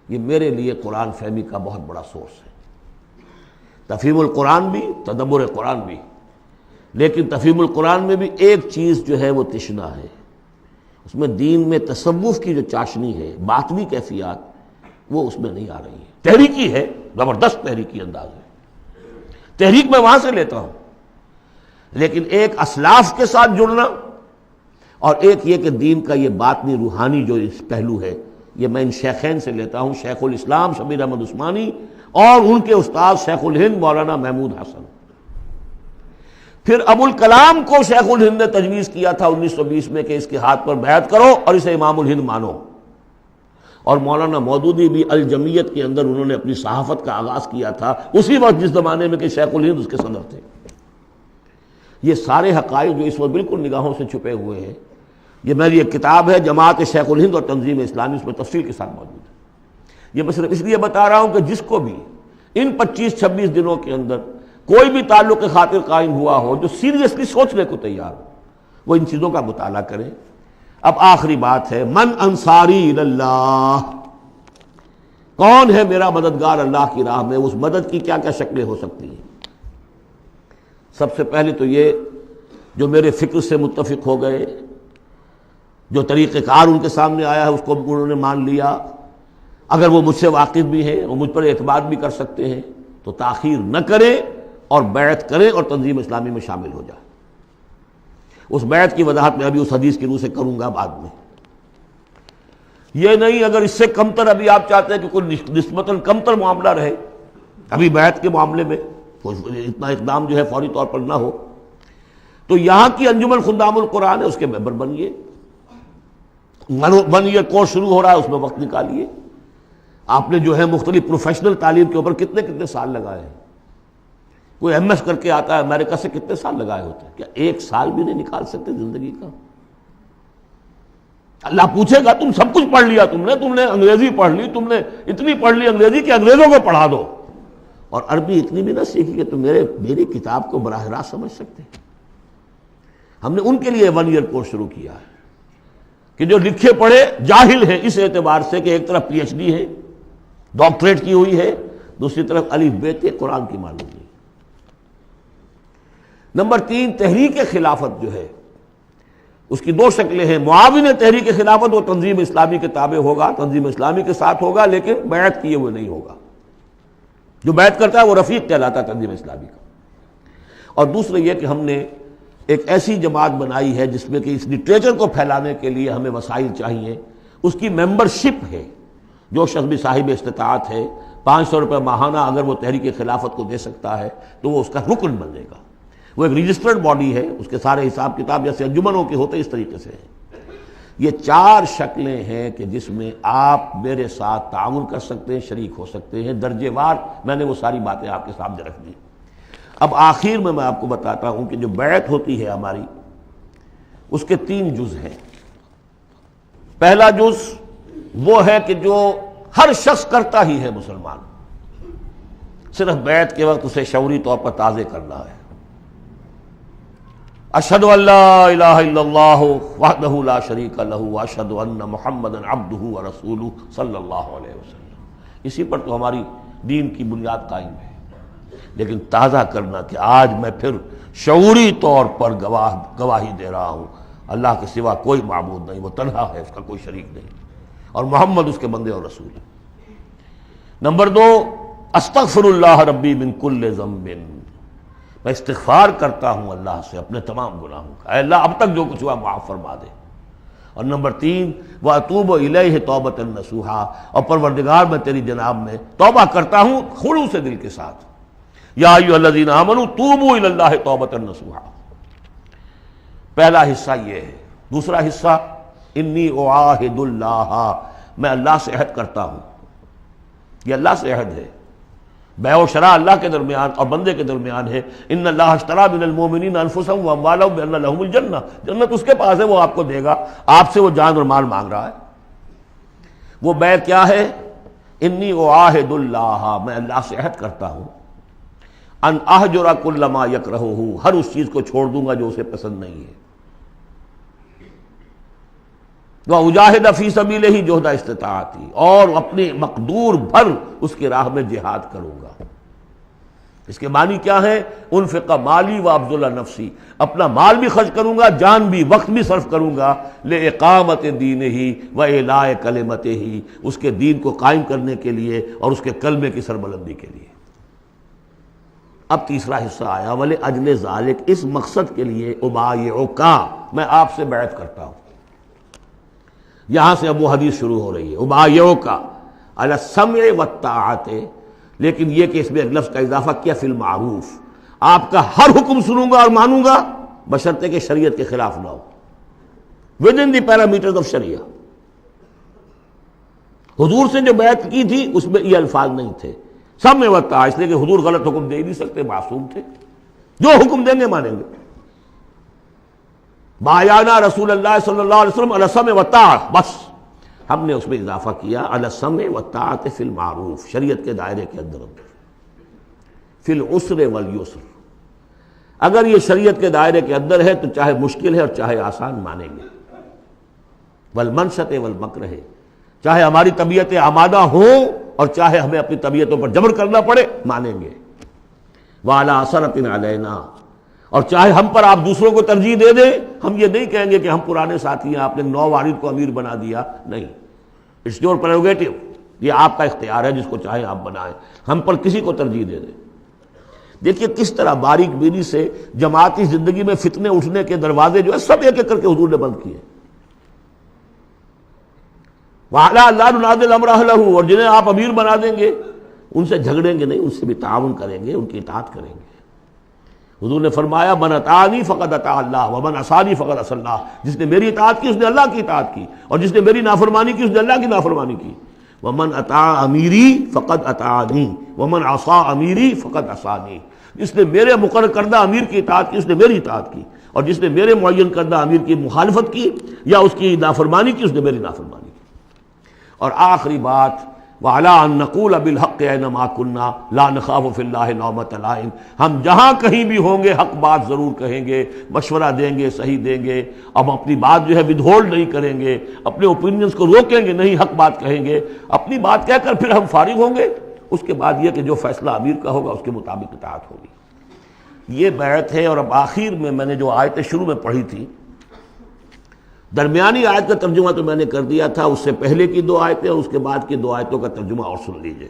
یہ میرے لیے قرآن فہمی کا بہت بڑا سورس ہے۔ تفہیم القرآن بھی، تدبر قرآن بھی، لیکن تفہیم القرآن میں بھی ایک چیز جو ہے وہ تشنا ہے، اس میں دین میں تصوف کی جو چاشنی ہے، باطنی کیفیات، وہ اس میں نہیں آ رہی ہے۔ تحریکی ہے، زبردست تحریکی انداز ہے، تحریک میں وہاں سے لیتا ہوں، لیکن ایک اسلاف کے ساتھ جڑنا، اور ایک یہ کہ دین کا یہ باطنی روحانی جو اس پہلو ہے، یہ میں ان شیخین سے لیتا ہوں، شیخ الاسلام شبیر احمد عثمانی اور ان کے استاد شیخ الہند مولانا محمود حسن۔ پھر ابوالکلام کو شیخ الہند نے تجویز کیا تھا 1920 میں کہ اس کے ہاتھ پر بیعت کرو اور اسے امام الہند مانو، اور مولانا مودودی بھی الجمیت کے اندر انہوں نے اپنی صحافت کا آغاز کیا تھا اسی وقت جس زمانے میں کہ شیخ الہند اس کے صدر تھے۔ یہ سارے حقائق جو اس وقت بالکل نگاہوں سے چھپے ہوئے ہیں، یہ میری ایک کتاب ہے جماعت شیخ الہند اور تنظیم اسلامی، اس میں تفصیل کے ساتھ موجود ہے۔ یہ میں صرف اس لیے بتا رہا ہوں کہ جس کو بھی ان 25-26 دنوں کے اندر کوئی بھی تعلق خاطر قائم ہوا ہو، جو سیریسلی سوچنے کو تیار ہو، وہ ان چیزوں کا مطالعہ کریں۔ اب آخری بات ہے، من انصاری اللہ، کون ہے میرا مددگار اللہ کی راہ میں؟ اس مدد کی کیا کیا شکلیں ہو سکتی ہیں؟ سب سے پہلے تو یہ جو میرے فکر سے متفق ہو گئے، جو طریقہ کار ان کے سامنے آیا ہے اس کو انہوں نے مان لیا، اگر وہ مجھ سے واقف بھی ہیں اور مجھ پر اعتماد بھی کر سکتے ہیں تو تاخیر نہ کریں اور بیعت کریں اور تنظیم اسلامی میں شامل ہو جائیں۔ اس بیعت کی وضاحت میں ابھی اس حدیث کی روح سے کروں گا بعد میں۔ یہ نہیں اگر اس سے کمتر ابھی آپ چاہتے ہیں کہ کوئی نسبتاً کمتر معاملہ رہے، ابھی بیعت کے معاملے میں اتنا اقدام جو ہے فوری طور پر نہ ہو، تو یہاں کی انجمن خدام القرآن ہے، اس کے ممبر بنیے۔ 1 ایئر کورس شروع ہو رہا ہے، اس میں وقت نکالیے۔ آپ نے جو ہے مختلف پروفیشنل تعلیم کے اوپر کتنے سال لگائے ہیں؟ کوئی ایم ایس کر کے آتا ہے امریکہ سے، کتنے سال لگائے ہوتے ہیں؟ کیا 1 سال بھی نہیں نکال سکتے زندگی کا؟ اللہ پوچھے گا تم سب کچھ پڑھ لیا، تم نے انگریزی پڑھ لی، تم نے اتنی پڑھ لی انگریزی کہ انگریزوں کو پڑھا دو، اور عربی اتنی بھی نہ سیکھی کہ تم میری کتاب کو براہ راست سمجھ سکتے۔ ہم نے ان کے لیے 1 ایئر کورس شروع کیا ہے کہ جو لکھے پڑھے جاہل ہیں اس اعتبار سے کہ ایک طرف PhD ہے، ڈاکٹریٹ کی ہوئی ہے، دوسری طرف الف ب قرآن کی معلوم نہیں۔ نمبر 3، تحریک خلافت جو ہے اس کی 2 شکلیں ہیں۔ معاون تحریک خلافت وہ تنظیم اسلامی کے تابع ہوگا، تنظیم اسلامی کے ساتھ ہوگا، لیکن بیعت کیے ہوئے نہیں ہوگا۔ جو بیعت کرتا ہے وہ رفیق کہلاتا ہے تنظیم اسلامی کا۔ اور دوسرا یہ کہ ہم نے ایک ایسی جماعت بنائی ہے جس میں کہ اس لٹریچر کو پھیلانے کے لیے ہمیں وسائل چاہیے، اس کی ممبرشپ ہے۔ جو شخص بھی صاحب استطاعت ہے 500 روپے ماہانہ اگر وہ تحریک خلافت کو دے سکتا ہے تو وہ اس کا رکن بنے گا۔ وہ ایک رجسٹرڈ باڈی ہے، اس کے سارے حساب کتاب جیسے انجمنوں کے ہوتے اس طریقے سے ہیں۔ یہ 4 شکلیں ہیں کہ جس میں آپ میرے ساتھ تعاون کر سکتے ہیں، شریک ہو سکتے ہیں، درجے وار میں نے وہ ساری باتیں آپ کے سامنے رکھ دی۔ اب آخر میں آپ کو بتاتا ہوں کہ جو بیعت ہوتی ہے ہماری، اس کے 3 جز ہیں۔ پہلا جز وہ ہے کہ جو ہر شخص کرتا ہی ہے مسلمان، صرف بیعت کے وقت اسے شعوری طور پر تازہ کرنا ہے۔ اشہد ان لا الہ الا اللہ وحدہ لا شریک لہ واشہد ان محمدا عبدہ ورسولہ صلی اللہ علیہ وسلم۔ اسی پر تو ہماری دین کی بنیاد قائم ہے۔ لیکن تازہ کرنا کہ آج میں پھر شعوری طور پر گواہی دے رہا ہوں اللہ کے سوا کوئی معبود نہیں، وہ تنہا ہے، اس کا کوئی شریک نہیں، اور محمد اس کے بندے اور رسول ہے۔ نمبر 2، استغفر اللہ ربی من کل ذنب، میں استغفار کرتا ہوں اللہ سے اپنے تمام گناہوں کا، اے اللہ اب تک جو کچھ ہوا معاف فرما دے۔ اور نمبر 3، وَأَتُوبُ إِلَيْهِ تَوْبَةً نَصُوحًا، اور پروردگار میں تیری جناب میں توبہ کرتا ہوں خلوص دل کے ساتھ۔ یا ایھا الذین آمنوا توبوا الی اللہ توبۃ نصوحا۔ پہلا حصہ یہ ہے۔ دوسرا حصہ، انی اعاہد اللہ، میں اللہ سے عہد کرتا ہوں۔ یہ اللہ سے عہد ہے، بیع و شراء اللہ کے درمیان اور بندے کے درمیان ہے۔ ان اللہ اشتری من المؤمنین انفسهم واموالهم بان لهم الجنہ، جنت اس کے پاس ہے، وہ آپ کو دے گا۔ آپ سے وہ جان اور مال مانگ رہا ہے۔ وہ بیع کیا ہے؟ انی اعاہد اللہ، میں اللہ سے عہد کرتا ہوں، ان اہجر کل ما یکرہہ، ہر اس چیز کو چھوڑ دوں گا جو اسے پسند نہیں ہے۔ وَأُجَاهِدَ فِي سَبِيلِهِ جُهْدَ اسْتِطَاعَتِي، اور اپنی مقدور بھر اس کی راہ میں جہاد کروں گا۔ اس کے معنی کیا ہے؟ انفق مالی وابذل نفسی، اپنا مال بھی خرچ کروں گا، جان بھی، وقت بھی صرف کروں گا، لِإِقَامَةِ دِينِهِ وَإِعْلَاءِ كَلِمَتِهِ، اس کے دین کو قائم کرنے کے لیے اور اس کے کلمے کی سربلندی کے لیے۔ اب تیسرا حصہ آیا، وَلِأَجْلِ ذَلِكَ، اس مقصد کے لیے، أُبَايِعُكَ، میں آپ سے بیعت کرتا ہوں۔ یہاں سے اب وہ حدیث شروع ہو رہی ہے، أُبَايِعُكَ عَلَى السَّمْعِ وَالطَّاعَةِ، لیکن یہ کہ اس میں ایک لفظ کا اضافہ کیا، فی المعروف، آپ کا ہر حکم سنوں گا اور مانوں گا بشرطے کہ شریعت کے خلاف نہ ہو، with in the parameters of Sharia. حضور سے جو بیعت کی تھی اس میں یہ الفاظ نہیں تھے، سب میں وطاع، اس لیے کہ حضور غلط حکم دے نہیں سکتے، معصوم تھے، جو حکم دیں گے مانیں گے۔ بایعنا رسول اللہ صلی اللہ علیہ وسلم علی السمع والطاعۃ، بس ہم نے اس میں اضافہ کیا علی السمع والطاعۃ فی المعروف، شریعت کے دائرے کے اندر فی العسر والیسر، اگر یہ شریعت کے دائرے کے اندر ہے تو چاہے مشکل ہے اور چاہے آسان مانیں گے، والمنشط والمکرہ، چاہے ہماری طبیعتیں آمادہ ہوں اور چاہے ہمیں اپنی طبیعتوں پر جبر کرنا پڑے مانیں گے، وعلی اثرۃ علینا، اور چاہے ہم پر آپ دوسروں کو ترجیح دے دیں، ہم یہ نہیں کہیں گے کہ ہم پرانے ساتھی ہیں، آپ نے نو وارد کو امیر بنا دیا، نہیں، اٹس یور پریروگیٹو، یہ آپ کا اختیار ہے، جس کو چاہیں آپ بنائیں، ہم پر کسی کو ترجیح دے دیں۔ دیکھیے کس طرح باریک بینی سے جماعتی زندگی میں فتنے اٹھنے کے دروازے جو ہے سب ایک ایک کر کے حضور نے بند کیے۔ وَعَلَىٰ لَا نُنَازِلُ أَمْرَ أَهْلَهُ، اور جنہیں آپ امیر بنا دیں گے ان سے جھگڑیں گے نہیں، ان سے بھی تعاون کریں گے، ان کی اطاعت کریں گے۔ حضور نے فرمایا من اطاعنی فقد اطاع اللہ ومن عصانی فقد عصی اللہ، جس نے میری اطاعت کی اس نے اللہ کی اطاعت کی، اور جس نے میری نافرمانی کی اس نے اللہ کی نافرمانی کی۔ ومن اطاع امیری فقد اطاعنی ومن عصا امیری فقد عصانی، جس نے میرے مقرر کردہ امیر کی اطاعت کی اس نے میری اطاعت کی، اور جس نے میرے معین کردہ امیر کی مخالفت کی یا اس کی نافرمانی کی اس نے میری نافرمانی کی۔ اور آخری بات وَعَلَىٰ أَن نَّقُولَ بِالْحَقِّ أَيْنَمَا كُنَّا لَا نَخَافُ فِي اللَّهِ لَوْمَةَ لَائِمٍ، ہم جہاں کہیں بھی ہوں گے حق بات ضرور کہیں گے، مشورہ دیں گے، صحیح دیں گے، اب اپنی بات جو ہے ودہولڈ نہیں کریں گے، اپنے اوپینینز کو روکیں گے نہیں، حق بات کہیں گے، اپنی بات کہہ کر پھر ہم فارغ ہوں گے، اس کے بعد یہ کہ جو فیصلہ امیر کا ہوگا اس کے مطابق اطاعت ہوگی۔ یہ بیعت ہے۔ اور اب آخر میں نے جو آیتیں شروع میں پڑھی تھی، درمیانی آیت کا ترجمہ تو میں نے کر دیا تھا، اس سے پہلے کی دو آیتیں اور اس کے بعد کی دو آیتوں کا ترجمہ اور سن لیجئے۔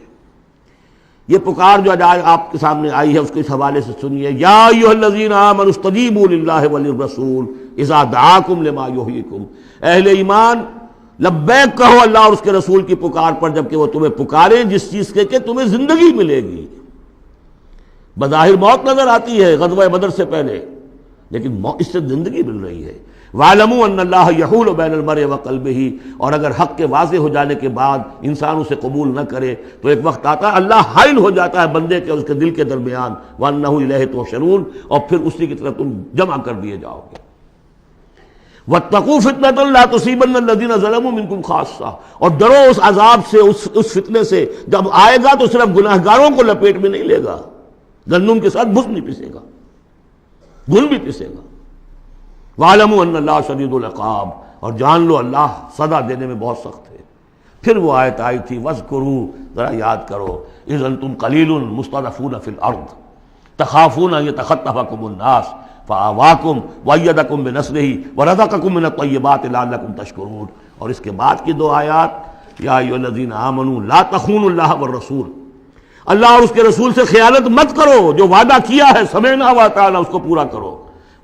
یہ پکار جو آج آپ کے سامنے آئی ہے اس کے اس حوالے سے سنیے، یا ایھا الذین آمنوا استجیبوا للہ وللرسول اذا دعاکم لما یحییکم، اہل ایمان لبیک کہو اللہ اور اس کے رسول کی پکار پر جبکہ وہ تمہیں پکاریں جس چیز کے کہ تمہیں زندگی ملے گی۔ بظاہر موت نظر آتی ہے غزوہ بدر سے پہلے، لیکن اس سے زندگی مل رہی ہے۔ وَاعْلَمُوا أَنَّ اللَّهَ يَحُولُ بَيْنَ الْمَرْءِ وَقَلْبِهِ، اور اگر حق کے واضح ہو جانے کے بعد انسان اسے قبول نہ کرے تو ایک وقت آتا ہے اللہ حائل ہو جاتا ہے بندے کے اور اس کے دل کے درمیان، وَأَنَّهُ إِلَيْهِ تُحْشَرُونَ، اور پھر اسی کی طرف تم جمع کر دیے جاؤ گے۔ وَاتَّقُوا فِتْنَةً لَا تُصِيبَنَّ الَّذِينَ ظَلَمُوا مِنكُمْ خَاصَّةً، اور ڈرو اس عذاب سے، اس فتنے سے جب آئے گا تو صرف گناہ گاروں کو لپیٹ میں نہیں لے گا، گندم کے ساتھ بھس نہیں پسے گا، گل بھی پسے گا۔ وَاعْلَمُوا أَنَّ اللَّهَ شَدِيدُ الْعِقَابِ، اور جان لو اللہ سزا دینے میں بہت سخت ہے۔ پھر وہ آیت آئی تھی وَاذْكُرُوا، ذرا یاد کرو، إِذْ أَنْتُمْ قَلِيلٌ مُسْتَضْعَفُونَ فِي الْأَرْضِ تَخَافُونَ أَن يَتَخَطَّفَكُمُ النَّاسُ فَآوَاكُمْ وَأَيَّدَكُمْ بِنَصْرِهِ وَرَزَقَكُم مِّنَ الطَّيِّبَاتِ لَعَلَّكُمْ تَشْكُرُونَ۔ اور اس کے بعد کی دو آیات، یا ایھا الذین آمنوا لا تخونوا اللہ والرسول، اللہ اور اس کے رسول سے خیانت مت کرو، جو وعدہ کیا ہے سمعنا وأطعنا اس کو پورا کرو۔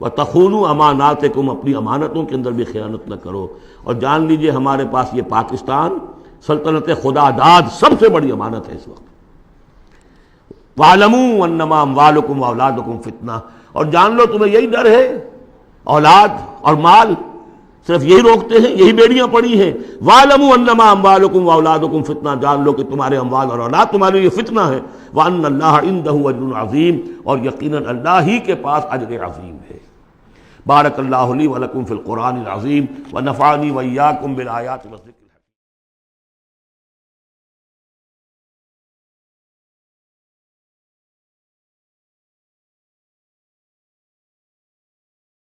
وَتَخُونُوا أَمَانَاتِكُمْ، اپنی امانتوں کے اندر بھی خیانت نہ کرو۔ اور جان لیجئے ہمارے پاس یہ پاکستان سلطنت خدا داد سب سے بڑی امانت ہے اس وقت۔ وَاعْلَمُوا أَنَّمَا أَمْوَالُكُمْ وَأَوْلَادُكُمْ فِتْنَةٌ، اور جان لو تمہیں یہی ڈر ہے، اولاد اور مال صرف یہی روکتے ہیں، یہی بیڑیاں پڑی ہیں۔ وَاعْلَمُوا أَنَّمَا أَمْوَالُكُمْ وَأَوْلَادُكُمْ فِتْنَةٌ، جان لو کہ تمہارے اموال اور اولاد تمہارے لیے فتنہ ہے۔ وَأَنَّ اللَّهَ عِندَهُ أَجْرٌ عَظِيمٌ، اور یقیناً اللہ ہی کے پاس اجر عظیم ہے۔ بارک اللہ لی ولکم فی القرآن العظیم ونفعنی وإیاکم بالآیات والذکر